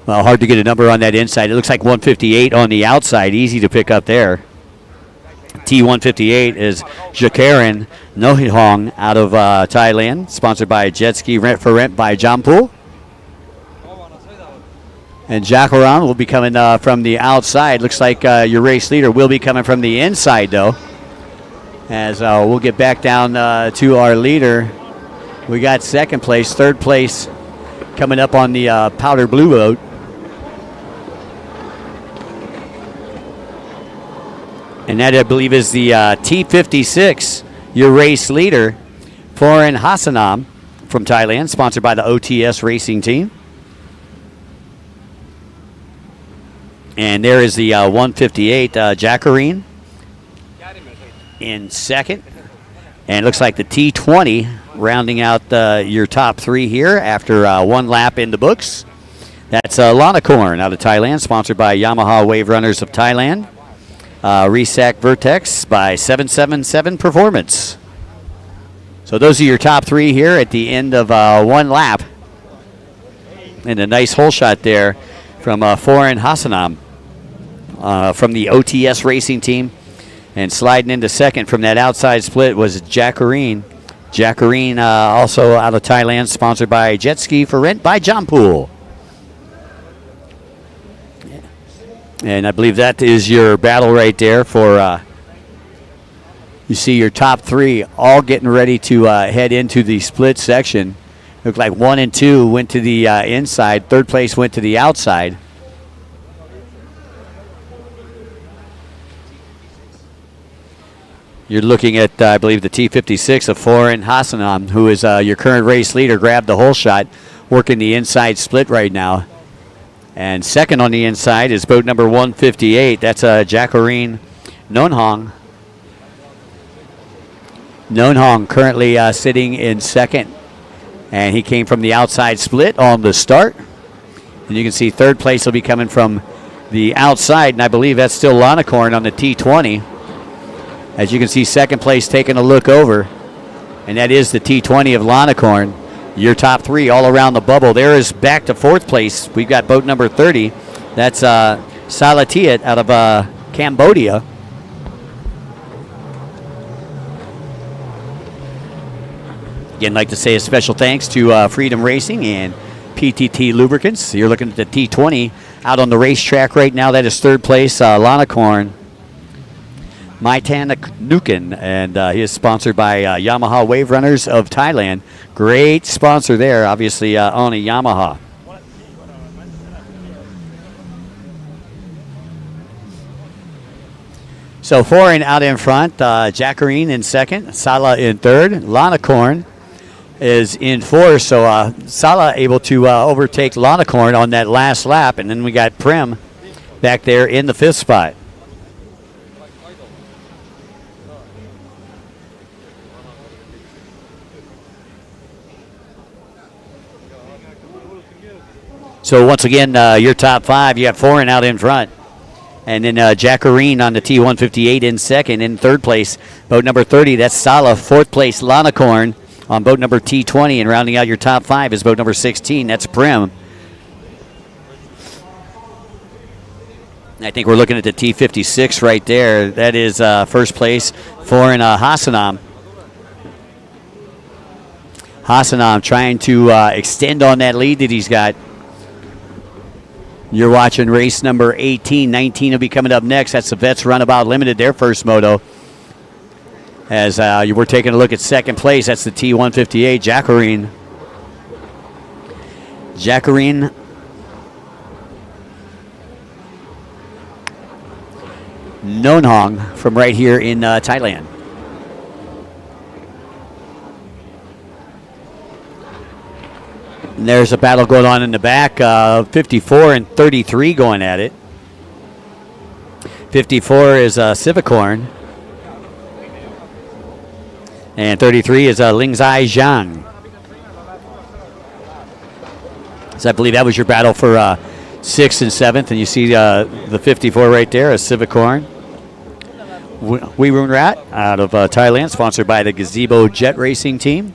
Well, hard to get a number on that inside. It looks like 158 on the outside. Easy to pick up there. T158 is Jakaran Nohihong out of Thailand, sponsored by Jet Ski Rent for Rent by Jampool. And Jakaran will be coming from the outside. Looks like your race leader will be coming from the inside, though. As we'll get back down to our leader. We got second place, third place coming up on the powder blue boat. And that, I believe, is the T56, your race leader, Foreign Hassanam from Thailand, sponsored by the OTS racing team. And there is the 158, Jackarine in second. And it looks like the T20 rounding out your top 3 here after 1 lap in the books. That's Lanacorn out of Thailand, sponsored by Yamaha Wave Runners of Thailand. Resac Vertex by 777 Performance. So those are your top 3 here at the end of 1 lap. And a nice hole shot there from Foreign Hassanam from the OTS racing team. And sliding into second from that outside split was Jackarine. Jackarine also out of Thailand, sponsored by Jet Ski for Rent by Jampool. And I believe that is your battle right there for, you see your top three all getting ready to head into the split section. Looked like 1 and 2 went to the inside. Third place went to the outside. You're looking at, I believe, the T56 of Foreign Hassanam, who is your current race leader, grabbed the whole shot, working the inside split right now. And second on the inside is boat number 158. That's Jacqueline Nonhong. Nonhong currently sitting in second. And he came from the outside split on the start. And you can see third place will be coming from the outside. And I believe that's still Lanacorn on the T20. As you can see, second place taking a look over. And that is the T20 of Lanacorn. Your top three all around the bubble. There is back to fourth place. We've got boat number 30. That's Salatiat out of Cambodia. Again, I'd like to say a special thanks to Freedom Racing and PTT Lubricants. You're looking at the T20 out on the racetrack right now. That is third place, Lanacorn. Maitan Nukin, and he is sponsored by Yamaha Wave Runners of Thailand. Great sponsor there, obviously on a Yamaha. So foreign out in front, Jacqueline in second, Sala in third, Lanacorn is in fourth. So Sala able to overtake Lanacorn on that last lap, and then we got Prim back there in the fifth spot. So once again, your top five, you got Foreign out in front. And then Jacqueline on the T158 in second. In third place, boat number 30, that's Sala. Fourth place, Lanacorn on boat number T20. And rounding out your top five is boat number 16, that's Prim. I think we're looking at the T56 right there. That is first place, Foreign Hassanam. Hassanam trying to extend on that lead that he's got. You're watching race number 18. 19 will be coming up next. That's the Vets Runabout Limited, their first moto. As you were taking a look at second place, that's the T158, Jacqueline. Jacqueline Nonhong from right here in Thailand. And there's a battle going on in the back. 54 and 33 going at it. 54 is Civicorn. And 33 is Lingzai Zhang. So I believe that was your battle for 6th and 7th. And you see the 54 right there, a Civicorn. Wee Run Rat out of Thailand, sponsored by the Gazebo Jet Racing Team.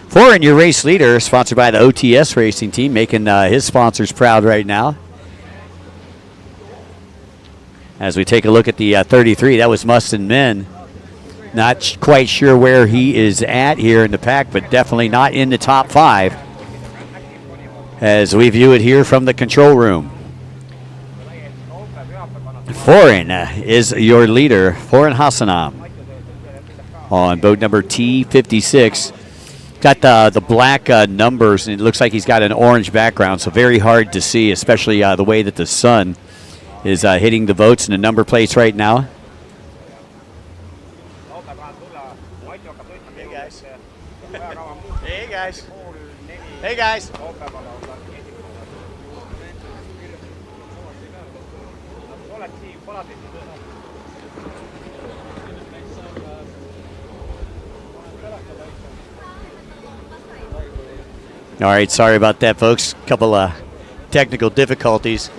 Foreign, your race leader, sponsored by the OTS Racing Team, making his sponsors proud right now. As we take a look at the 33, that was Mustin Min. Not quite sure where he is at here in the pack, but definitely not in the top five. As we view it here from the control room. Foreign is your leader, Foreign Hassanam, on boat number T56. Got the black numbers, and it looks like he's got an orange background, so very hard to see, especially the way that the sun is hitting the boats and the number plates right now. Hey, guys. Hey, guys. All right, sorry about that, folks. Couple of technical difficulties.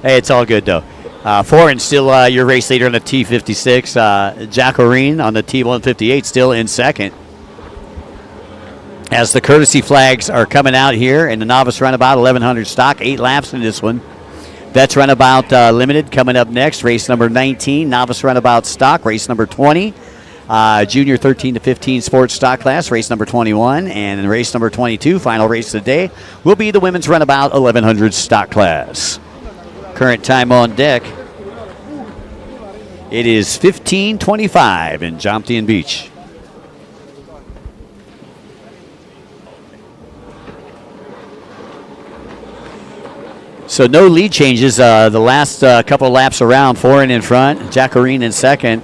Hey, it's all good, though. Foreign still your race leader on the T56. Jacqueline on the T158 still in second. As the courtesy flags are coming out here in the Novice Runabout 1100 stock, 8 laps in this one. Vets Runabout Limited coming up next, race number 19. Novice Runabout stock, race number 20. Junior 13 to 15 sports stock class, race number 21. And in race number 22, final race of the day, will be the women's runabout 1100 stock class. Current time on deck, it is 15:25 in Jomtien Beach. So no lead changes. The last couple laps around, Foreign in front, Jacqueline in second,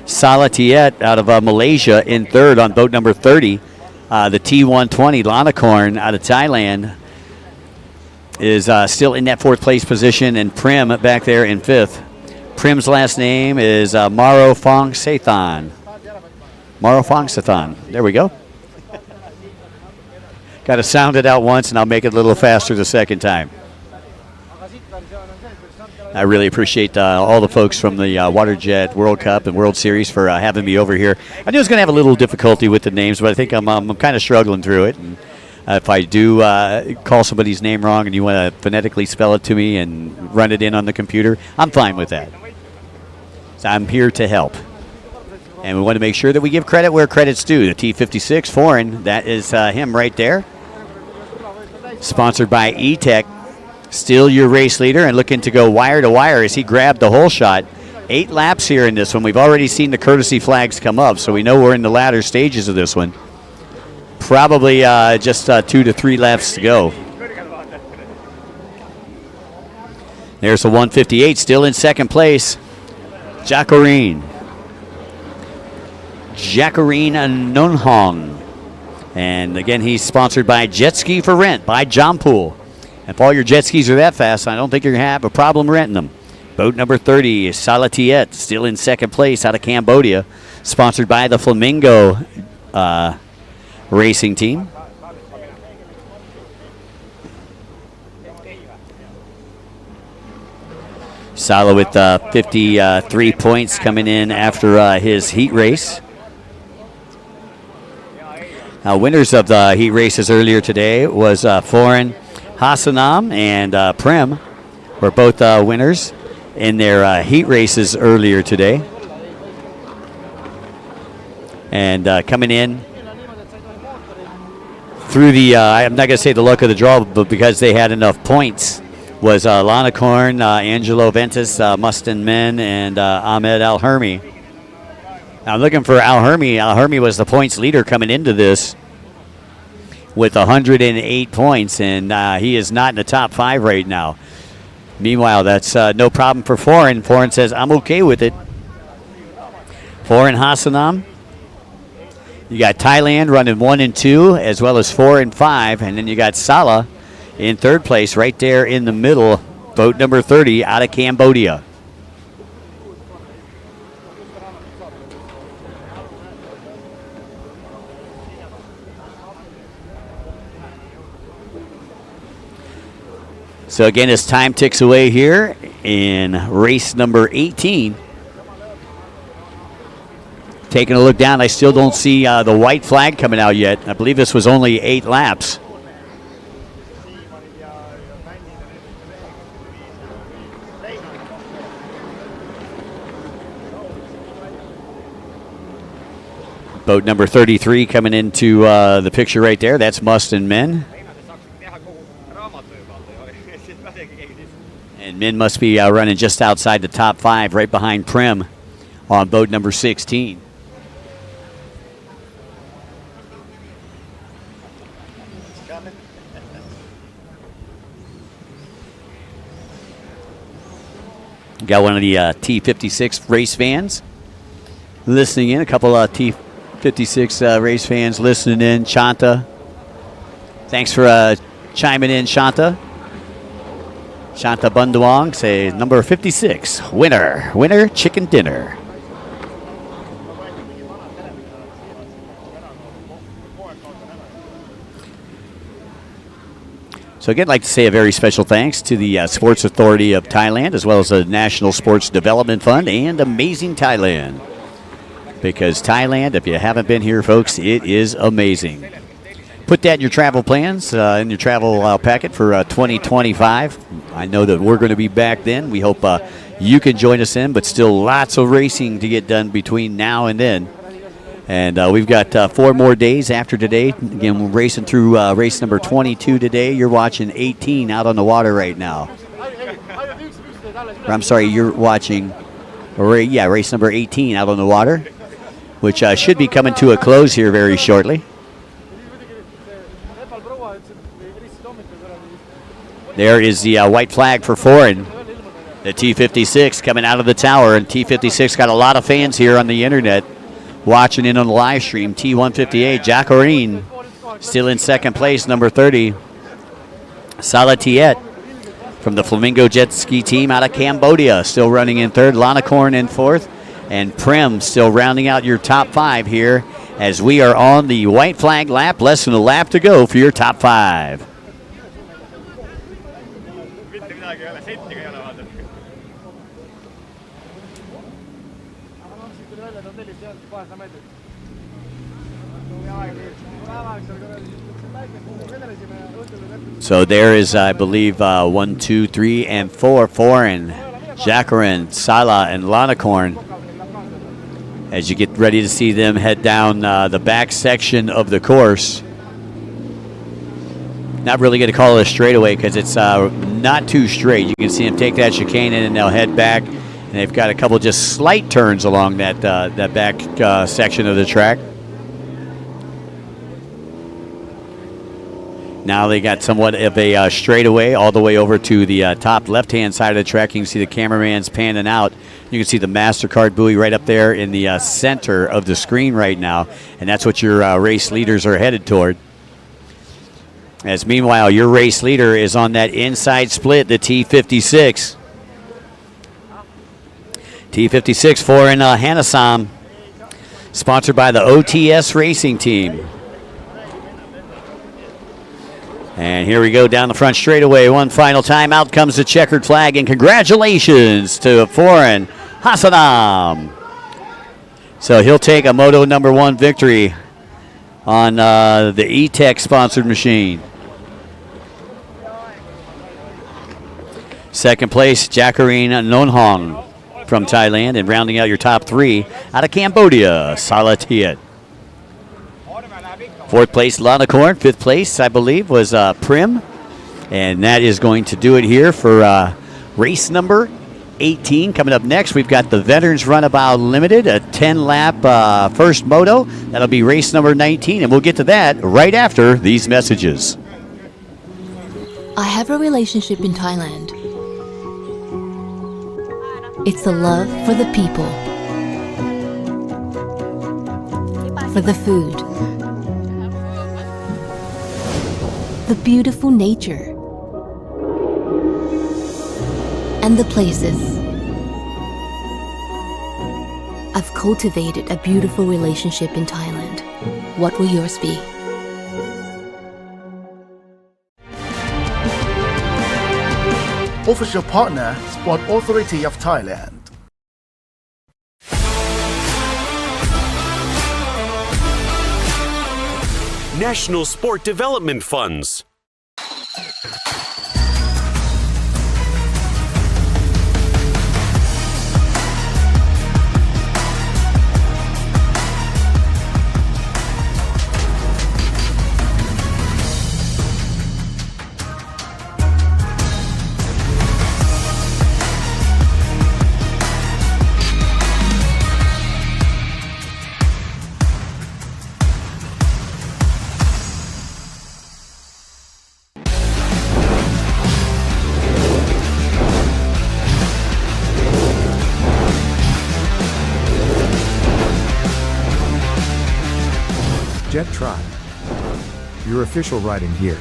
Salatiet out of Malaysia in third on boat number 30. The T120, Lanakorn out of Thailand, is still in that fourth place position, and Prim back there in fifth. Prim's last name is Maro Fong-Sathan. Maro Fong-Sathan. There we go. Got to sound it out once, and I'll make it a little faster the second time. I really appreciate all the folks from the WaterJet World Cup and World Series for having me over here. I knew I was going to have a little difficulty with the names, but I think I'm kind of struggling through it. And if I do call somebody's name wrong and you want to phonetically spell it to me and run it in on the computer, I'm fine with that. So I'm here to help. And we want to make sure that we give credit where credit's due. The T56 Foreign, that is him right there. Sponsored by E-Tech. Still your race leader and looking to go wire to wire as he grabbed the whole shot. 8 laps here in this one. We've already seen the courtesy flags come up, so we know we're in the latter stages of this one. Probably just 2 to 3 laps to go. There's the 158 still in second place. Jacqueline Nunhong. And again, he's sponsored by Jet Ski for Rent by John Pool. If all your jet skis are that fast, I don't think you're going to have a problem renting them. Boat number 30, Salatiet, still in second place out of Cambodia, sponsored by the Flamingo racing team. Sala with 53 points coming in after his heat race. Winners of the heat races earlier today was Foreign, Hassanam, and Prim were both winners in their heat races earlier today. And coming in through the, I'm not going to say the luck of the draw, but because they had enough points, was Lana Korn, Angelo Ventus, Mustin Men, and Ahmed Al-Hermi. I'm looking for Al-Hermi. Al-Hermi was the points leader coming into this with 108 points, and he is not in the top 5 right now. Meanwhile, that's no problem for Foreign. Foreign says, I'm okay with it. Foreign Hassanam. You got Thailand running 1 and 2, as well as 4 and 5, and then you got Sala in third place right there in the middle, boat number 30 out of Cambodia. So again, as time ticks away here in race number 18, taking a look down, I still don't see the white flag coming out yet. I believe this was only 8 laps. Boat number 33 coming into the picture right there. That's Mustin Men. And Min must be running just outside the top 5, right behind Prim on boat number 16. Got one of the T56 race fans listening in. A couple of T56 race fans listening in. Shanta. Thanks for chiming in, Shanta. Shanta Bunduang say number 56, winner, chicken dinner. So again, I'd like to say a very special thanks to the Sports Authority of Thailand, as well as the National Sports Development Fund and Amazing Thailand. Because Thailand, if you haven't been here, folks, it is amazing. Put that in your travel plans, in your travel packet for 2025. I know that we're going to be back then. We hope you can join us in, but still lots of racing to get done between now and then. And we've got 4 more days after today. Again, we're racing through race number 22 today. You're watching 18 out on the water right now. Or, I'm sorry, you're watching, race number 18 out on the water, which should be coming to a close here very shortly. There is the white flag for foreign. The T56 coming out of the tower, and T56 got a lot of fans here on the internet watching in on the live stream. T158, Jacqueline still in second place, number 30. Salatiet from the Flamingo Jet Ski team out of Cambodia still running in third. Lanacorn in fourth, and Prim still rounding out your top 5 here as we are on the white flag lap. Less than a lap to go for your top 5. So there is, I believe, 1, 2, 3, and 4 foreign. Jacqueline, Sala, and Lanacorn. As you get ready to see them head down the back section of the course. Not really going to call it a straightaway because it's not too straight. You can see them take that chicane in and they'll head back. And they've got a couple just slight turns along that back section of the track. Now they got somewhat of a straightaway all the way over to the top left-hand side of the track. You can see the cameraman's panning out. You can see the MasterCard buoy right up there in the center of the screen right now. And that's what your race leaders are headed toward. As meanwhile, your race leader is on that inside split, the T56. T56 foreign Hanasam, sponsored by the OTS Racing Team. And here we go down the front straightaway. One final time. Out comes the checkered flag. And congratulations to foreign Hassanam. So he'll take a Moto number 1 victory on the E-Tech sponsored machine. Second place, Jacqueline Nonhong from Thailand. And rounding out your top 3 out of Cambodia, Salatiet. 4th place, Lanacorn. 5th place, I believe, was Prim. And that is going to do it here for race number 18. Coming up next, we've got the Veterans Runabout Limited, a 10-lap first moto. That'll be race number 19, and we'll get to that right after these messages. I have a relationship in Thailand. It's the love for the people, for the food, the beautiful nature, and the places. I've cultivated a beautiful relationship in Thailand. What will yours be? Official partner, Sport Authority of Thailand. National Sport Development Funds. Jet Tribe, your official riding gear.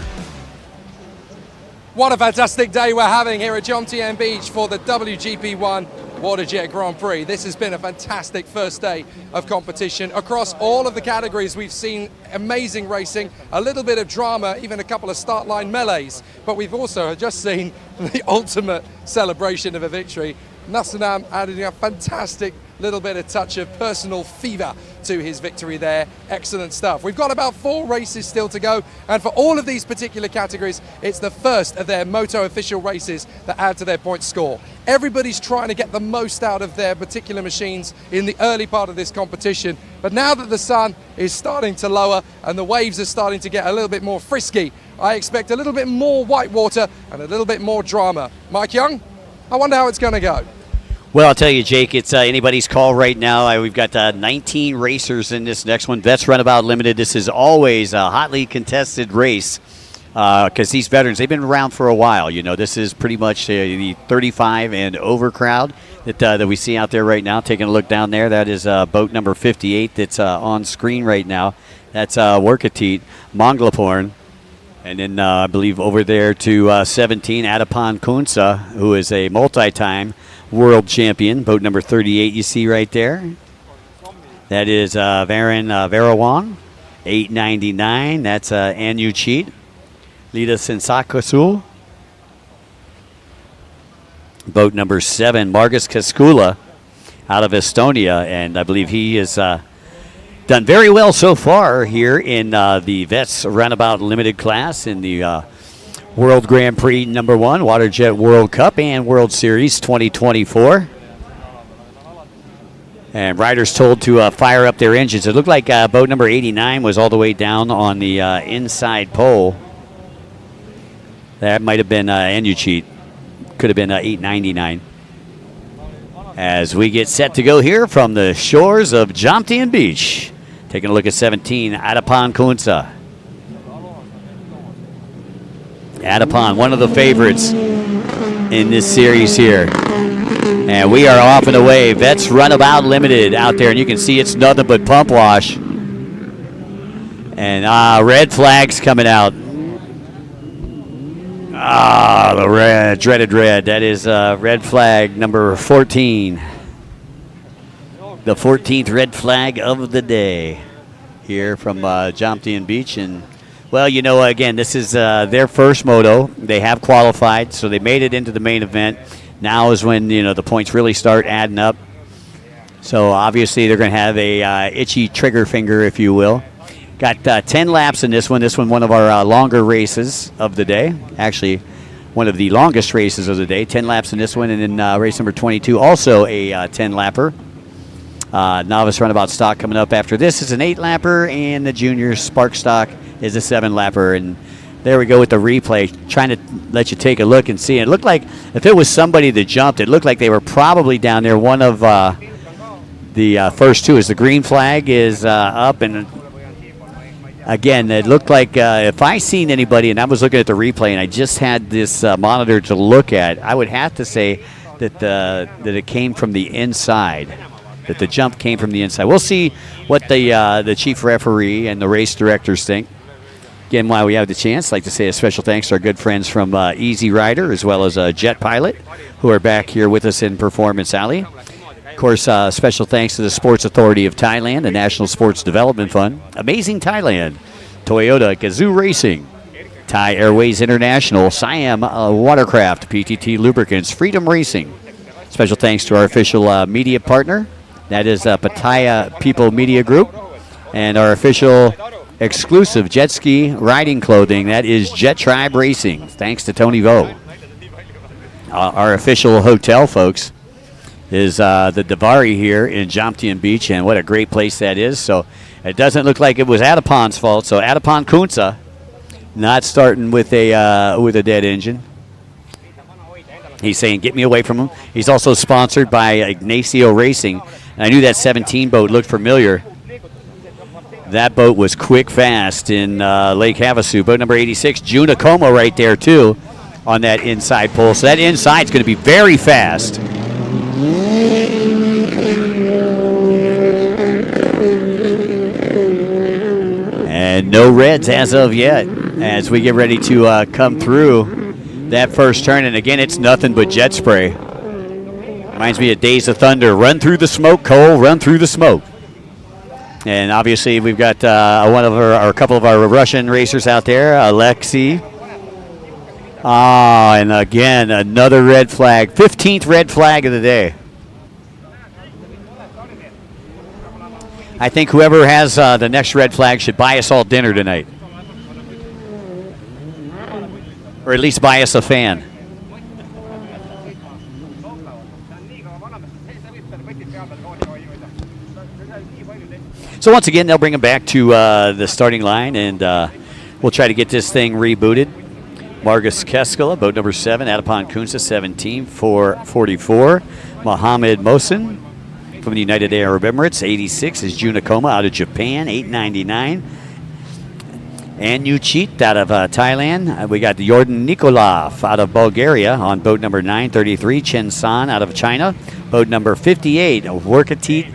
What a fantastic day we're having here at Jomtien Beach for the WGP1 WaterJet Grand Prix. This has been a fantastic first day of competition across all of the categories. We've seen amazing racing, a little bit of drama, even a couple of start line melees, but we've also just seen the ultimate celebration of a victory Nasanam adding a fantastic little bit of touch of personal fever to his victory there. Excellent stuff. We've got about 4 races still to go, and for all of these particular categories, it's the first of their Moto official races that add to their point score. Everybody's trying to get the most out of their particular machines in the early part of this competition, but now that the sun is starting to lower and the waves are starting to get a little bit more frisky, I expect a little bit more whitewater and a little bit more drama. Mike Young, I wonder how it's going to go. Well, I'll tell you, Jake, it's anybody's call right now. We've got 19 racers in this next one. Vets Runabout Limited. This is always a hotly contested race because these veterans, they've been around for a while. You know, this is pretty much the 35 and over crowd that we see out there right now. Taking a look down there, that is boat number 58 that's on screen right now. That's Workateet, Monglaporn. And then I believe over there to 17, Adapon Kunsa, who is a multi-time world champion. Boat number 38 you see right there. That is Varan Varawan, 899. That's Anu Cheat. Lita Sensakasul. Boat number 7, Margus Kaskula out of Estonia. And I believe he is done very well so far here in the Vets Runabout Limited class in the World Grand Prix number 1, WaterJet World Cup and World Series 2024. And riders told to fire up their engines. It looked like boat number 89 was all the way down on the inside pole. That might have been Enucheat. Could have been 899. As we get set to go here from the shores of Jomtien Beach. Taking a look at 17, Adapon Kunsa. Adapon, one of the favorites in this series here. And we are off and away. Vets Runabout Limited out there, and you can see it's nothing but pump wash. And red flags coming out. The red, dreaded red. That is red flag number 14. The 14th red flag of the day here from Jomtien Beach. And, well, you know, again, this is their first moto. They have qualified, so they made it into the main event. Now is when, you know, the points really start adding up. So, obviously, they're going to have a itchy trigger finger, if you will. Got 10 laps in this one. This one, one of our longer races of the day. Actually, one of the longest races of the day. 10 laps in this one. And then race number 22, also a 10-lapper. Novice Runabout stock coming up after this is an 8-lapper. And the junior Spark stock is a 7-lapper. And there we go with the replay, trying to let you take a look and see. It looked like if it was somebody that jumped, it looked like they were probably down there. One of the first two, as the green flag is up. And again, it looked like if I seen anybody, and I was looking at the replay, and I just had this monitor to look at, I would have to say that that it came from the inside, that the jump came from the inside. We'll see what the chief referee and the race directors think. Again, while we have the chance, I'd like to say a special thanks to our good friends from Easy Rider, as well as Jet Pilot, who are back here with us in Performance Alley. Of course, special thanks to the Sports Authority of Thailand, the National Sports Development Fund, Amazing Thailand, Toyota Gazoo Racing, Thai Airways International, Siam Watercraft, PTT Lubricants, Freedom Racing. Special thanks to our official media partner, that is Pattaya People Media Group, and our official exclusive jet ski riding clothing, that is Jet Tribe Racing. Thanks to Tony Vo. Our official hotel, folks, is the Davari here in Jomtien Beach, and what a great place that is. So it doesn't look like it was Adapon's fault. So Adapon Kunsa not starting with a dead engine. He's saying, get me away from him. He's also sponsored by Ignacio Racing. And I knew that 17 boat looked familiar. That boat was quick, fast in Lake Havasu. Boat number 86, Juna Como right there, too, on that inside pole. So that inside is going to be very fast. And no reds as of yet as we get ready to come through that first turn. And again, it's nothing but jet spray. Reminds me of Days of Thunder. Run through the smoke, Cole, run through the smoke. And obviously we've got a couple of our Russian racers out there, Alexei Ah, and again, another red flag. 15th red flag of the day. I think whoever has the next red flag should buy us all dinner tonight. Or at least buy us a fan. So once again, they'll bring him back to the starting line, and we'll try to get this thing rebooted. Margus Keskala, boat number 7, Adipon Kunsa, 17, 444. Mohammed Mohsen from the United Arab Emirates, 86, is Junakoma out of Japan, 899. And Yuchit out of Thailand. We got Jordan Nikolov out of Bulgaria on boat number 933. Chen San out of China. Boat number 58, Workatit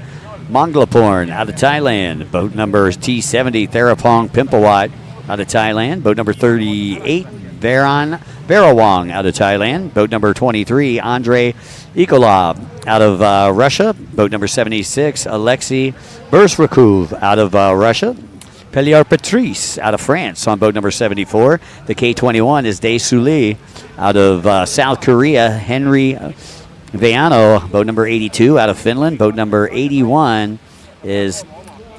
Monglaporn out of Thailand. Boat number T70, Therapong Pimpawat out of Thailand. Boat number 38, Varawang out of Thailand. Boat number 23, Andrei Ikolov out of Russia. Boat number 76, Alexei Bursrakov out of Russia. Peliar Patrice out of France on boat number 74. The K21 is Dae Suli out of South Korea. Henry Veano, boat number 82 out of Finland. Boat number 81 is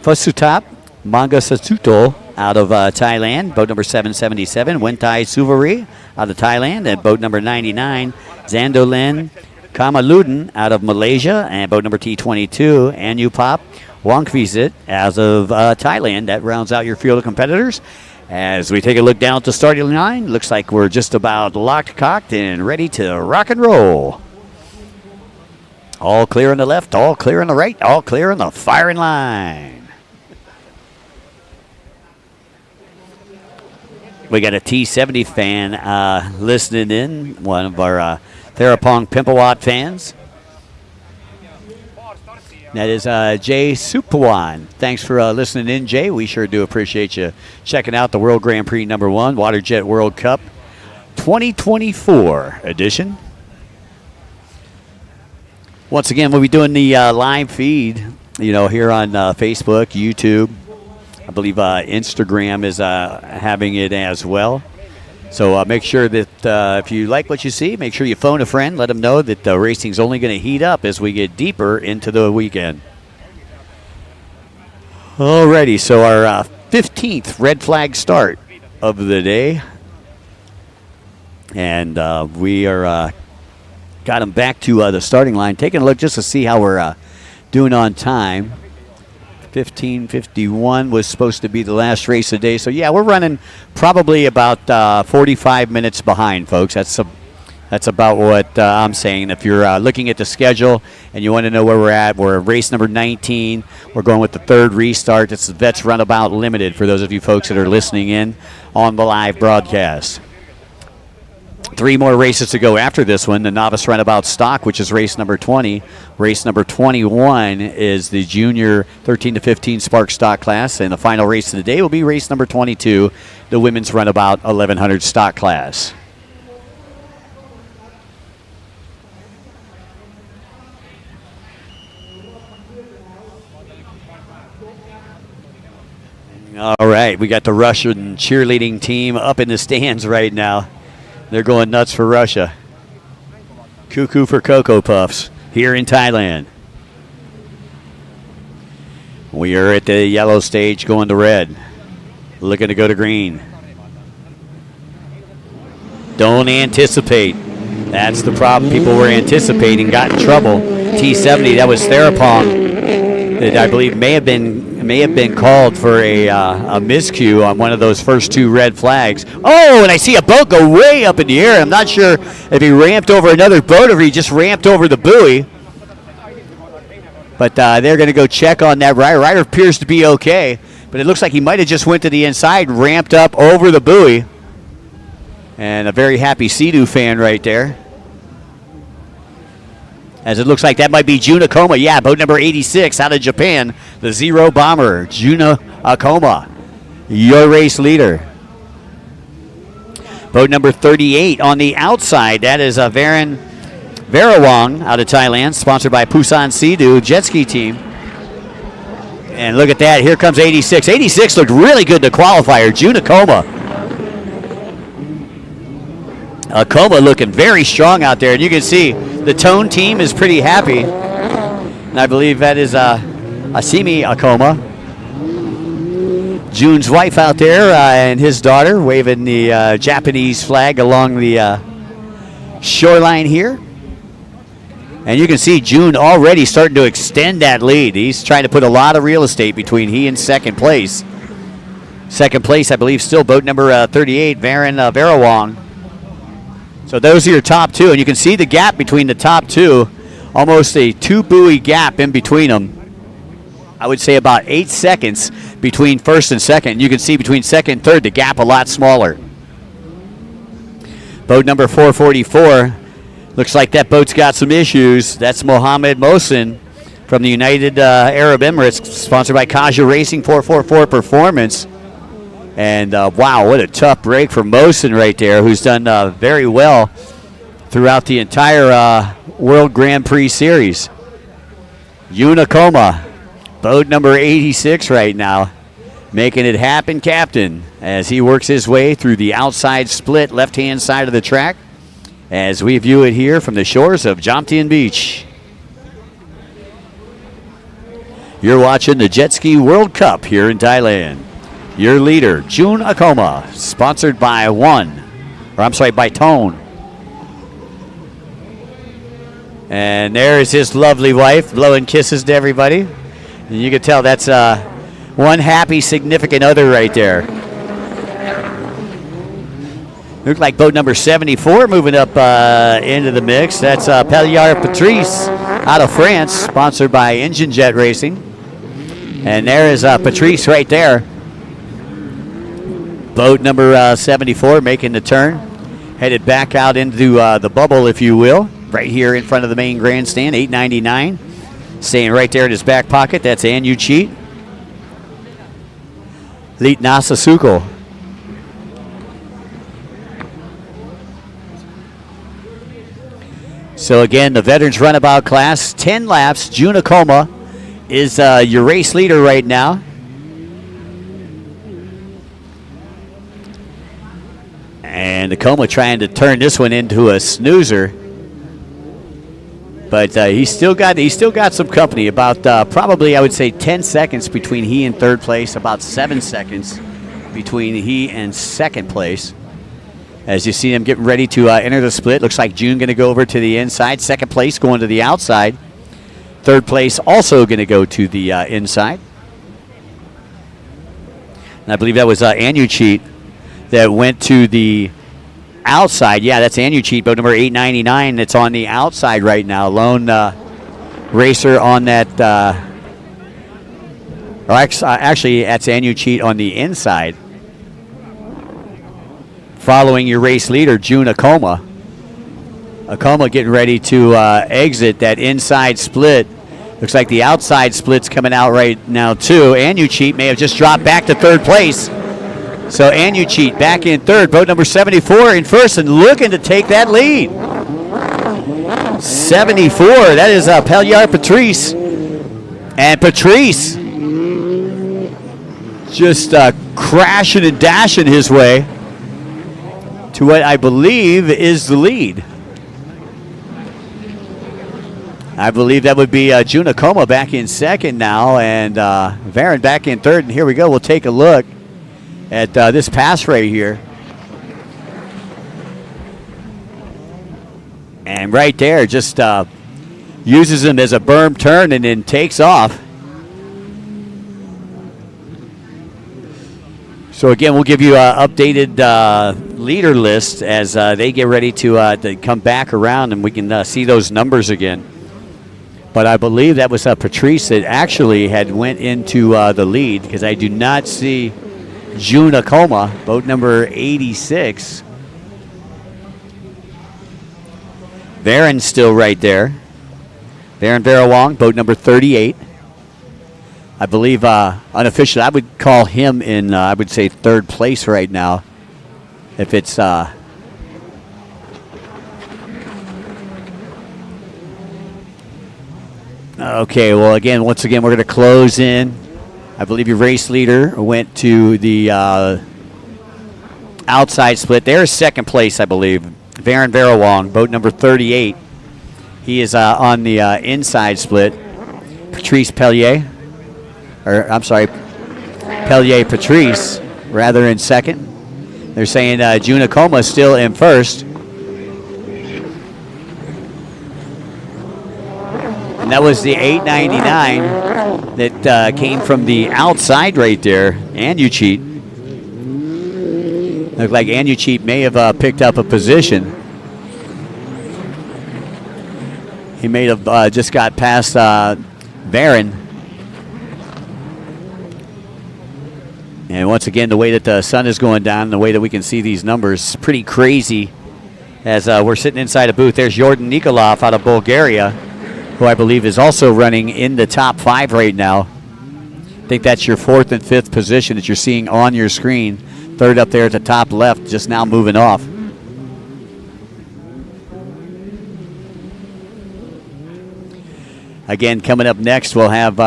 Fusutap Mangasasuto out of Thailand. Boat number 777, Wentai Suvari out of Thailand. And boat number 99, Zandolin Kamaludin out of Malaysia. And boat number T22, Anupop Wongvisit as of Thailand. That rounds out your field of competitors. As we take a look down at the starting line, looks like we're just about locked, cocked, and ready to rock and roll. All clear on the left, all clear on the right, all clear on the firing line. We got a T70 fan listening in, one of our Therapong Pimpawat fans. That is Jay Supawan. Thanks for listening in, Jay. We sure do appreciate you checking out the World Grand Prix number 1, WaterJet World Cup 2024 edition. Once again, we'll be doing the live feed, here on Facebook, YouTube. I believe Instagram is having it as well. So make sure that if you like what you see, make sure you phone a friend. Let them know that the racing's only going to heat up as we get deeper into the weekend. Alrighty, so our 15th red flag start of the day. And we are got them back to the starting line. Taking a look just to see how we're doing on time. 15:51 was supposed to be the last race of the day. So, yeah, we're running probably about 45 minutes behind, folks. That's about what I'm saying. If you're looking at the schedule and you want to know where we're at, we're race number 19. We're going with the third restart. It's the Vets Runabout Limited for those of you folks that are listening in on the live broadcast. 3 more races to go after this one. The Novice Runabout Stock, which is race number 20. Race number 21 is the Junior 13 to 15 Spark Stock class. And the final race of the day will be race number 22, the Women's Runabout 1100 Stock class. All right, we got the Russian cheerleading team up in the stands right now. They're going nuts for Russia. Cuckoo for Cocoa Puffs here in Thailand. We are at the yellow stage going to red. Looking to go to green. Don't anticipate. That's the problem. People were anticipating, got in trouble. T70, that was Therapong, that I believe may have been called for a miscue on one of those first 2 red flags. Oh, and I see a boat go way up in the air. I'm not sure if he ramped over another boat or if he just ramped over the buoy. But they're going to go check on that rider. Rider appears to be okay, but it looks like he might have just went to the inside and ramped up over the buoy. And a very happy Feed2 fan right there. As it looks like that might be Juna Akoma. Yeah, boat number 86 out of Japan. The Zero Bomber, Juna Akoma, your race leader. Boat number 38 on the outside. That is Varawang out of Thailand, sponsored by Pusan Feed2 jet ski team. And look at that. Here comes 86. 86 looked really good in the qualifier. Juna Akoma. Acoma looking very strong out there, and you can see the Tone team is pretty happy. And I believe that is Asimi Acoma, June's wife out there, and his daughter waving the Japanese flag along the shoreline here. And you can see June already starting to extend that lead. He's trying to put a lot of real estate between he and second place. Second place, I believe, still boat number 38, Varan Varawong. So those are your top two, and you can see the gap between the top two, almost a 2-buoy gap in between them. I would say about 8 seconds between first and second. You can see between second and third, the gap a lot smaller. Boat number 444, looks like that boat's got some issues. That's Mohammed Mohsen from the United Arab Emirates, sponsored by Kaja Racing 444 Performance. And wow, what a tough break for Mohsen right there, who's done very well throughout the entire World Grand Prix Series. Unacoma, boat number 86 right now, making it happen, captain, as he works his way through the outside split left-hand side of the track as we view it here from the shores of Jomtien Beach. You're watching the Jet Ski World Cup here in Thailand. Your leader, June Acoma, sponsored by by Tone. And there's his lovely wife blowing kisses to everybody. And you can tell that's one happy significant other right there. Looks like boat number 74 moving up into the mix. That's Pelliard Patrice out of France, sponsored by Engine Jet Racing. And there is Patrice right there. Boat number 74 making the turn, headed back out into the bubble, if you will, right here in front of the main grandstand, 899. Staying right there in his back pocket, that's Anu Cheat. Leet Nasasuko. So again, the Veterans Runabout class, 10 laps. June Acoma is your race leader right now. And Acoma trying to turn this one into a snoozer, but he's still got some company. About probably, I would say, 10 seconds between he and third place. About 7 seconds between he and second place. As you see him getting ready to enter the split, looks like June going to go over to the inside. Second place going to the outside. Third place also going to go to the inside. And I believe that was Anu Cheat that went to the outside. Yeah, that's Anu Cheat, boat number 899. That's on the outside right now. Lone racer on that. Actually, that's Anu Cheat on the inside. Following your race leader, June Acoma. Acoma getting ready to exit that inside split. Looks like the outside split's coming out right now, too. Anu Cheat may have just dropped back to third place. So Anu Cheat back in third, boat number 74 in first, and looking to take that lead. 74, that is Pelliard Patrice. And Patrice just crashing and dashing his way to what I believe is the lead. I believe that would be June Acoma back in second now, and Varan back in third. And here we go. We'll take a look at this pass right here. And right there, just uses him as a berm turn and then takes off. So again, we'll give you an updated leader list as they get ready to come back around, and we can see those numbers again. But I believe that was Patrice that actually had went into the lead, because I do not see June Acoma, boat number 86. Varan's still right there. Varan Varawong, boat number 38. I believe unofficially, I would call him in, I would say, third place right now. If it's okay, well, again, once again, we're going to close in. I believe your race leader went to the outside split. There's second place, I believe. Varon Verawong, boat number 38. He is on the inside split. Patrice Pellier, Pellier Patrice, rather, in second. They're saying Junakoma still in first. And that was the 899 that came from the outside right there. Anucheat. Looked like Anucheat may have picked up a position. He may have just got past Varon. And once again, the way that the sun is going down, the way that we can see these numbers, pretty crazy. As we're sitting inside a booth, there's Jordan Nikolov out of Bulgaria, who I believe is also running in the top 5 right now. I think that's your 4th and 5th position that you're seeing on your screen. 3rd up there at the top left, just now moving off. Again, coming up next, we'll have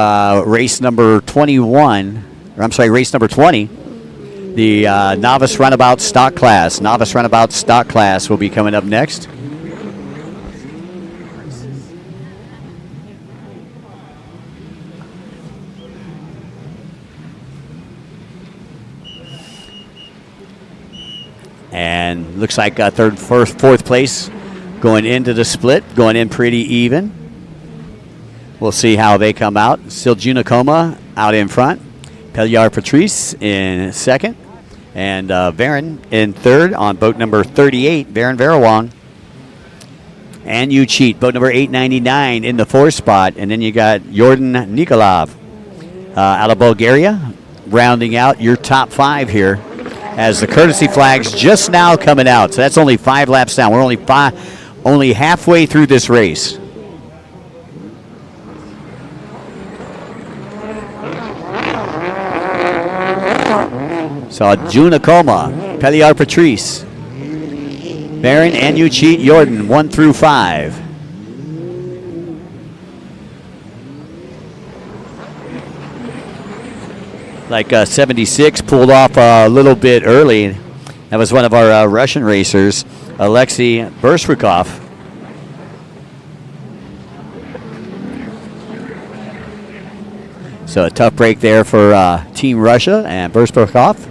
race number 21. Race number 20, the Novice Runabout Stock Class. Novice Runabout Stock Class will be coming up next. And looks like 3rd, 4th place going into the split, going in pretty even. We'll see how they come out. Still Junakoma out in front. Pellier Patrice in second. And Varon in third on boat number 38, Varon Verawong. And Anucheat, boat number 899 in the 4th spot. And then you got Jordan Nikolov out of Bulgaria, rounding out your top 5 here as the courtesy flag's just now coming out. So that's only 5 laps down. We're only halfway through this race. So Junakoma, Pellier Patrice, Varon, Anucheat, Jordan, 1 through 5. Like 76 pulled off a little bit early. That was one of our Russian racers, Alexei Bershvikov. So a tough break there for Team Russia and Bershvikov.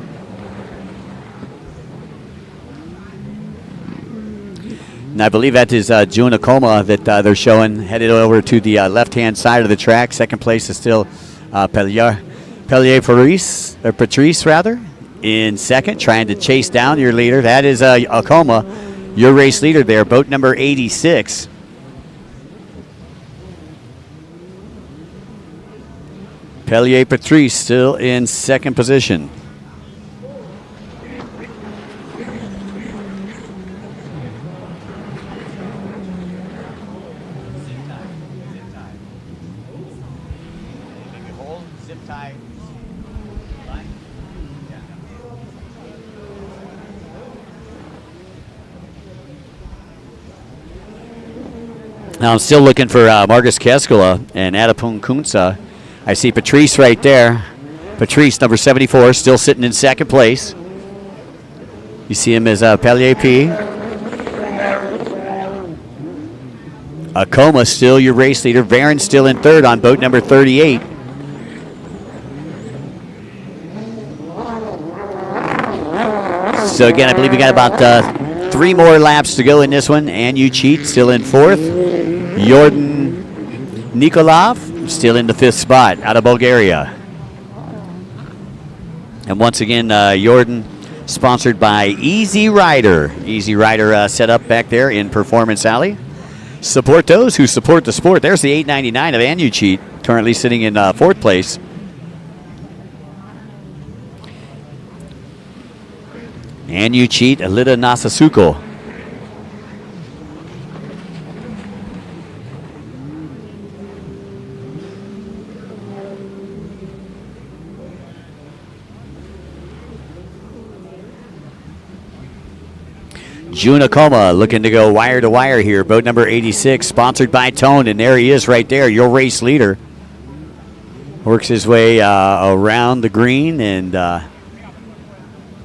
And I believe that is Junakoma that they're showing headed over to the left-hand side of the track. Second place is still Pellier Patrice in second, trying to chase down your leader. That is Akoma, your race leader there, boat number 86. Pellier Patrice still in second position. Now I'm still looking for Marcus Keskula and Adapun Kunsa. I see Patrice right there. Patrice, number 74, still sitting in second place. You see him as Pellier P. Akoma still your race leader. Varon still in third on boat number 38. So again, I believe we got about 3 more laps to go in this one. Anucheat still in 4th. Jordan Nikolov still in the 5th spot out of Bulgaria. And once again, Jordan sponsored by Easy Rider. Easy Rider set up back there in Performance Alley. Support those who support the sport. There's the 899 of Anucheat, currently sitting in 4th place. Anucheat, Alida Nasasuko. Junakoma looking to go wire to wire here. Boat number 86, sponsored by Tone, and there he is right there, your race leader. Works his way around the green and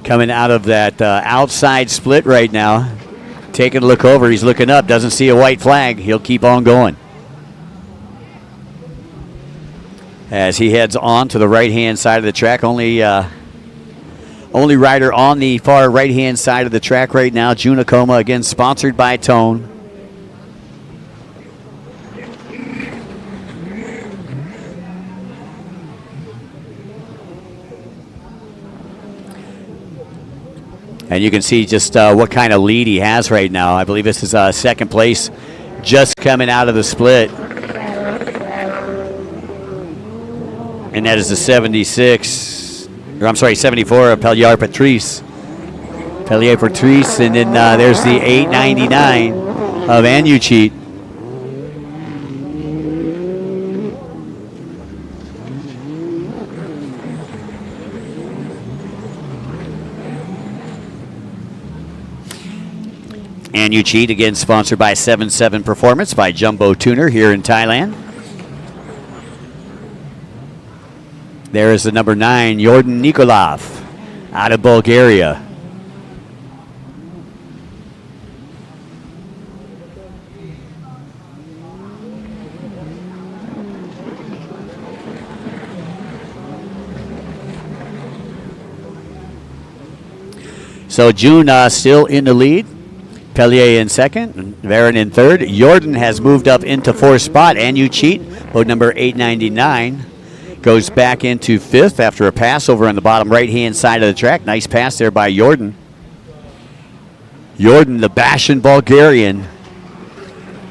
coming out of that outside split right now. taking a look over. He's looking up, doesn't see a white flag. He'll keep on going. As he heads on to the right-hand side of the track, only rider on the far right-hand side of the track right now, Junakoma, again sponsored by Tone. And you can see just what kind of lead he has right now. I believe this is second place just coming out of the split. And that is the 74 of Pellier Patrice. And then there's the 899 of Anucheat. Anucheat, again sponsored by 77 Performance by Jumbo Tuner here in Thailand. There is the number 9, Jordan Nikolov, out of Bulgaria. So June still in the lead. Pellier in second, Varon in third. Jordan has moved up into fourth spot. Anucheat, boat number 899. Goes back into fifth after a pass over on the bottom right-hand side of the track. Nice pass there by Jordan. Jordan, the Bashan Bulgarian,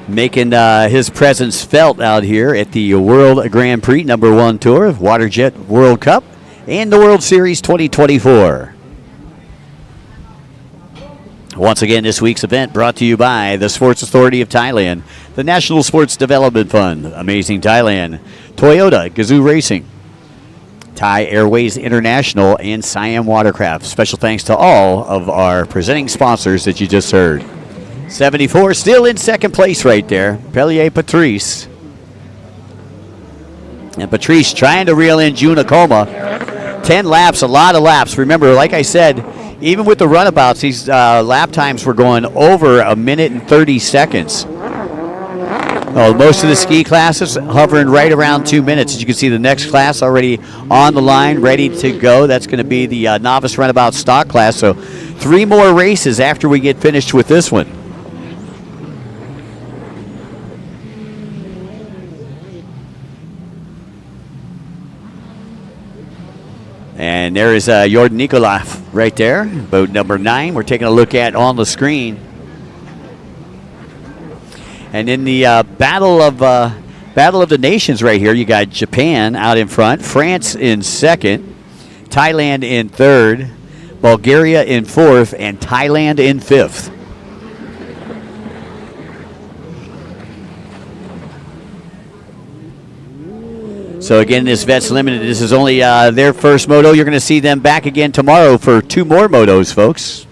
making his presence felt out here at the World Grand Prix #1 Tour, WaterJet World Cup, and the World Series 2024. Once again, this week's event brought to you by the Sports Authority of Thailand, the National Sports Development Fund, Amazing Thailand, Toyota Gazoo Racing, Thai Airways International, and Siam Watercraft. Special thanks to all of our presenting sponsors that you just heard. 74 still in second place right there, Pellier Patrice. And Patrice trying to reel in Junakoma. 10 laps, a lot of laps. Remember, like I said, even with the runabouts, these lap times were going over a minute and 30 seconds. Well, most of the ski classes hovering right around 2 minutes. As you can see, the next class already on the line, ready to go. That's going to be the Novice Runabout Stock class. So 3 more races after we get finished with this one. And there is Jordan Nikolov right there, boat number 9. We're taking a look at on the screen. And in the Battle of the Nations right here, you got Japan out in front, France in second, Thailand in third, Bulgaria in fourth, and Thailand in fifth. So again, this Vets Limited, this is only their first moto. You're going to see them back again tomorrow for 2 more motos, folks.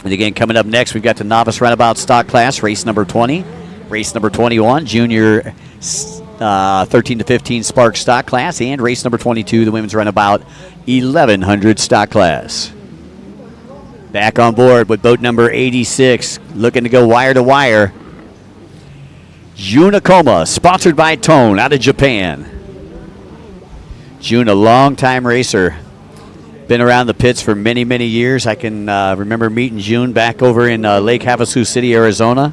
And again, coming up next, we've got the Novice Runabout Stock class, race number 20. Race number 21, Junior 13 to 15 Spark Stock class. And race number 22, the Women's Runabout 1100 Stock class. Back on board with boat number 86, looking to go wire to wire. Junakoma, sponsored by Tone out of Japan. June, a long-time racer. Been around the pits for many, many years. I can remember meeting June back over in Lake Havasu City, Arizona,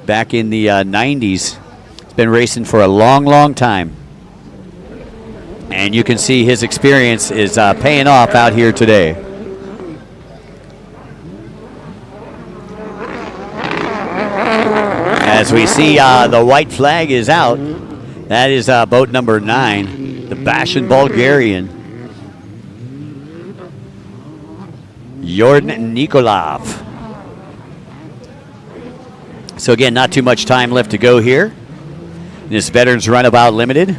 back in the 90s. He's been racing for a long, long time. And you can see his experience is paying off out here today. As we see the white flag is out. That is boat number 9, the Bashan Bulgarian, Jordan Nikolov. So again, not too much time left to go here. This Veterans Runabout Limited.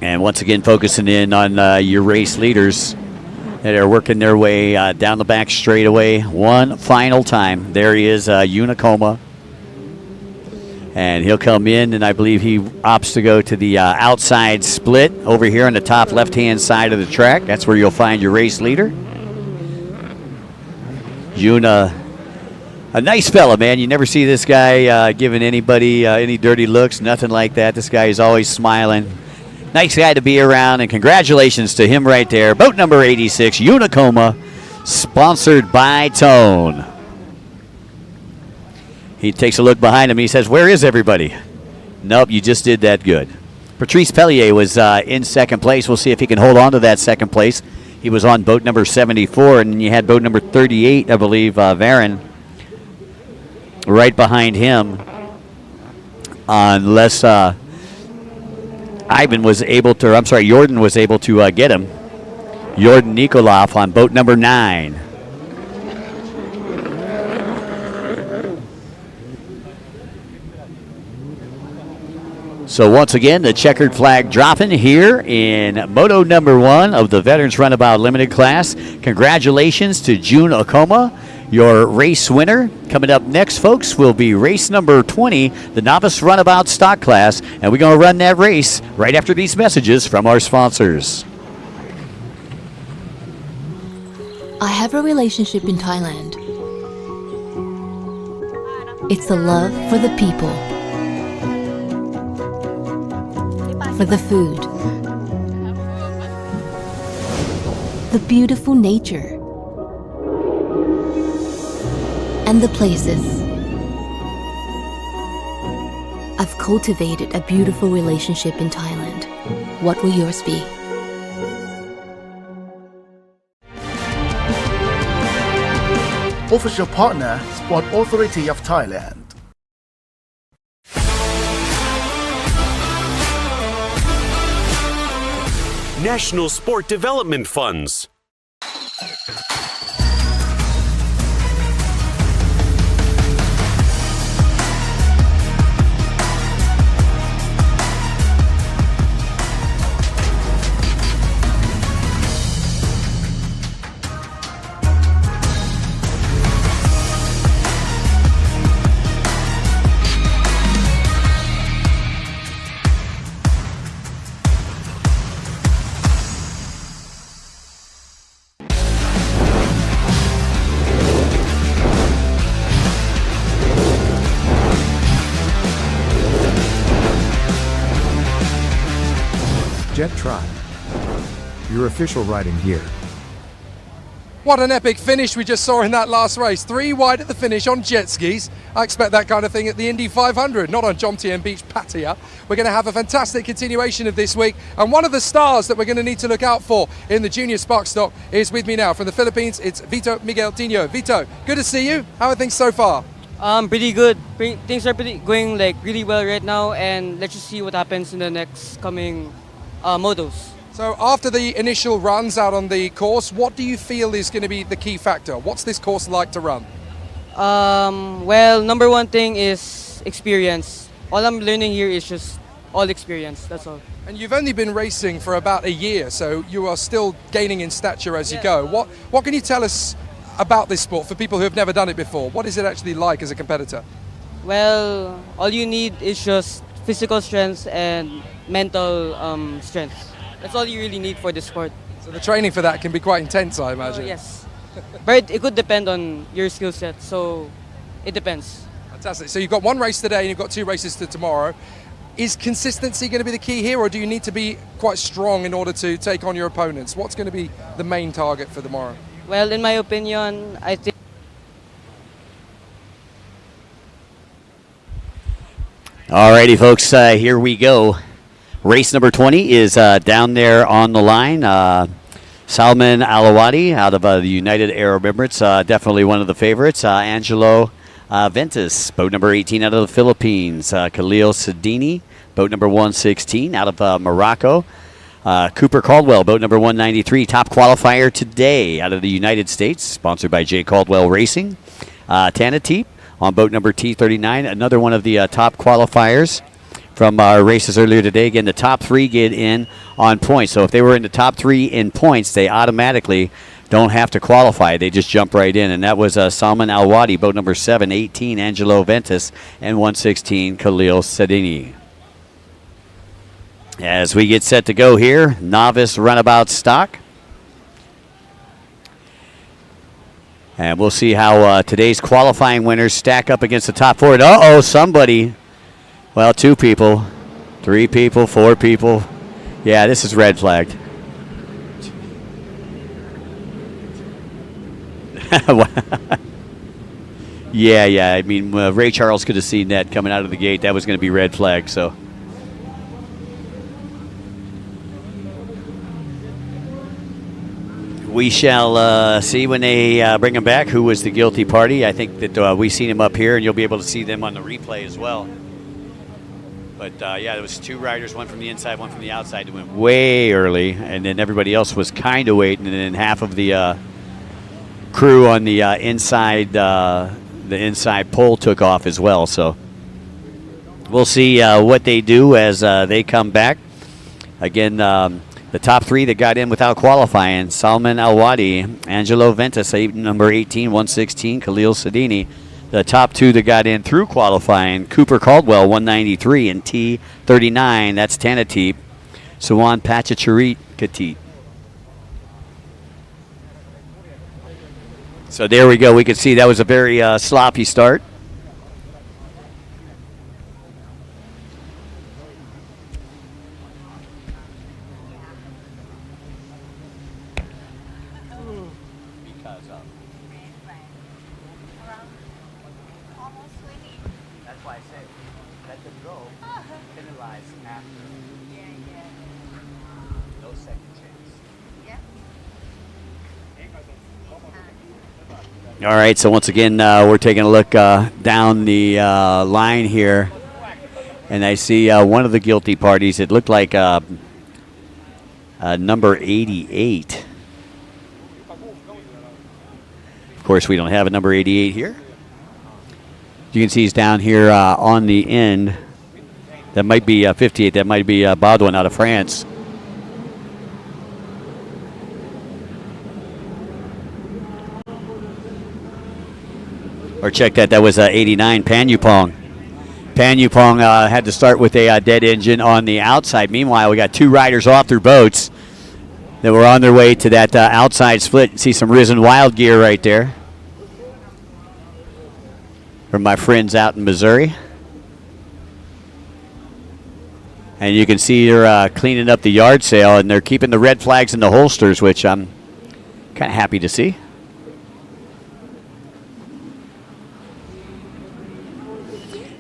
And once again, focusing in on your race leaders. that are working their way down the back straightaway. One final time. There he is, Unicoma. And he'll come in, and I believe he opts to go to the outside split over here on the top left-hand side of the track. That's where you'll find your race leader. Una, a nice fella, man. You never see this guy giving anybody any dirty looks, nothing like that. This guy is always smiling. Nice guy to be around, and congratulations to him right there. Boat number 86, Unicoma, sponsored by Tone. He takes a look behind him. He says, where is everybody? Nope, you just did that good. Patrice Pellier was in second place. We'll see if he can hold on to that second place. He was on boat number 74, and you had boat number 38, I believe, Varon, right behind him. Unless Jordan was able to get him. Jordan Nikolov on boat number 9. So once again, the checkered flag dropping here in Moto number 1 of the Veterans Runabout Limited class. Congratulations to June Okoma, your race winner. Coming up next, folks, will be race number 20, the Novice Runabout Stock class, and we're going to run that race right after these messages from our sponsors. I have a relationship in Thailand. It's a love for the people, for the food, the beautiful nature, and the places. I've cultivated a beautiful relationship in Thailand. What will yours be? Official partner, Sport Authority of Thailand. National Sport Development Funds. Jet Tribe, your official riding gear. What an epic finish we just saw in that last race. 3 wide at the finish on jet skis. I expect that kind of thing at the Indy 500, not on Jomtien Beach Pattaya. We're going to have a fantastic continuation of this week. And one of the stars that we're going to need to look out for in the junior Spark stock is with me now. From the Philippines, it's Vito Miguel Tino. Vito, good to see you. How are things so far? Pretty good. Things are going really well right now, and let's just see what happens in the next coming motos. So after the initial runs out on the course, what do you feel is going to be the key factor? What's this course like to run? Well, number one thing is experience. All I'm learning here is just all experience, that's all. And you've only been racing for about a year, so you are still gaining in stature as you go. What can you tell us about this sport for people who have never done it before? What is it actually like as a competitor? Well, all you need is just physical strength and mental strength. That's all you really need for this sport. So the training for that can be quite intense, I imagine. Yes. But it could depend on your skill set, so it depends. Fantastic. So you've got one race today and you've got 2 races to tomorrow. Is consistency going to be the key here, or do you need to be quite strong in order to take on your opponents? What's going to be the main target for tomorrow? Well, in my opinion, I think Alrighty, folks, here we go. Race number 20 is down there on the line. Salman Alawadi out of the United Arab Emirates, definitely one of the favorites. Angelo Ventus, boat number 18 out of the Philippines. Khalil Sedini, boat number 116 out of Morocco. Cooper Caldwell, boat number 193, top qualifier today out of the United States, sponsored by J. Caldwell Racing. Tana Teep on boat number T39, another one of the top qualifiers from our races earlier today. Again, the top 3 get in on points. So if they were in the top 3 in points, they automatically don't have to qualify. They just jump right in. And that was Salman Al-Wadi, boat number 7, 18, Angelo Ventus, and 116, Khalil Sedini. As we get set to go here, novice runabout stock. And we'll see how today's qualifying winners stack up against the top 4. And uh-oh, somebody, well, 2 people, 3 people, 4 people. Yeah, this is red flagged. Yeah. I mean, Ray Charles could have seen that coming out of the gate. That was going to be red flag, so. We shall see when they bring him back who was the guilty party. I think that we've seen him up here, and you'll be able to see them on the replay as well. But, yeah, there was 2 riders, one from the inside, one from the outside, that went way early, and then everybody else was kind of waiting, and then half of the crew on the inside pole took off as well. So we'll see what they do as they come back. Again, the top 3 that got in without qualifying: Salman Al-Wadi, Angelo Ventus, number 18, 116, Khalil Sedini. The top 2 that got in through qualifying: Cooper Caldwell, 193, and T39. That's Tanateep, Suwan Pachacharit Katit. So there we go. We can see that was a very sloppy start. All right, so once again, we're taking a look down the line here, and I see one of the guilty parties. It looked like number 88. Of course, we don't have a number 88 here. You can see he's down here on the end. That might be 58. That might be Baudouin out of France. Or check that, that was 89, Pan Yupong. Pan Yupong had to start with a dead engine on the outside. Meanwhile, we got 2 riders off their boats that were on their way to that outside split. See some Risen Wild gear right there from my friends out in Missouri. And you can see they're cleaning up the yard sale, and they're keeping the red flags in the holsters, which I'm kind of happy to see.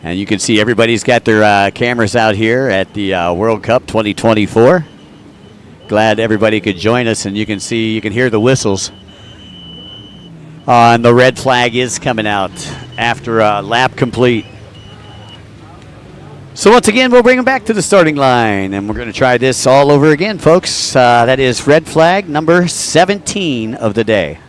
And you can see everybody's got their cameras out here at the World Cup 2024. Glad everybody could join us, and you can see, you can hear the whistles. And the red flag is coming out after a lap complete. So once again, we'll bring them back to the starting line, and we're going to try this all over again, folks. That is red flag number 17 of the day.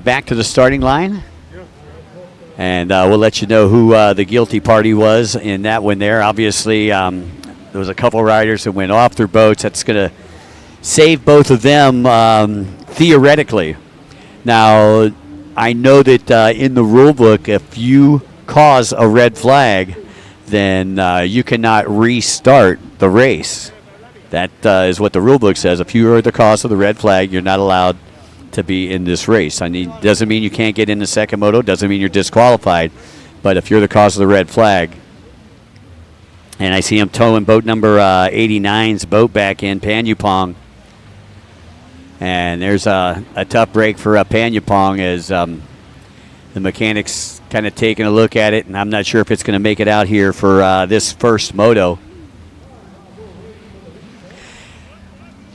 Back to the starting line, and we'll let you know who the guilty party was in that one there. Obviously, there was a couple riders that went off their boats. That's going to save both of them theoretically. Now, I know that in the rule book, if you cause a red flag, then you cannot restart the race. That is what the rule book says. If you are the cause of the red flag, you're not allowed to be in this race. I mean, doesn't mean you can't get in the second moto, doesn't mean you're disqualified, but if you're the cause of the red flag. And I see him towing boat number 89's boat back in, Pan Yupong. And there's a tough break for Pan Yupong as the mechanics kind of taking a look at it, and I'm not sure if it's going to make it out here for this first moto.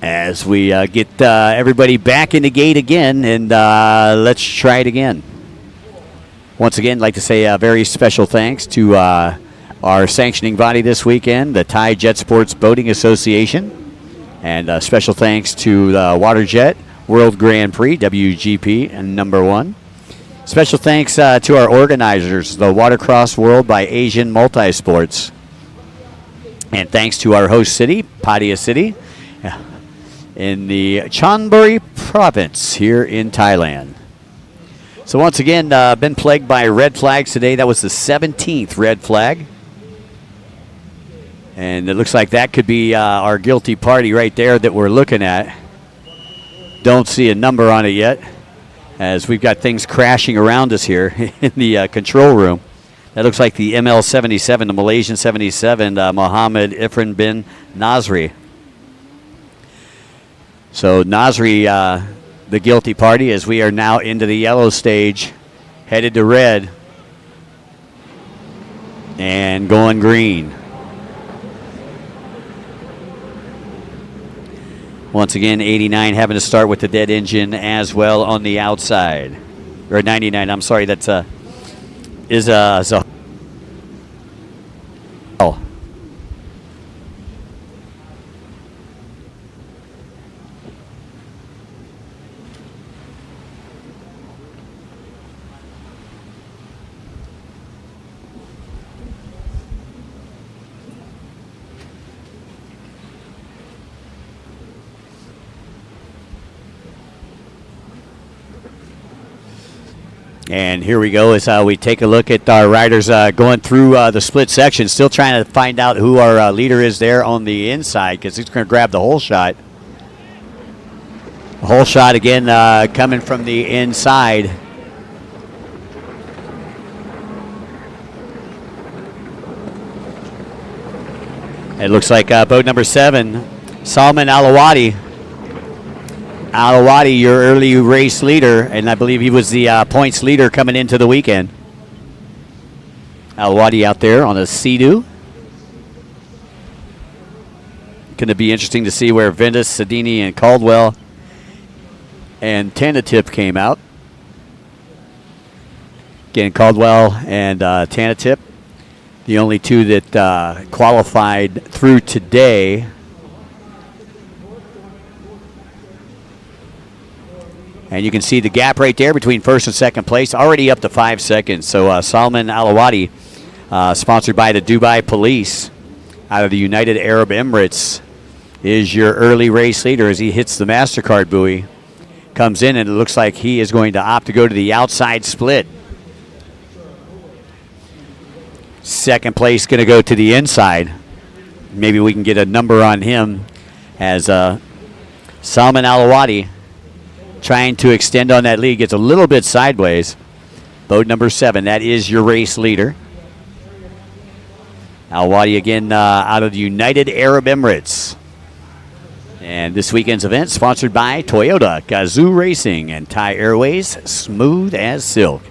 as we get everybody back in the gate again, and let's try it again. Once again, I'd like to say a very special thanks to our sanctioning body this weekend, the Thai Jet Sports Boating Association, and special thanks to the WATERJET World Grand Prix, WGP, and #1. Special thanks to our organizers, the Watercross World by Asian Multisports. And thanks to our host city, Pattaya City, in the Chonburi province here in Thailand. So once again, been plagued by red flags today. That was the 17th red flag. And it looks like that could be our guilty party right there that we're looking at. Don't see a number on it yet, as we've got things crashing around us here in the control room. That looks like the ML77, the Malaysian 77, Mohammed Ifran bin Nasri. So Nasri, the guilty party, as we are now into the yellow stage, headed to red, and going green. Once again, 89 having to start with the dead engine as well on the outside. Or 99, I'm sorry, that's And here we go as we take a look at our riders going through the split section, still trying to find out who our leader is there on the inside, because he's going to grab the whole shot. Whole shot again coming from the inside. It looks like boat number 7, Salman Alawati. Alawati, your early race leader, and I believe he was the points leader coming into the weekend. Alawati out there on a Sea-Doo. Going to be interesting to see where Ventus, Sedini, and Caldwell and Tanatip came out. Again, Caldwell and Tanatip, the only two that qualified through today. And you can see the gap right there between first and second place, already up to 5 seconds. So Salman Alawati, sponsored by the Dubai Police out of the United Arab Emirates, is your early race leader as he hits the MasterCard buoy. Comes in, and it looks like he is going to opt to go to the outside split. Second place going to go to the inside. Maybe we can get a number on him as Salman Alawati, trying to extend on that lead, gets a little bit sideways. Boat number 7, that is your race leader. Alawati again out of the United Arab Emirates. And this weekend's event sponsored by Toyota, Gazoo Racing, and Thai Airways, smooth as silk.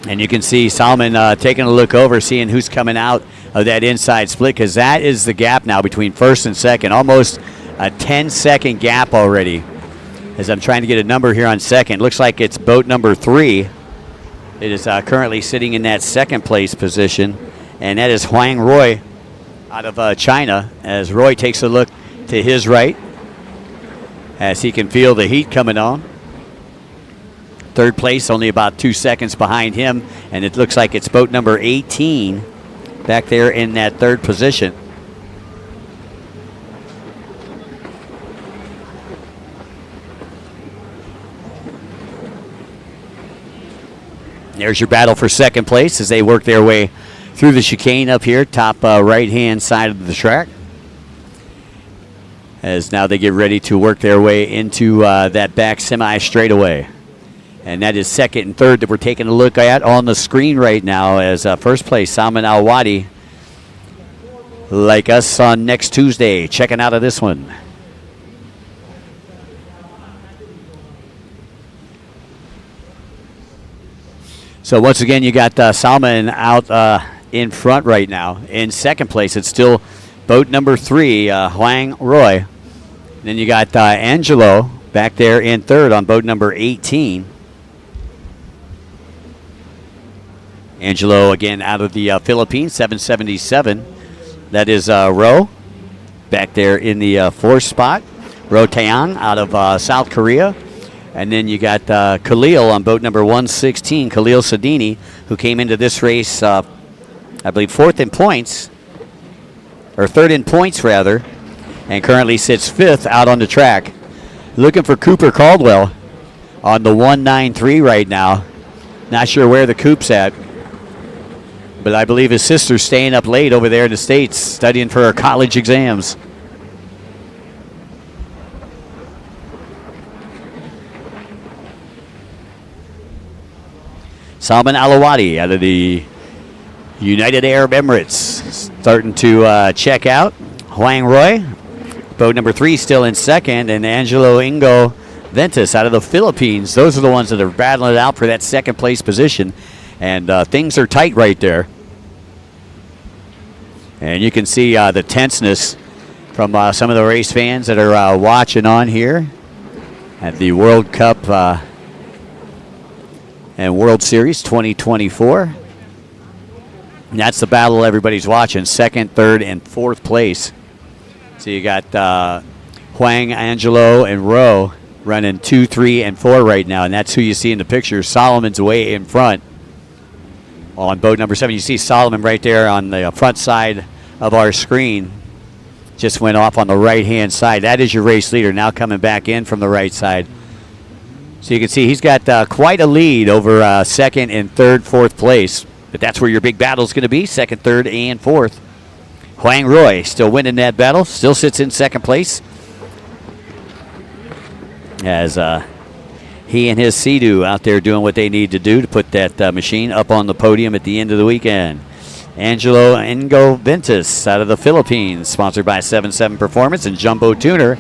And you can see Salman taking a look over, seeing who's coming out of that inside split, because that is the gap now between first and second. Almost a 10-second gap already. As I'm trying to get a number here on second. Looks like it's boat number 3. It is currently sitting in that second place position. And that is Huang Roy out of China, as Roy takes a look to his right as he can feel the heat coming on. Third place, only about 2 seconds behind him. And it looks like it's boat number 18 back there in that third position. There's your battle for second place as they work their way through the chicane up here, top right-hand side of the track. As now they get ready to work their way into that back semi-straightaway. And that is second and third that we're taking a look at on the screen right now, as first place, Salman Alawati, like us on next Tuesday, checking out of this one. So once again, you got Salman out in front right now. In second place, it's still boat number 3, Huang Roy. Then you got Angelo back there in third on boat number 18. Angelo again out of the Philippines, 777. That is Ro back there in the fourth spot. Ro Taeyang out of South Korea. And then you got Khalil on boat number 116, Khalil Sadini, who came into this race, I believe, third in points, rather, and currently sits 5th out on the track. Looking for Cooper Caldwell on the 193 right now. Not sure where the Coop's at, but I believe his sister's staying up late over there in the States studying for her college exams. Salman Alawadi out of the United Arab Emirates starting to check out. Huang Roy, boat number 3, still in second, and Angelo Ingo Ventus out of the Philippines. Those are the ones that are battling it out for that second place position, and things are tight right there. And you can see the tenseness from some of the race fans that are watching on here at the World Cup and World Series 2024. And that's the battle everybody's watching, 2nd, 3rd, and 4th place. So you got Huang, Angelo, and Ro running 2, 3, and 4 right now, and that's who you see in the picture. Solomon's way in front on boat number 7. You see Solomon right there on the front side of our screen. Just went off on the right-hand side. That is your race leader now coming back in from the right side. So you can see he's got quite a lead over 2nd and 3rd, 4th place. But that's where your big battle is going to be, 2nd, 3rd, and 4th. Huang Roy still winning that battle, still sits in 2nd place. As he and his Sea-Doo out there doing what they need to do to put that machine up on the podium at the end of the weekend. Angelo Ingo Ventus out of the Philippines, sponsored by 7-7 Performance and Jumbo Tuner.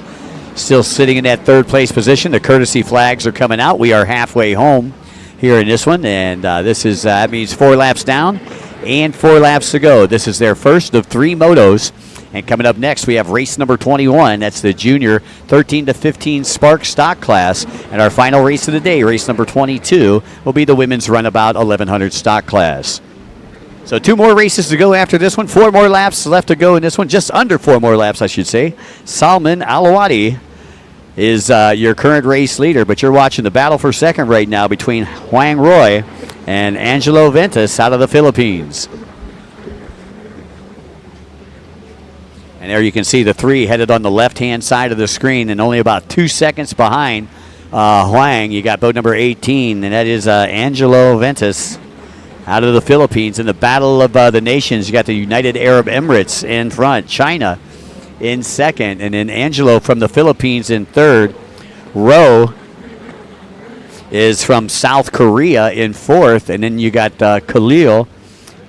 Still sitting in that 3rd place position. The courtesy flags are coming out. We are halfway home here in this one, and this is that means 4 laps down and 4 laps to go. This is their first of 3 motos, and coming up next we have race number 21. That's the junior 13 to 15 Spark stock class, and our final race of the day, race number 22, will be the women's Runabout 1100 stock class. So 2 more races to go after this one. 4 more laps left to go in this one. Just under 4 more laps, I should say. Salman Alawadi is your current race leader, but you're watching the battle for second right now between Huang Roy and Angelo Ventus out of the Philippines. And there you can see the 3 headed on the left-hand side of the screen, and only about 2 seconds behind Huang. You got boat number 18, and that is Angelo Ventus out of the Philippines. In the battle of the nations, you got the United Arab Emirates in front, China in second, and then Angelo from the Philippines in third. Ro is from South Korea in fourth, and then you got Khalil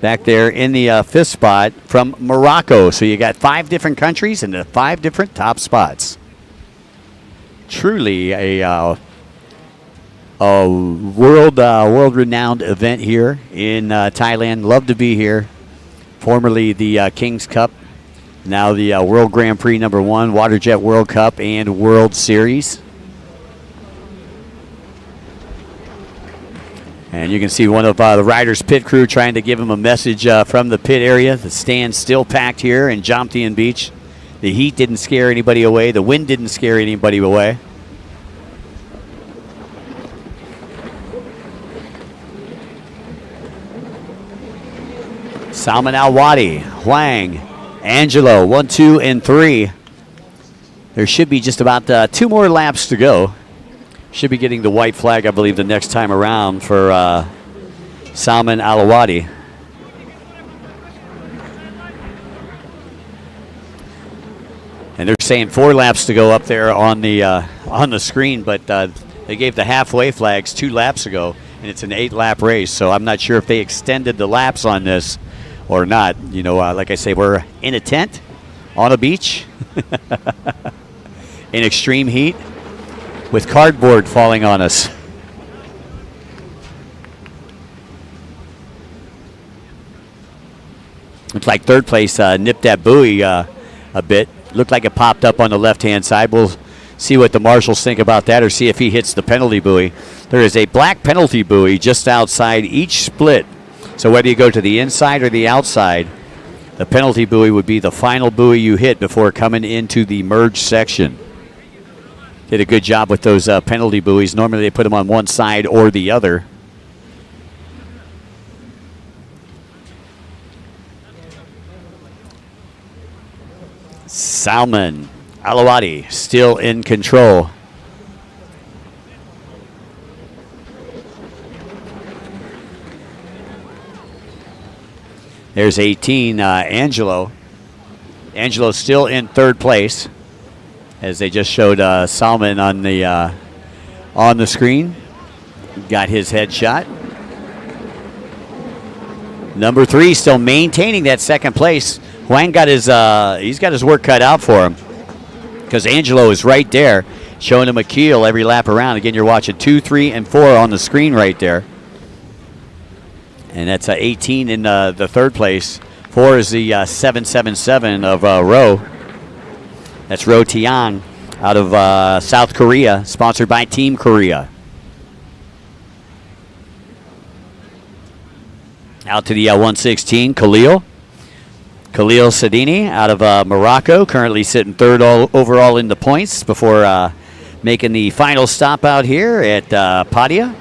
back there in the 5th spot from Morocco. So you got 5 different countries and the 5 different top spots. Truly a world-renowned event here in Thailand. Love to be here. Formerly the King's Cup, now the World Grand Prix number 1, WaterJet World Cup and World Series. And you can see one of the riders' pit crew trying to give him a message from the pit area. The stand's still packed here in Jomtien Beach. The heat didn't scare anybody away. The wind didn't scare anybody away. Salman Alawadi, Huang, Angelo, 1, 2, and 3. There should be just about 2 more laps to go. Should be getting the white flag, I believe, the next time around for Salman Alawadi. And they're saying 4 laps to go up there on the screen, but they gave the halfway flags 2 laps ago, and it's an 8-lap race. So I'm not sure if they extended the laps on this or not. You know, like I say, we're in a tent on a beach in extreme heat with cardboard falling on us. Looks like third place nipped that buoy a bit. Looked like it popped up on the left-hand side. We'll see what the marshals think about that or see if he hits the penalty buoy. There is a black penalty buoy just outside each split. So whether you go to the inside or the outside, the penalty buoy would be the final buoy you hit before coming into the merge section. Did a good job with those penalty buoys. Normally they put them on one side or the other. Salman Alawadi still in control. There's 18, Angelo. Angelo's still in third place, as they just showed Salman on the screen. Got his headshot. Number 3 still maintaining that second place. Huang got he's got his work cut out for him, because Angelo is right there, showing him a keel every lap around. Again, you're watching 2, 3, and 4 on the screen right there. And that's 18 in the third place. 4 is the 777 of Ro. That's Ro Tian out of South Korea, sponsored by Team Korea. Out to the 116, Khalil Sadini out of Morocco, currently sitting third overall in the points before making the final stop out here at Padia.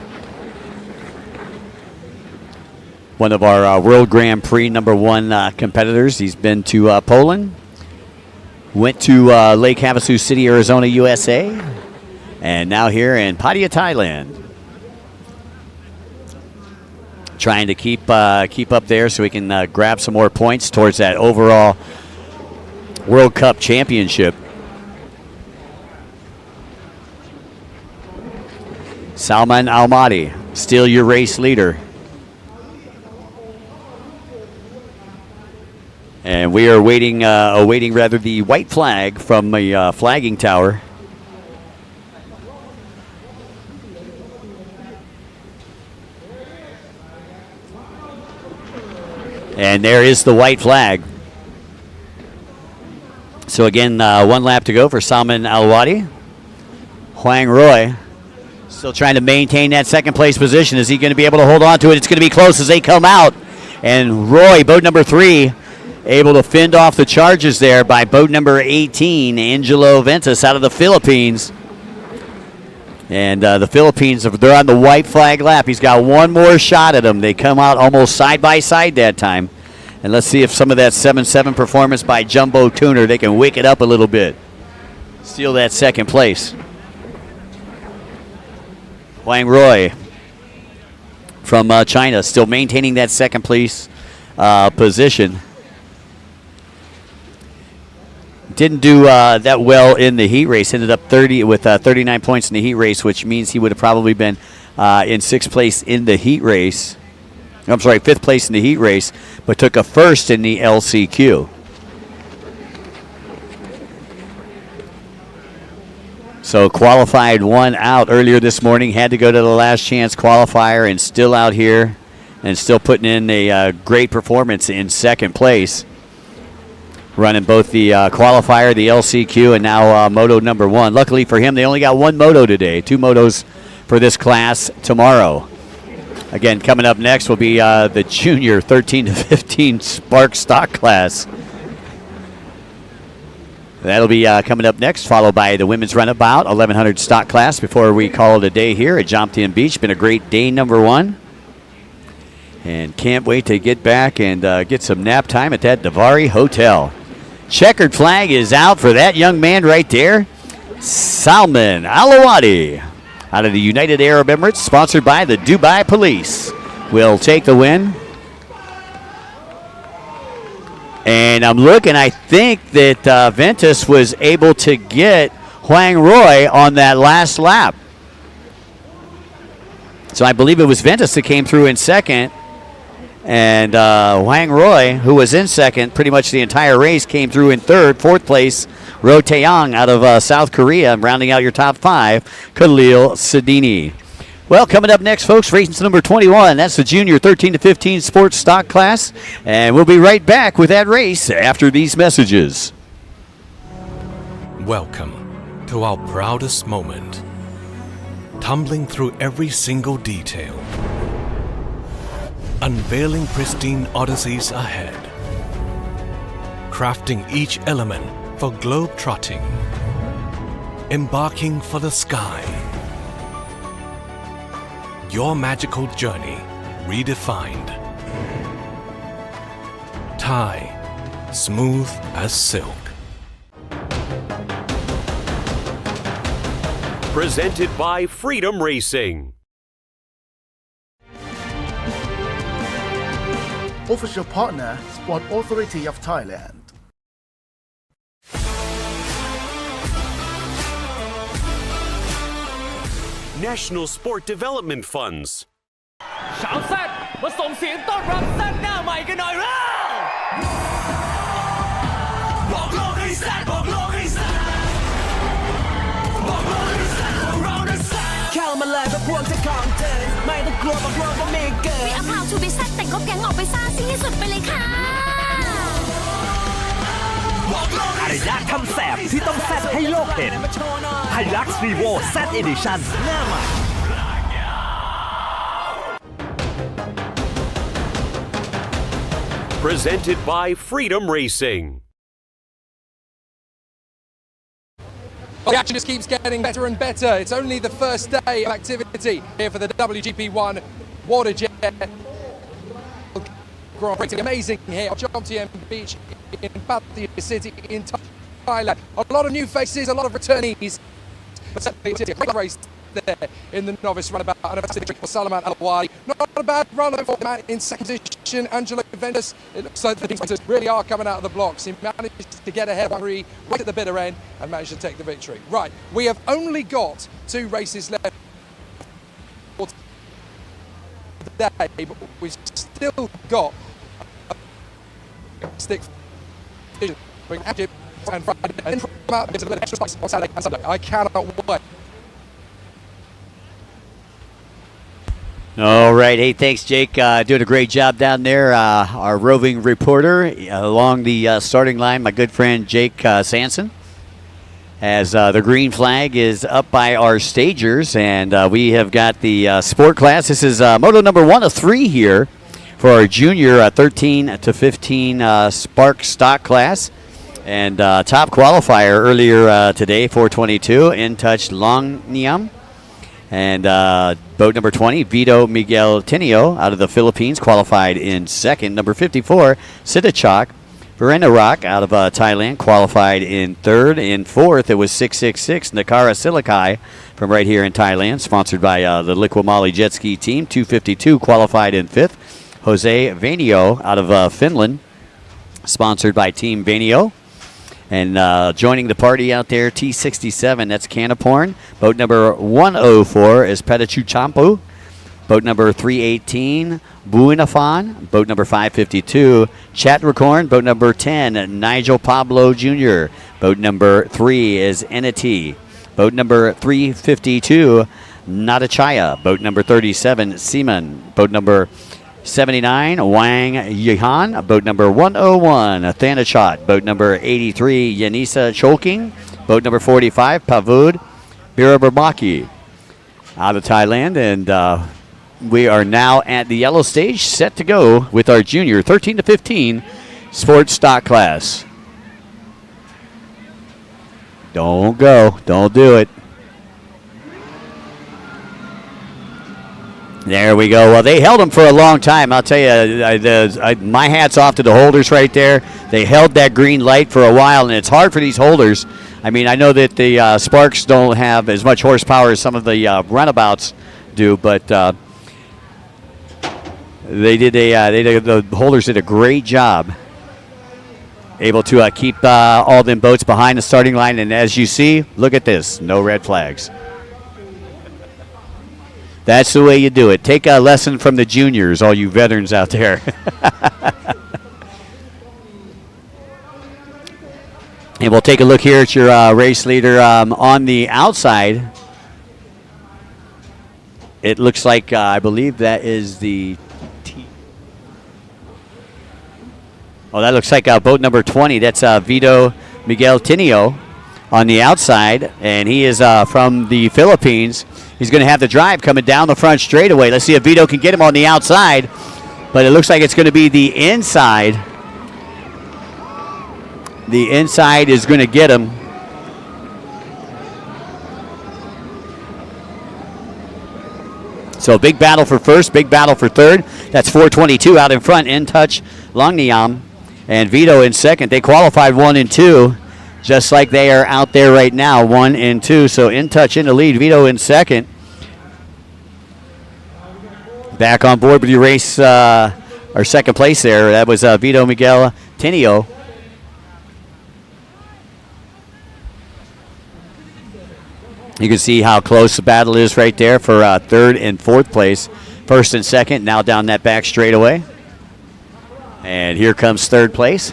One of our World Grand Prix #1 competitors. He's been to Poland, went to Lake Havasu City, Arizona, USA, and now here in Pattaya, Thailand. Trying to keep up there so we can grab some more points towards that overall World Cup championship. Salman Almaty, still your race leader. And we are awaiting the white flag from the flagging tower. And there is the white flag. So again, one lap to go for Salman Alwadi. Huang Roy still trying to maintain that second place position. Is he going to be able to hold on to it? It's going to be close as they come out. And Roy, boat number 3, able to fend off the charges there by boat number 18, Angelo Ventus out of the Philippines. And the Philippines, they're on the white flag lap. He's got one more shot at him. They come out almost side by side that time. And let's see if some of that 7-7 performance by Jumbo Tuner, they can wake it up a little bit. Steal that second place. Huang Roy from China, still maintaining that second place position. Didn't do that well in the heat race. Ended up 39 points in the heat race, which means he would have probably been in 6th place in the heat race. I'm sorry, 5th place in the heat race, but took a 1st in the LCQ. So qualified one out earlier this morning, had to go to the last chance qualifier, and still out here and still putting in a great performance in 2nd place. Running both the qualifier, the LCQ, and now Moto number 1. Luckily for him, they only got 1 Moto today. 2 Motos for this class tomorrow. Again, coming up next will be the junior 13 to 15 Spark stock class. That'll be coming up next, followed by the women's runabout 1100 stock class before we call it a day here at Jomtien Beach. Been a great day number 1. And can't wait to get back and get some nap time at that Davari Hotel. Checkered flag is out for that young man right there, Salman Alawadi, out of the United Arab Emirates, sponsored by the Dubai Police. Will take the win. And I'm looking, I think that Ventus was able to get Huang Roy on that last lap. So I believe it was Ventus that came through in 2nd. And Huang Roy, who was in 2nd pretty much the entire race, came through in 3rd. 4th place, Ro Taeyang out of South Korea. Rounding out your top 5, Khalil Sadini. Well, coming up next, folks, race number 21. That's the junior 13 to 15 sports stock class. And we'll be right back with that race after these messages. Welcome to our proudest moment. Tumbling through every single detail. Unveiling pristine odysseys ahead. Crafting each element for globe-trotting. Embarking for the sky. Your magical journey redefined. Thai, smooth as silk. Presented by Freedom Racing. Official partner, Sport Authority of Thailand. National Sport Development Funds. ชาวแซดมาส่งเสียงต้อนรับแซดหน้าใหม่กันหน่อยเร็วบอกโลกให้แซดบอกโลกให้แซดบอกโลกให้แซดบอกเราได้แซดเข้ามาเลยเพราะพวกเธอของเธอไม่ต้องกลัวบอกโลกว่าไม่เกิน We are proud to be แซดแต่งก็แก๊งออกไปซ่าซิ่งให้สุดไปเลยค่ะอารยะทำแสบที่ต้องแซดให้โลกเห็นไฮลักซ์รีโวแซดเอดิชั่นหน้าใหม่ Presented by Freedom Racing. The action just keeps getting better and better. It's only the first day of activity here for the WGP1 WATERJET Grand Prix. Amazing here on Jomtien Beach in Pattaya City in Thailand. A lot of new faces, a lot of returnees. But certainly it's a great race there in the Novice Runabout LCQ for Salman Al-Wadi. Not a bad run for the man in second position, Angelo Ventus. It looks like the fighters really are coming out of the blocks. He managed to get ahead right at the bitter end and managed to take the victory. Right, we have only got 2 races left today, but we've still got a stick between Egypt and Friday, and then a little extra spice on Saturday and Sunday. I cannot wait. All right. Hey, thanks, Jake. Doing a great job down there. Our roving reporter along the starting line, my good friend Jake Sanson. As the green flag is up by our stagers, and we have got the sport class. This is moto number 1 of 3 here for our junior 13 to 15 Spark stock class. And top qualifier earlier today, 422, In Touch Long Niam. And boat number 20, Vito Miguel Tinio out of the Philippines, qualified in second. Number 54, Siddhachok Verena Rock out of Thailand, qualified in third. In fourth, it was 666, Nakara Silikai from right here in Thailand, sponsored by the Liqui Jet Ski team. 252, qualified in fifth. Jose Vainio out of Finland, sponsored by Team Vainio. And joining the party out there, T67, that's Canaporn. Boat number 104 is Petachuchampu. Boat number 318, Buinafon. Boat number 552, Chatracorn. Boat number 10, Nigel Pablo Jr. Boat number 3 is Enity. Boat number 352, Natachaya. Boat number 37, Seaman. Boat number 79, Wang Yihan. Boat number 101, Thanachot. Boat number 83, Yanisa Choking. Boat number 45, Pavud Biraberbaki out of Thailand. And we are now at the yellow stage, set to go with our junior 13 to 15 sports stock class. Don't go. Don't do it. There we go. Well, they held them for a long time. I'll tell you, my hat's off to the holders right there. They held that green light for a while, and it's hard for these holders. I mean, I know that the Sparks don't have as much horsepower as some of the runabouts do, but the holders did a great job, able to keep all them boats behind the starting line. And as you see, look at this, no red flags. That's the way you do it. Take a lesson from the juniors, all you veterans out there. And we'll take a look here at your race leader on the outside. It looks like, I believe that is the Oh, that looks like boat number 20. That's Vito Miguel Tinio on the outside, and he is from the Philippines. He's going to have the drive coming down the front straightaway. Let's see if Vito can get him on the outside, but it looks like it's going to be the inside. The inside is going to get him. So big battle for first, big battle for third. That's 422 out in front. In touch, Longniam, and Vito in second. They qualified 1 and 2, just like they are out there right now, 1 and 2. So In Touch in the lead, Vito in second. Back on board with your race, our second place there. That was Vito Miguel Tinio. You can see how close the battle is right there for third and fourth place. First and second, now down that back straightaway. And here comes third place.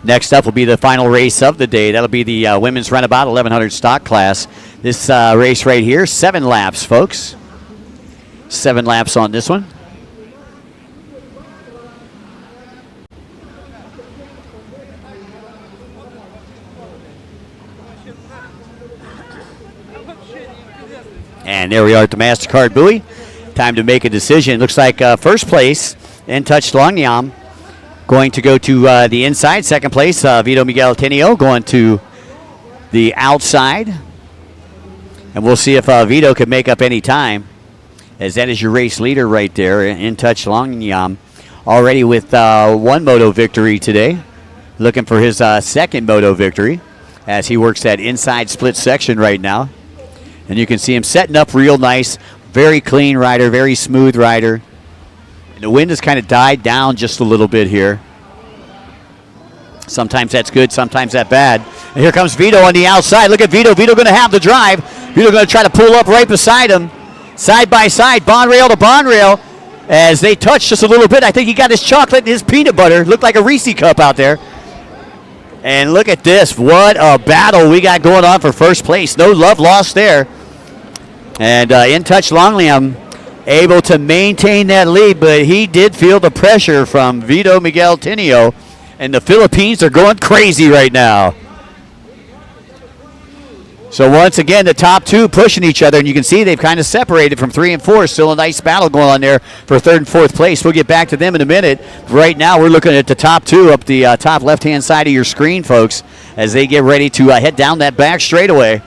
Next up will be the final race of the day. That'll be the women's runabout 1100 stock class. This race right here, 7 laps, folks. 7 laps on this one. And there we are at the MasterCard buoy. Time to make a decision. Looks like first place, In Touch Longniam, going to go to the inside. Second place, Vito Miguel Tinio going to the outside. And we'll see if Vito can make up any time, as that is your race leader right there, In Touch Longniam, already with 1 moto victory today. Looking for his second moto victory as he works that inside split section right now. And you can see him setting up real nice. Very clean rider, very smooth rider. And the wind has kind of died down just a little bit here. Sometimes that's good, sometimes that's bad. And here comes Vito on the outside. Look at Vito. Vito going to have the drive. Vito going to try to pull up right beside him. Side by side, bond rail to bond rail. As they touch just a little bit, I think he got his chocolate and his peanut butter. Looked like a Reese cup out there. And look at this. What a battle we got going on for first place. No love lost there. And In Touch Longniam able to maintain that lead, but he did feel the pressure from Vito Miguel Tinio. And the Philippines are going crazy right now. So once again, the top two pushing each other, and you can see they've kind of separated from 3 and 4. Still a nice battle going on there for third and fourth place. We'll get back to them in a minute. Right now, we're looking at the top two up the top left-hand side of your screen, folks, as they get ready to head down that back straightaway.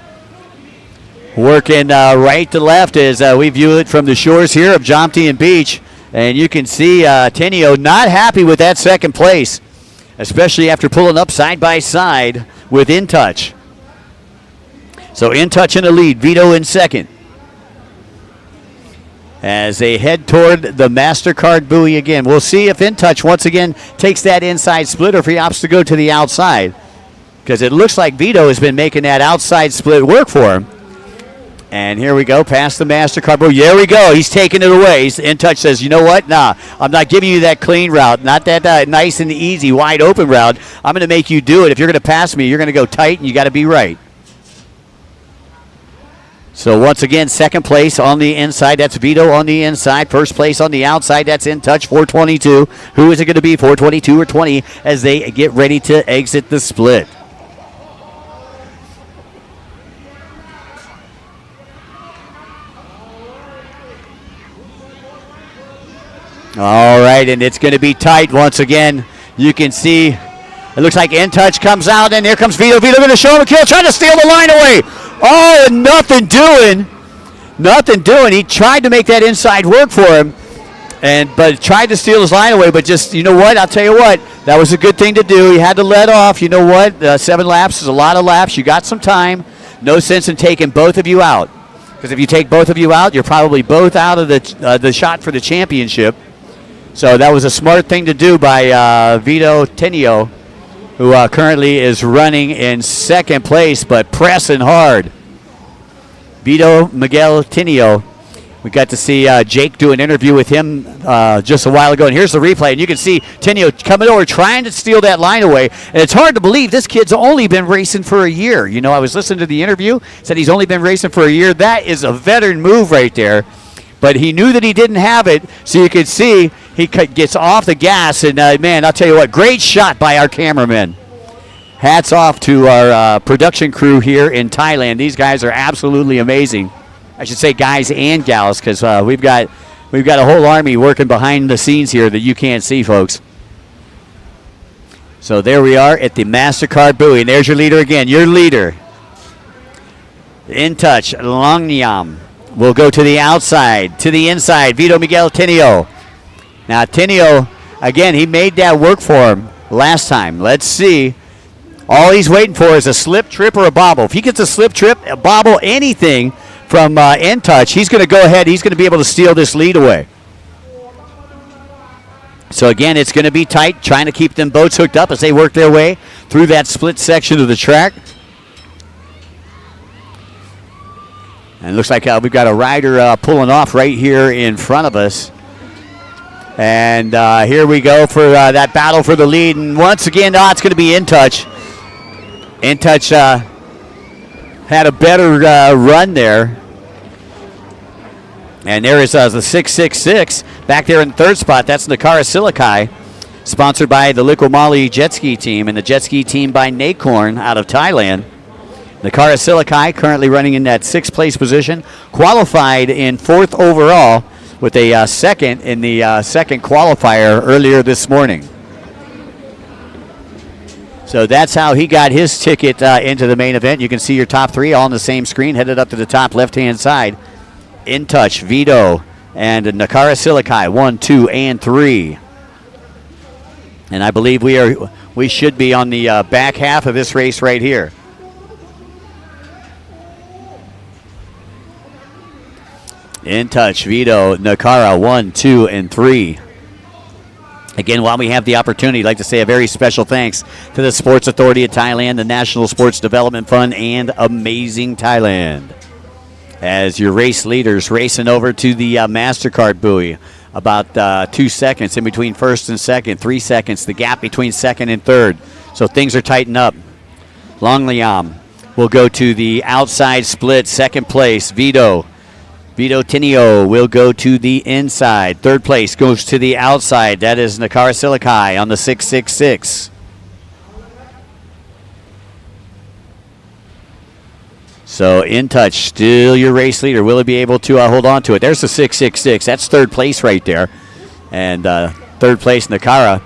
Working right to left as we view it from the shores here of Jomtien Beach. And you can see Tinio not happy with that second place, especially after pulling up side by side with In Touch. So In Touch in the lead, Vito in second. As they head toward the MasterCard buoy again. We'll see if In Touch once again takes that inside split or if he opts to go to the outside. Because it looks like Vito has been making that outside split work for him. And here we go, past the MasterCard buoy. There we go. He's taking it away. In Touch says, you know what? Nah, I'm not giving you that clean route, not that nice and easy, wide open route. I'm going to make you do it. If you're going to pass me, you're going to go tight, and you got to be right. So once again, second place on the inside. That's Vito on the inside. First place on the outside. That's In Touch, 422. Who is it going to be, 422 or 20, as they get ready to exit the split? All right, and it's going to be tight once again. You can see it looks like In Touch comes out, and here comes Vito. Vito going to show him a kill, trying to steal the line away. Oh, and nothing doing. Nothing doing. He tried to make that inside work for him, but tried to steal his line away. But just, you know what? I'll tell you what. That was a good thing to do. He had to let off. You know what? 7 laps is a lot of laps. You got some time. No sense in taking both of you out. Because if you take both of you out, you're probably both out of the shot for the championship. So that was a smart thing to do by Vito Tinio, who currently is running in second place, but pressing hard. Vito Miguel Tinio. We got to see Jake do an interview with him just a while ago, and here's the replay. And you can see Tinio coming over, trying to steal that line away. And it's hard to believe this kid's only been racing for a year. You know, I was listening to the interview, said he's only been racing for a year. That is a veteran move right there. But he knew that he didn't have it, so you could see he gets off the gas, and man, I'll tell you what, great shot by our cameraman. Hats off to our production crew here in Thailand. These guys are absolutely amazing. I should say guys and gals, because we've got a whole army working behind the scenes here that you can't see, folks. So there we are at the MasterCard buoy, and there's your leader again. Your leader, In Touch, Longnam, will go to the outside, to the inside, Vito Miguel Tinio. Now Tinio, again, he made that work for him last time. Let's see. All he's waiting for is a slip, trip, or a bobble. If he gets a slip, trip, a bobble, anything from In Touch, he's going to go ahead. He's going to be able to steal this lead away. So again, it's going to be tight, trying to keep them boats hooked up as they work their way through that split section of the track. And it looks like we've got a rider pulling off right here in front of us. And here we go for that battle for the lead. And once again, it's going to be In Touch. In Touch had a better run there. And there is the 666 back there in third spot. That's Nakara Silikai, sponsored by the Liqui Jet Ski Team and the Jet Ski Team by Nakorn out of Thailand. Nakara Silikai currently running in that 6th place position, qualified in 4th overall with a second in the second qualifier earlier this morning. So that's how he got his ticket into the main event. You can see your top 3 all on the same screen, headed up to the top left-hand side. In Touch, Vito, and Nakara Silikai, 1, 2, and 3. And I believe we should be on the back half of this race right here. In Touch, Vito, Nakara, 1, 2, and 3. Again, while we have the opportunity, I'd like to say a very special thanks to the Sports Authority of Thailand, the National Sports Development Fund, and Amazing Thailand. As your race leaders racing over to the MasterCard buoy. About 2 seconds in between first and second, 3 seconds, the gap between second and third. So things are tightening up. Longliam will go to the outside split, second place. Vito Tinio will go to the inside. Third place goes to the outside. That is Nakara Silikai on the 666. So In Touch, still your race leader. Will he be able to hold on to it? There's the 666. That's third place right there. And third place, Nakara,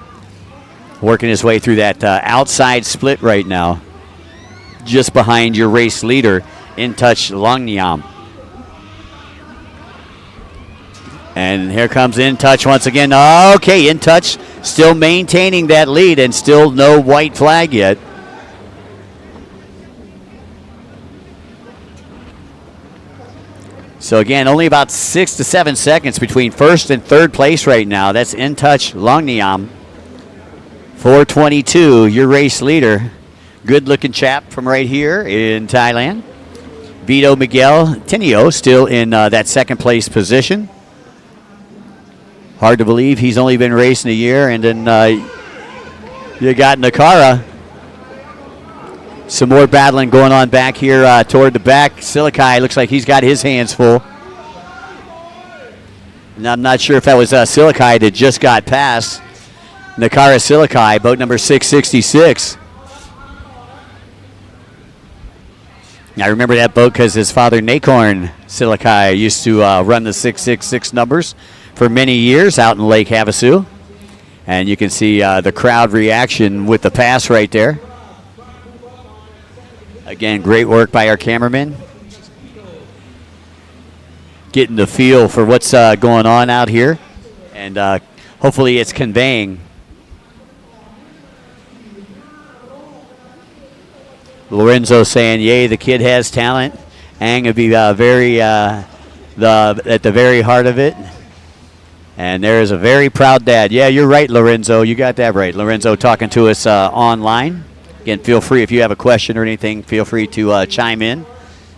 working his way through that outside split right now. Just behind your race leader, In Touch, Longnam. And here comes In Touch once again. Okay, In Touch still maintaining that lead and still no white flag yet. So again, only about 6 to 7 seconds between first and third place right now. That's In Touch, Longnam. 422, your race leader. Good looking chap from right here in Thailand. Vito Miguel Tinio still in that second place position. Hard to believe he's only been racing a year. And then you got Nakara. Some more battling going on back here toward the back. Silikai looks like he's got his hands full. And I'm not sure if that was Silikai that just got past. Nakara Silikai, boat number 666. I remember that boat because his father, Nakorn Silikai, used to run the 666 numbers for many years out in Lake Havasu. And you can see the crowd reaction with the pass right there. Again, great work by our cameraman. Getting the feel for what's going on out here. And hopefully it's conveying. Lorenzo saying, yay, the kid has talent. Ang would be very at the very heart of it. And there is a very proud dad. Yeah, you're right, Lorenzo. You got that right. Lorenzo talking to us online. Again, feel free if you have a question or anything, feel free to chime in.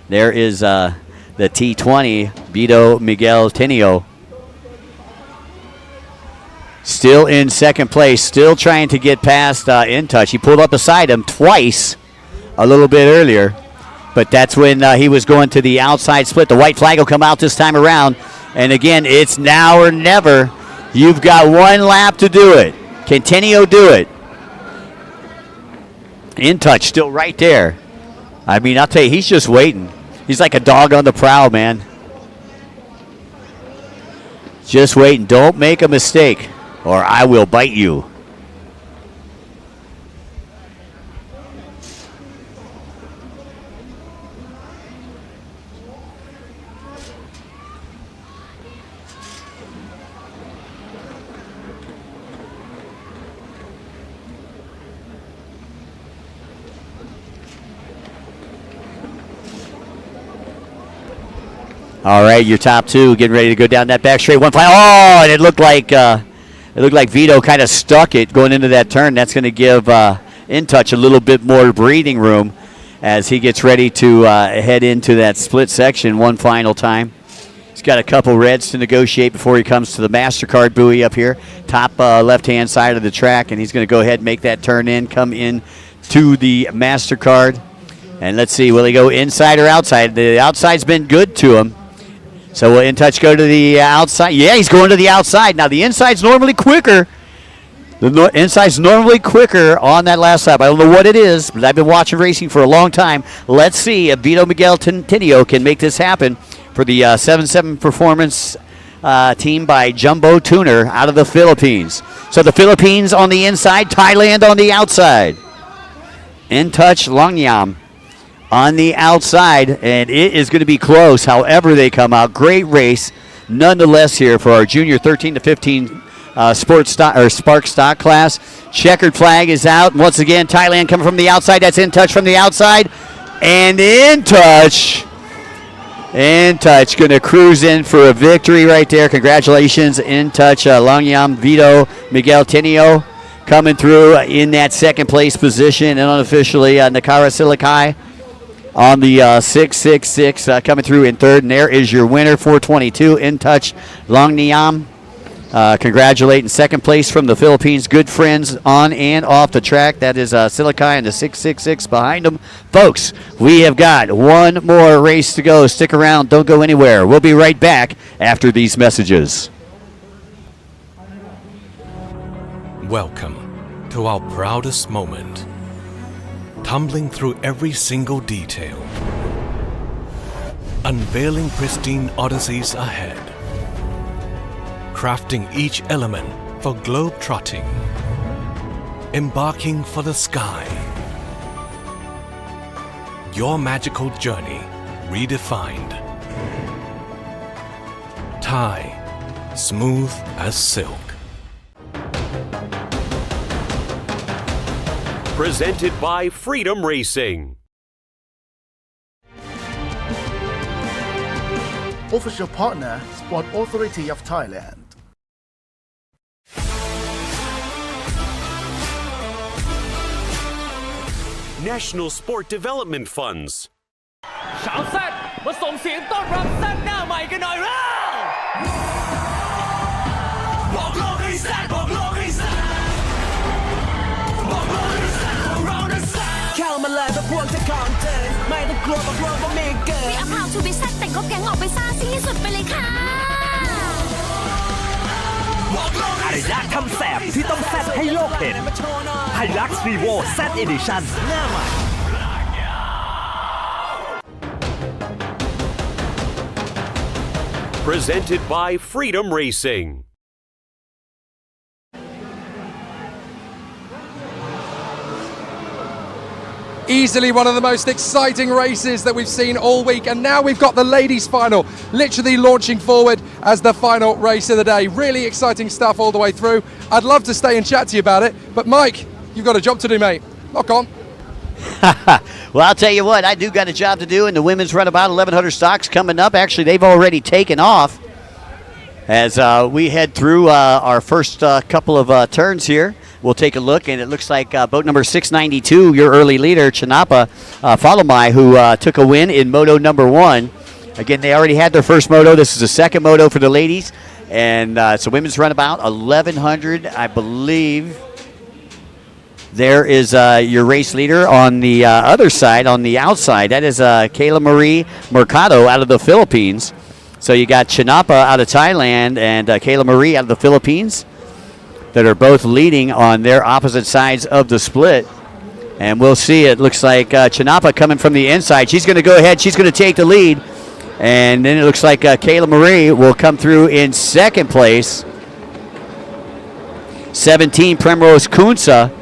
There is the T20, Vito Miguel Tinio. Still in second place, still trying to get past In Touch. He pulled up beside him twice a little bit earlier, but that's when he was going to the outside split. The white flag will come out this time around. And again, it's now or never. You've got one lap to do it. Can Tenio do it? In touch, still right there. I mean, I'll tell you, he's just waiting. He's like a dog on the prowl, man. Just waiting. Don't make a mistake, or I will bite you. All right, your top two getting ready to go down that back straight. One fly. Oh, and it looked like Vito kind of stuck it going into that turn. That's going to give In Touch a little bit more breathing room as he gets ready to head into that split section one final time. He's got a couple reds to negotiate before he comes to the MasterCard buoy up here, top left-hand side of the track, and he's going to go ahead and make that turn in, come in to the MasterCard. And let's see, will he go inside or outside? The outside's been good to him. So will In Touch go to the outside? Yeah, he's going to the outside. Now, the inside's normally quicker. The inside's normally quicker on that last lap. I don't know what it is, but I've been watching racing for a long time. Let's see if Vito Miguel Tinio can make this happen for the 7-7 Performance team by Jumbo Tuner out of the Philippines. So the Philippines on the inside, Thailand on the outside. In Touch, Longyam on the outside, and it is going to be close however they come out. Great race nonetheless here for our junior 13 to 15 sports stock or Spark stock class. Checkered flag is out. Once again, Thailand coming from the outside. That's In Touch from the outside, and In Touch going to cruise in for a victory right there. Congratulations, In Touch, Longyam, Vito Miguel Tinio coming through in that second place position, and unofficially Nakara Silikai on the 666 coming through in third. And there is your winner, 422, In Touch, Longyam. Congratulating second place from the Philippines. Good friends on and off the track. That is Silikai and the 666 behind them. Folks, we have got one more race to go. Stick around. Don't go anywhere. We'll be right back after these messages. Welcome to our proudest moment. Tumbling through every single detail. Unveiling pristine odysseys ahead. Crafting each element for globe-trotting. Embarking for the sky. Your magical journey redefined. Thai, smooth as silk. Presented by Freedom Racing. Official partner, Sport Authority of Thailand. National Sport Development Funds. ชาวแซดมาส่งเสียงต้อนรับแซดหน้าใหม่กันหน่อยแล้วบอกโลกให้แซดบอกโลกให้แซดบอกโลกให้แซดบอกเรานะแซดเข้ามาเลยเพราะพวกจะของเธอไม่ต้องกลัวบอกเราว่ามีเกิน We are proud to be แซดแต่งแก๊งออกไปซ่าซิ่งที่สุดไปเลยค่ะอารยะคำแสบที่ต้องแซดให้โลกเห็นไฮลักซ์รีโวแซดเอดิชั่นหน้าใหม่ Presented by Freedom Racing. Easily one of the most exciting races that we've seen all week, and now we've got the ladies final literally launching forward as the final race of the day. Really exciting stuff all the way through. I'd love to stay and chat to you about it, but Mike, you've got a job to do, mate. Lock on. Well, I'll tell you what, I do got a job to do, and the women's Runabout 1100 stocks coming up. Actually, they've already taken off as we head through our first couple of turns here. We'll take a look, and it looks like boat number 692, your early leader, Chanapa Falomai, who took a win in Moto number 1. Again, they already had their first Moto. This is the second Moto for the ladies, and it's a women's Runabout 1100, I believe. There is your race leader on the other side, on the outside. That is Kayla Marie Mercado out of the Philippines. So you got Chinapa out of Thailand and Kayla Marie out of the Philippines that are both leading on their opposite sides of the split. And we'll see. It looks like Chinapa coming from the inside. She's going to go ahead. She's going to take the lead. And then it looks like Kayla Marie will come through in second place. 17, Primrose Kunsa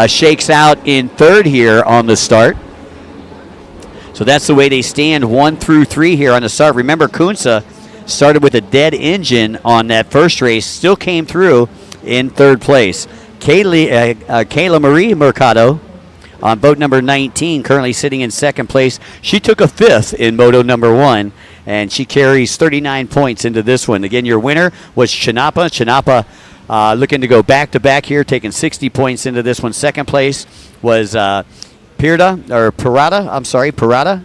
shakes out in third here on the start. So that's the way they stand 1 through 3 here on the start. Remember, Kunsa started with a dead engine on that first race, still came through in third place. Kayla Marie Mercado on boat number 19, currently sitting in second place. She took a fifth in moto number 1, and she carries 39 points into this one. Again, your winner was Chinapa. Chinapa looking to go back-to-back here, taking 60 points into this one. Second place was Parada.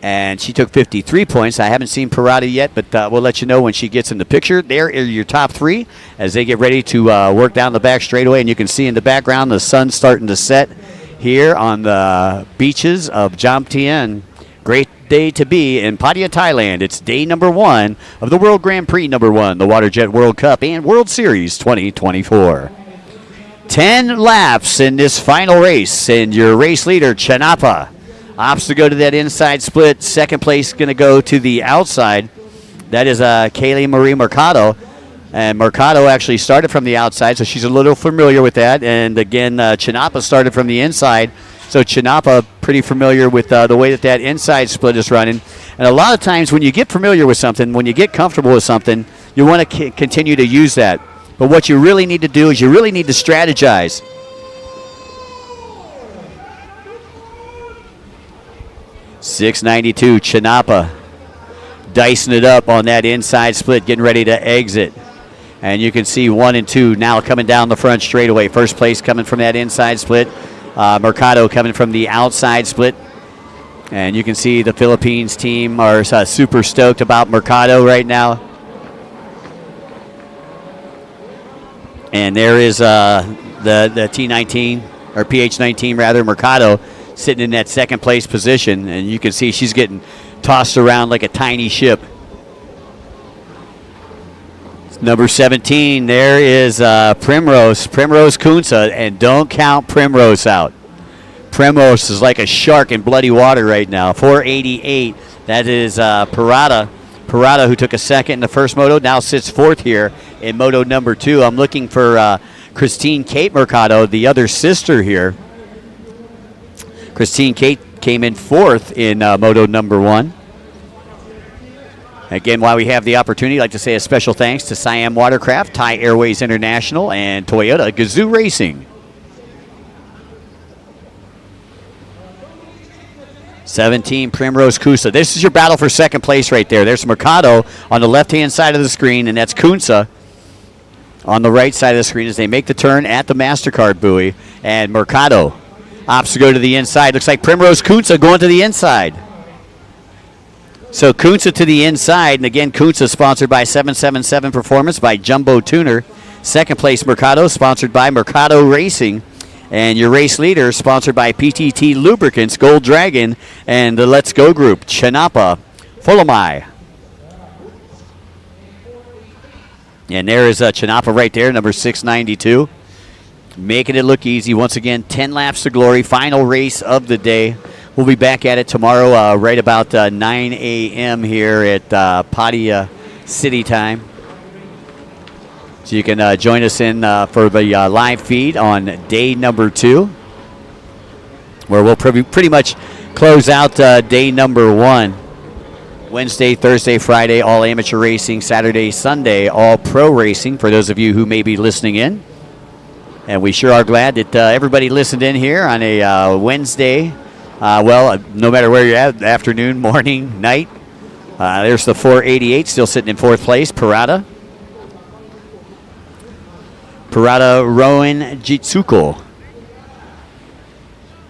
And she took 53 points. I haven't seen Parada yet, but we'll let you know when she gets in the picture. There are your top 3 as they get ready to work down the back straightaway. And you can see in the background the sun starting to set here on the beaches of Jomtien. Great day to be in Pattaya, Thailand. It's day number 1 of the World Grand Prix number 1, the WaterJet World Cup and World Series 2024. 10 laps in this final race, and your race leader, Chinapa, opts to go to that inside split. Second place going to go to the outside. That is Kaylee Marie Mercado. And Mercado actually started from the outside, so she's a little familiar with that. And again, Chinapa started from the inside. So Chinapa pretty familiar with the way that inside split is running. And a lot of times when you get familiar with something, when you get comfortable with something, you want to continue to use that. But what you really need to do is you really need to strategize. .692, Chinapa dicing it up on that inside split, getting ready to exit. And you can see 1 and 2 now coming down the front straightaway. First place coming from that inside split. Mercado coming from the outside split. And you can see the Philippines team are super stoked about Mercado right now. And there is the T19, or PH19 rather, Mercado, sitting in that second place position. And you can see she's getting tossed around like a tiny ship. Number 17, there is Primrose Kunsa, and don't count Primrose out. Primrose is like a shark in bloody water right now. 488, that is Parada, who took a second in the first moto, now sits fourth here in moto number 2. I'm looking for Christine Kate Mercado, the other sister here. Christine Kate came in fourth in moto number 1. Again, while we have the opportunity, I'd like to say a special thanks to Siam Watercraft, Thai Airways International, and Toyota Gazoo Racing. 17, Primrose Kunsa. This is your battle for second place right there. There's Mercado on the left-hand side of the screen, and that's Kunsa on the right side of the screen as they make the turn at the MasterCard buoy. And Mercado opts to go to the inside. Looks like Primrose Kunsa going to the inside. So Kunsa to the inside, and again, Kunsa sponsored by 777 Performance by Jumbo Tuner. Second place, Mercado, sponsored by Mercado Racing. And your race leader, sponsored by PTT Lubricants, Gold Dragon, and the Let's Go group, Chinapa Fulamai. And there is Chinapa right there, number 692. Making it look easy. Once again, 10 laps to glory, final race of the day. We'll be back at it tomorrow right about 9 a.m. here at Pattaya City time. So you can join us in for the live feed on day number 2, where we'll pretty much close out day number 1. Wednesday, Thursday, Friday, all amateur racing. Saturday, Sunday, all pro racing for those of you who may be listening in. And we sure are glad that everybody listened in here on a Wednesday. No matter where you're at, afternoon, morning, night. There's the 488 still sitting in fourth place, Parada Rowan Jitsuko.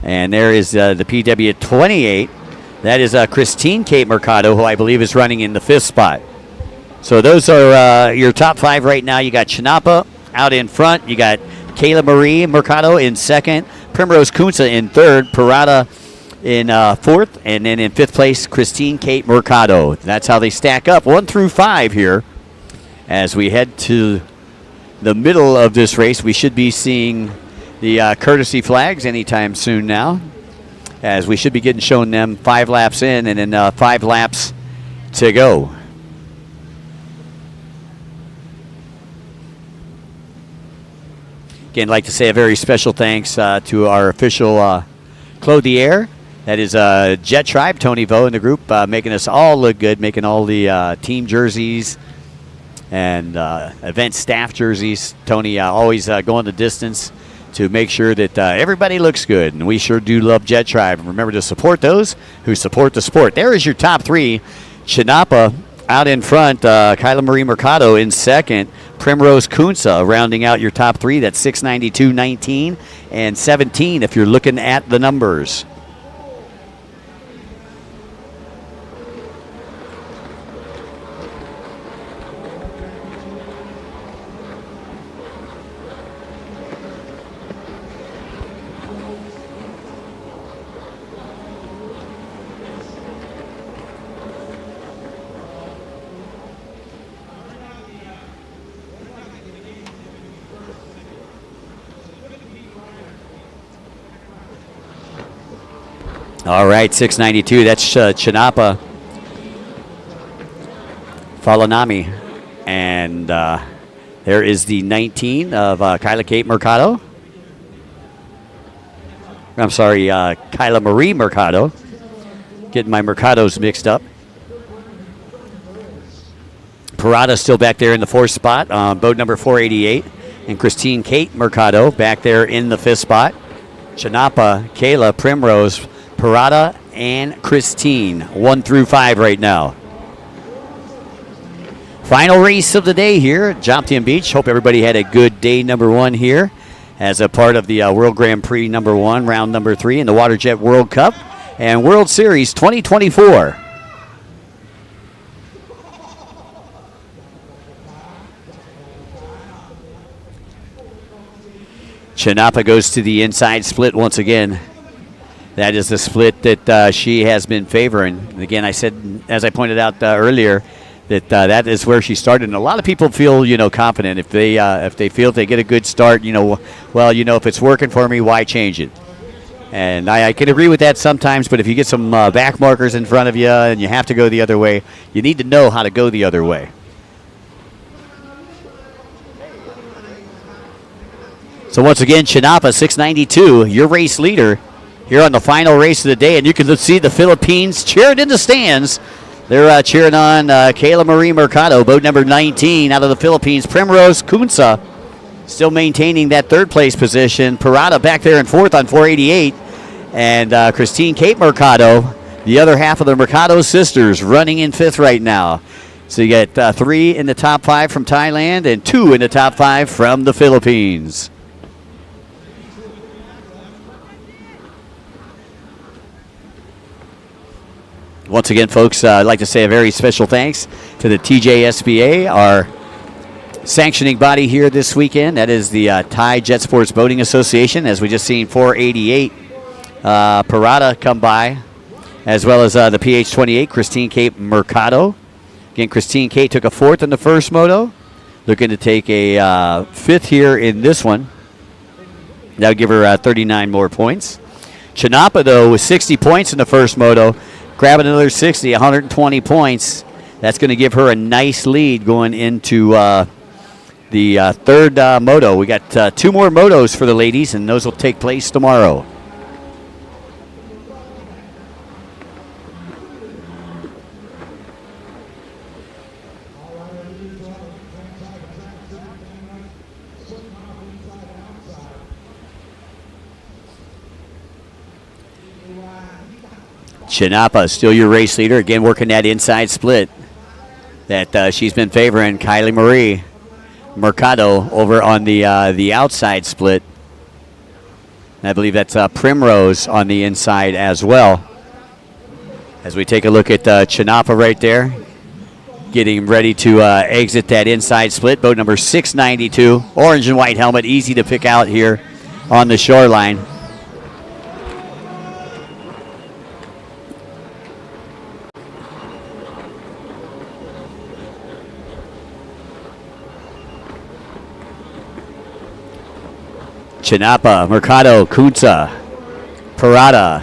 And there is the PW28. That is Christine Kate Mercado, who I believe is running in the 5th spot. So those are your top 5 right now. You got Chinapa out in front. You got Kayla Marie Mercado in second. Primrose Kunsa in third. Parada in fourth, and then in fifth place, Christine Kate Mercado. That's how they stack up, 1 through 5 here. As we head to the middle of this race, we should be seeing the courtesy flags anytime soon now, as we should be getting shown them 5 laps in and then 5 laps to go. Again, I'd like to say a very special thanks to our official clothier. That is Jet Tribe, Tony Vo and the group, making us all look good, making all the team jerseys and event staff jerseys. Tony always going the distance to make sure that everybody looks good, and we sure do love Jet Tribe. And remember to support those who support the sport. There is your top 3. Chinapa out in front, Kyla Marie Mercado in second, Primrose Kunsa rounding out your top 3. That's 6:92, 19, and 17 if you're looking at the numbers. All right, 6:92. That's Chinapa Falanami. And there is the 19 of Kyla Kate Mercado. I'm sorry, Kyla Marie Mercado. Getting my Mercados mixed up. Parada still back there in the 4th spot, boat number 488. And Christine Kate Mercado back there in the 5th spot. Chinapa, Kayla, Primrose, Parada, and Christine, 1 through 5 right now. Final race of the day here at Jomtien Beach. Hope everybody had a good day number 1 here as a part of the World Grand Prix number 1, round number 3 in the WaterJet World Cup and World Series 2024. Chinapa goes to the inside split once again. That is the split that she has been favoring. And again, I said, as I pointed out earlier, that that is where she started. And a lot of people feel, confident if they feel they get a good start. If it's working for me, why change it? And I can agree with that sometimes. But if you get some back markers in front of you and you have to go the other way, you need to know how to go the other way. So once again, Chinapa 692, your race leader here on the final race of the day, and you can see the Philippines cheering in the stands. They're cheering on Kayla Marie Mercado, boat number 19 out of the Philippines. Primrose Kunsa still maintaining that 3rd place position. Parada back there in 4th on 488. And Christine Kate Mercado, the other half of the Mercado sisters, running in 5th right now. So you get 3 in the top 5 from Thailand and 2 in the top 5 from the Philippines. Once again, folks, I'd like to say a very special thanks to the TJSBA, our sanctioning body here this weekend. That is the Thai Jet Sports Boating Association, as we just seen 488 Parada come by, as well as the PH28, Christine Kate Mercado. Again, Christine Kate took a 4th in the first moto, looking to take a 5th here in this one. That would give her 39 more points. Chinapa, though, with 60 points in the first moto, grabbing another 60, 120 points. That's going to give her a nice lead going into the 3rd moto. We got 2 more motos for the ladies, and those will take place tomorrow. Chinapa, still your race leader. Again, working that inside split that she's been favoring. Kylie Marie Mercado over on the outside split. And I believe that's Primrose on the inside as well. As we take a look at Chinapa right there, getting ready to exit that inside split. Boat number 692, orange and white helmet, easy to pick out here on the shoreline. Chinapa, Mercado, Kunsa, Parada,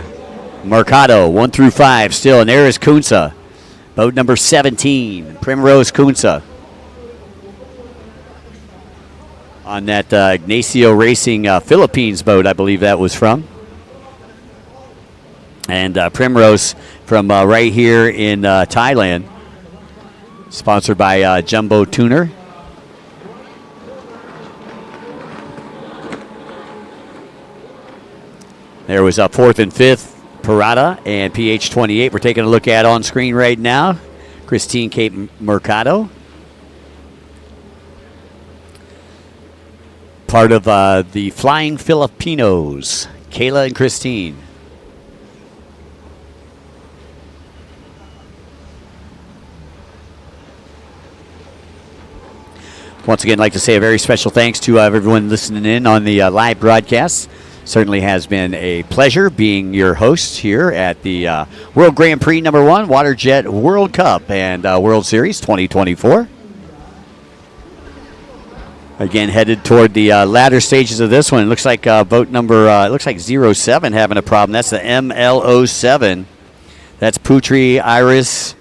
Mercado, 1 through 5 still, and there is Kunsa. Boat number 17, Primrose Kunsa. On that Ignacio Racing Philippines boat, I believe that was from. And Primrose from right here in Thailand, sponsored by Jumbo Tuner. There was 4th and 5th, Parada and PH28. We're taking a look at on screen right now. Christine Cape Mercado. Part of the Flying Filipinos, Kayla and Christine. Once again, I'd like to say a very special thanks to everyone listening in on the live broadcast. Certainly has been a pleasure being your host here at the World Grand Prix number 1, WaterJet World Cup and World Series 2024. Again, headed toward the latter stages of this one. It looks like boat number, it looks like 07 having a problem. That's the ML07. That's Putri Iris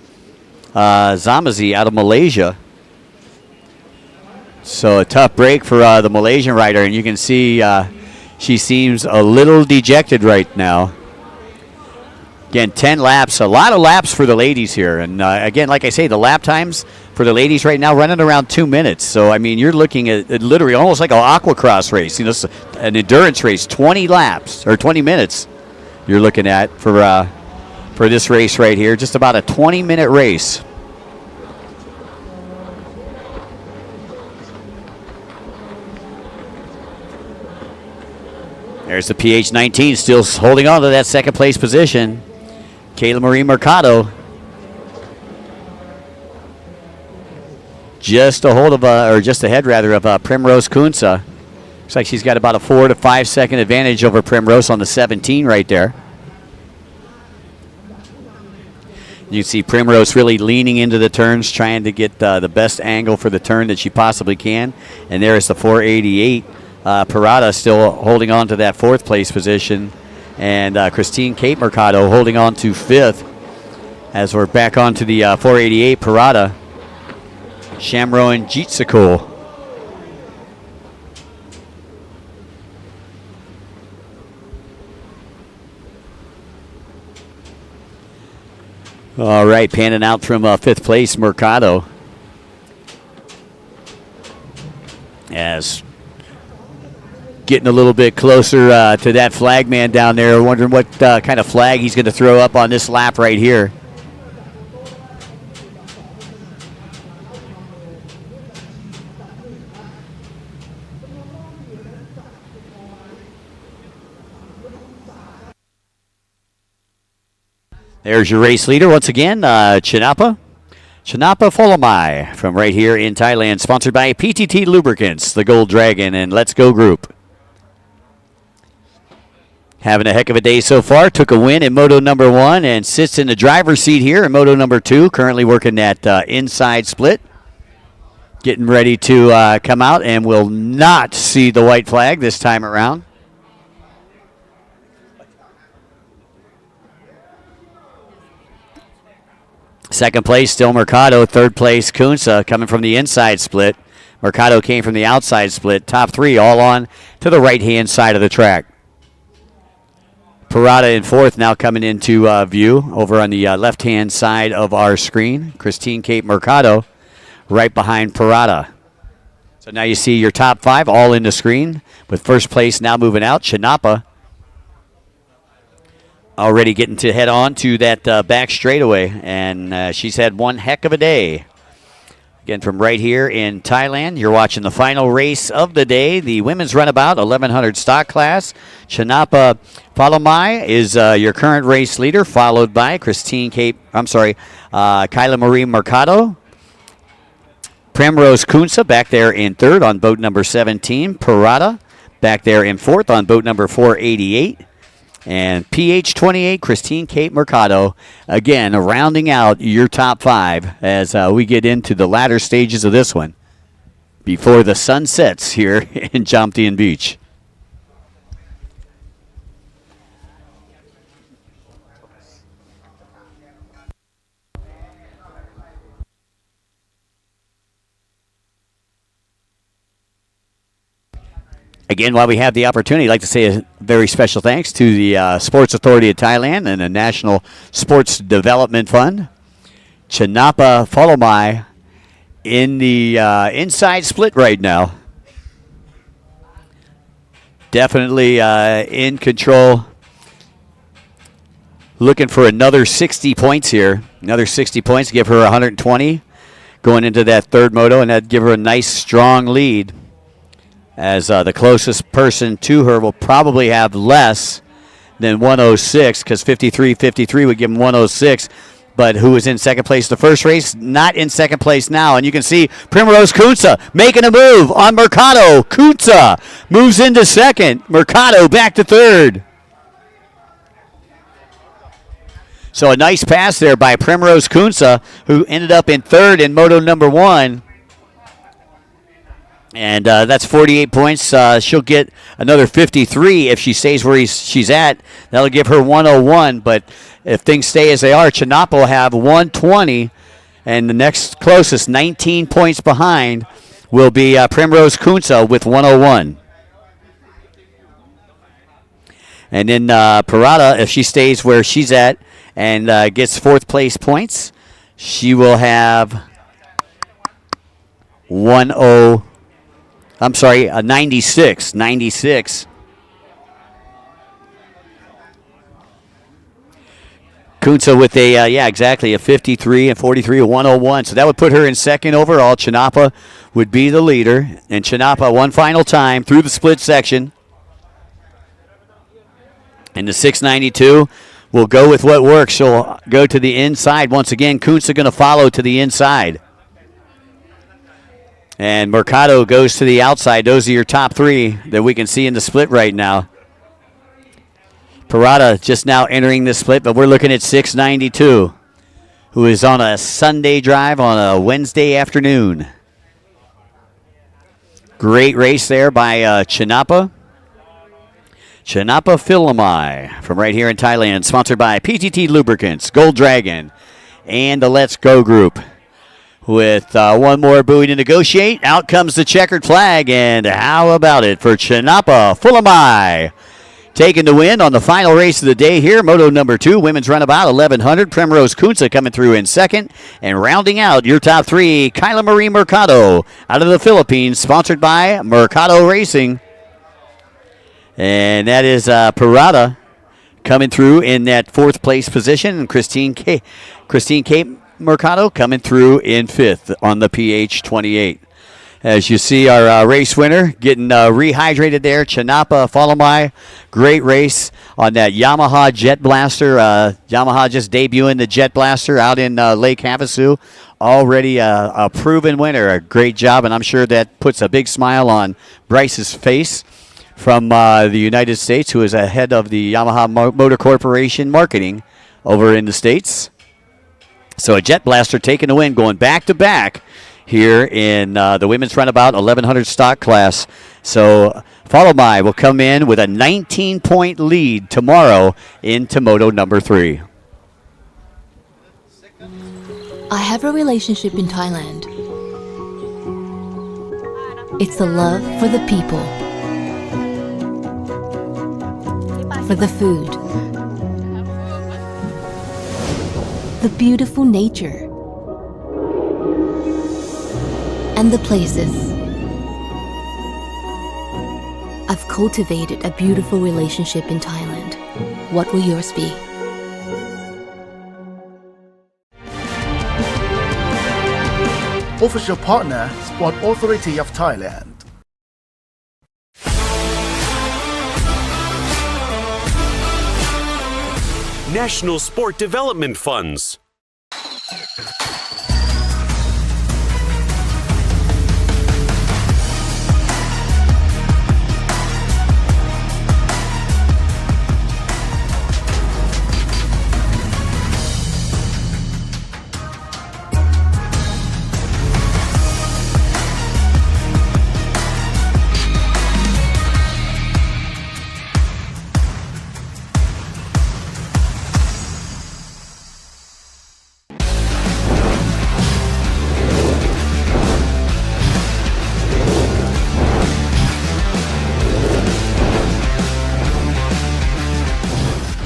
Zamazi out of Malaysia. So a tough break for the Malaysian rider, and you can see she seems a little dejected right now. Again, 10 laps, a lot of laps for the ladies here. And again, like I say, the lap times for the ladies right now running around 2 minutes. So, I mean, you're looking at literally almost like an aquacross race, you know, an endurance race, 20 laps or 20 minutes you're looking at for this race right here. Just about a 20-minute race. There's the PH19 still holding on to that second place position. Kayla Marie Mercado. Just ahead rather of Primrose Kunsa. Looks like she's got about a 4 to 5 second advantage over Primrose on the 17 right there. You see Primrose really leaning into the turns, trying to get the best angle for the turn that she possibly can. And there is the 488. Parada still holding on to that 4th place position. And Christine Cape Mercado holding on to 5th. As we're back onto the 488 Parada. Shamroan Jitsikul. All right, panning out from 5th place Mercado. As getting a little bit closer to that flag man down there, wondering what kind of flag he's going to throw up on this lap right here. There's your race leader once again, Chinapa Folomai from right here in Thailand, sponsored by PTT Lubricants, the Gold Dragon, and Let's Go Group. Having a heck of a day so far. Took a win in Moto number 1 and sits in the driver's seat here in Moto number 2. Currently working that inside split. Getting ready to come out and will not see the white flag this time around. Second place, still Mercado. Third place, Kunsa, coming from the inside split. Mercado came from the outside split. Top 3 all on to the right-hand side of the track. Parada in 4th, now coming into view over on the left-hand side of our screen. Christine Cape Mercado right behind Parada. So now you see your top 5 all in the screen, with first place now moving out, Chinapa. Already getting to head on to that back straightaway, and she's had one heck of a day. Again, from right here in Thailand, you're watching the final race of the day, the women's runabout 1100 stock class. Chinapa Folomai is your current race leader, followed by Kyla Marie Mercado. Primrose Kunsa back there in 3rd on boat number 17. Parada back there in 4th on boat number 488. And PH28, Christine Cape Mercado, again, rounding out your top 5 as we get into the latter stages of this one before the sun sets here in Jomtien Beach. Again, while we have the opportunity, I'd like to say a very special thanks to the Sports Authority of Thailand and the National Sports Development Fund. Chanapa Folomai in the inside split right now. Definitely in control. Looking for another 60 points here. Another 60 points, give her 120 going into that third moto, and that'd give her a nice, strong lead, as the closest person to her will probably have less than 106, because 53-53 would give him 106. But who was in second place the first race? Not in second place now. And you can see Primrose Kunsa making a move on Mercado. Kunsa moves into second. Mercado back to third. So a nice pass there by Primrose Kunsa, who ended up in third in moto number 1. And that's 48 points. She'll get another 53 if she stays where she's at. That'll give her 101. But if things stay as they are, Chanapa will have 120. And the next closest, 19 points behind, will be Primrose Kunsa with 101. And then Parada, if she stays where she's at and gets fourth place points, she will have 96. 96. Kunsa with a 53 and 43, a 101. So that would put her in second overall. Chanapa would be the leader. And Chanapa one final time through the split section. And the 692 will go with what works. She'll go to the inside. Once again, Kunsa going to follow to the inside. And Mercado goes to the outside. Those are your top three that we can see in the split right now. Parada just now entering the split, but we're looking at 692, who is on a Sunday drive on a Wednesday afternoon. Great race there by Chanapa. Chanapa Philamai from right here in Thailand, sponsored by PTT Lubricants, Gold Dragon, and the Let's Go Group. With one more buoy to negotiate, out comes the checkered flag, and how about it for Chanapa Philamai? Taking the win on the final race of the day here, moto number 2, women's runabout 1100. Primrose Kunsa coming through in second, and rounding out your top three, Kyla Marie Mercado out of the Philippines, sponsored by Mercado Racing. And that is Parada coming through in that fourth place position, and Christine Cape Mercado coming through in fifth on the PH28. As you see, our race winner getting rehydrated there, Chanapa Folomai. Great race on that Yamaha Jet Blaster. Yamaha just debuting the Jet Blaster out in Lake Havasu. Already a proven winner. A great job, and I'm sure that puts a big smile on Bryce's face from the United States, who is ahead of the Yamaha Motor Corporation marketing over in the States. So a Jet Blaster taking the win, going back-to-back here in the women's runabout 1100 stock class. So Folomai will come in with a 19-point lead tomorrow into moto number 3. I have a relationship in Thailand. It's the love for the people, for the food, the beautiful nature, and the places. I've cultivated a beautiful relationship in Thailand. What will yours be? Official partner, Sport Authority of Thailand. National Sport Development Funds.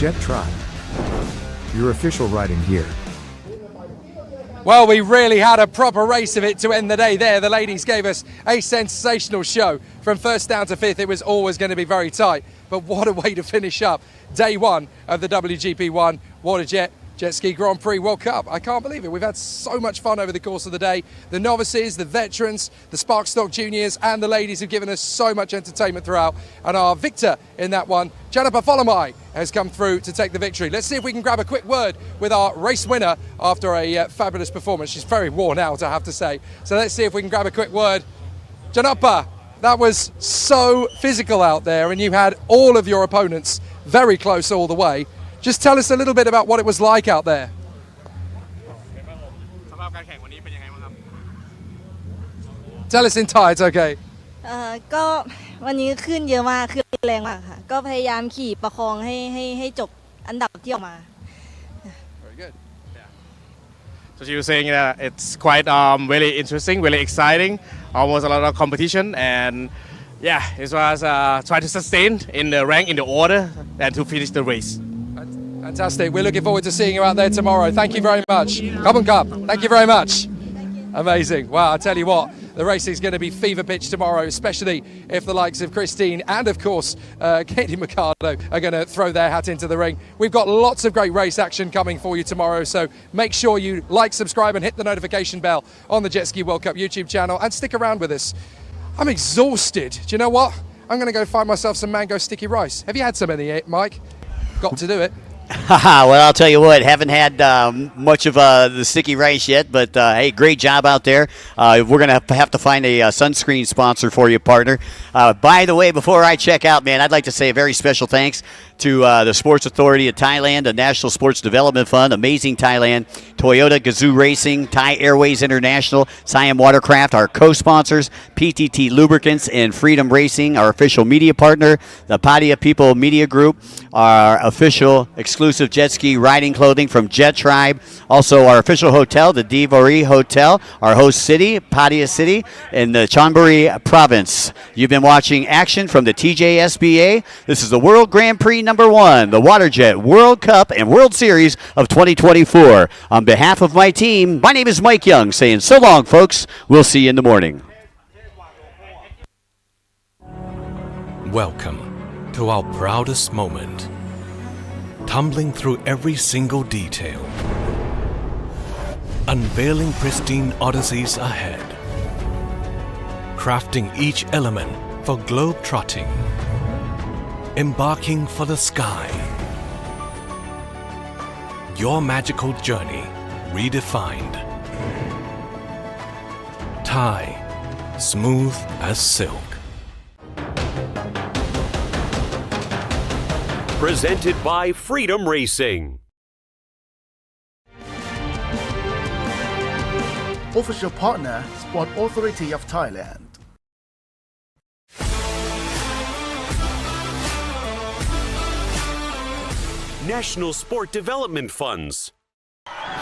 Jet Tribe, your official riding gear. Well, we really had a proper race of it to end the day there. The ladies gave us a sensational show. From first down to fifth, it was always going to be very tight. But what a way to finish up day one of the WGP1 WaterJet Jet Ski Grand Prix World Cup. I can't believe it. We've had so much fun over the course of the day. The novices, the veterans, the Spark Stock juniors and the ladies have given us so much entertainment throughout. And our victor in that one, Janapa Folomai, has come through to take the victory. Let's see if we can grab a quick word with our race winner after a fabulous performance. She's very worn out, I have to say. So let's see if we can grab a quick word. Janapa, that was so physical out there and you had all of your opponents very close all the way. Just tell us a little bit about what it was like out there. Tell us in Thai, it's okay. ก็วันนี้ขึ้นเยอะมากขึ้นแรงมากค่ะก็พยายามขี่ประคองให้จบอันดับที่ออกมา Very good. So she was saying that it's quite really interesting, really exciting, almost a lot of competition, and yeah, it was trying to sustain in the rank, in the order, and to finish the race. Fantastic. We're looking forward to seeing you out there tomorrow. Thank you very much. Come on, Cup. Thank you very much. Amazing. Wow, I tell you what, the racing is going to be fever pitch tomorrow, especially if the likes of Christine and, of course, Katie Mercado are going to throw their hat into the ring. We've got lots of great race action coming for you tomorrow, so make sure you like, subscribe and hit the notification bell on the Jet Ski World Cup YouTube channel and stick around with us. I'm exhausted. Do you know what? I'm going to go find myself some mango sticky rice. Have you had some of it, Mike? Got to do it. Well, I'll tell you what, haven't had much of the sticky rice yet, but hey, great job out there. We're going to have to find a sunscreen sponsor for you, partner. By the way, before I check out, man, I'd like to say a very special thanks to the Sports Authority of Thailand, the National Sports Development Fund, Amazing Thailand, Toyota Gazoo Racing, Thai Airways International, Siam Watercraft, our co-sponsors, PTT Lubricants, and Freedom Racing, our official media partner, the Padia People Media Group, our official exclusive jet ski riding clothing from Jet Tribe, also our official hotel, the Divori Hotel, our host city, Padia City, in the Chonburi Province. You've been watching action from the TJSBA. This is the World Grand Prix #1, the WaterJet World Cup and World Series of 2024. On behalf of my team, my name is Mike Young, saying so long, folks. We'll see you in the morning. Welcome to our proudest moment. Tumbling through every single detail. Unveiling pristine odysseys ahead. Crafting each element for globe-trotting. Embarking for the sky. Your magical journey redefined. Thai, smooth as silk. Presented by Freedom Racing. Official partner, Sport Authority of Thailand. National Sport Development Funds.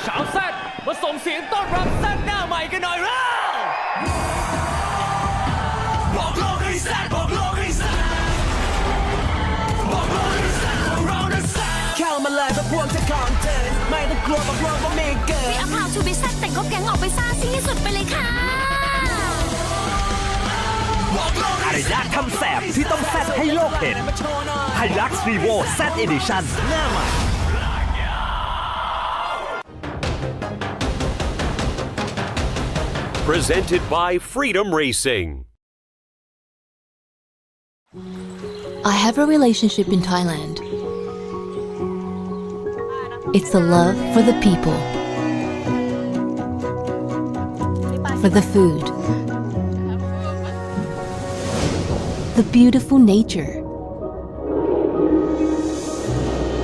ชาวแซดมาส่งเสียงต้อนรับแซดหน้าใหม่กันหน่อยเร็วบอกโลกให้แซดบอกโลกให้แซดบอกโลกให้แซดบอกเรานะแซดเข้ามาเลยเพราะพวกเธอของเธอไม่ต้องกลัวบอกโลกว่าไม่เกิน We are proud to be แซดแต่งก็แก๊งออกไปซ่าซิ่งที่สุดไปเลยค่ะ อารยะทำแสบที่ต้องแซดให้โลกเห็น Hilux Revo Z Edition หน้าใหม่ Presented by Freedom Racing. I have a relationship in Thailand. It's the love for the people, for the food, the beautiful nature,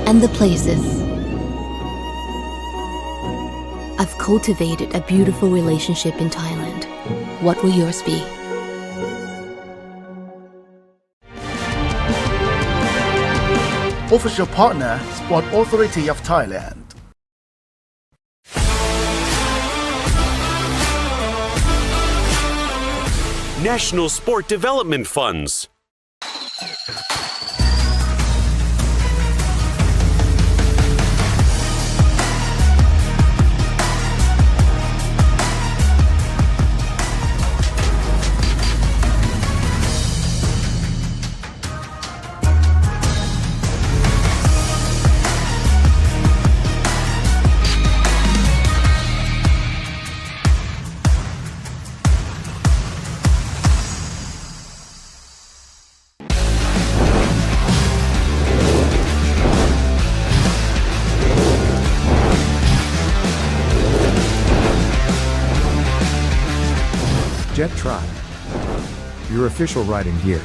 and the places. I've cultivated a beautiful relationship in Thailand. What will yours be? Official partner, Sport Authority of Thailand. National Sport Development Funds. Jet Tribe. Your official riding gear.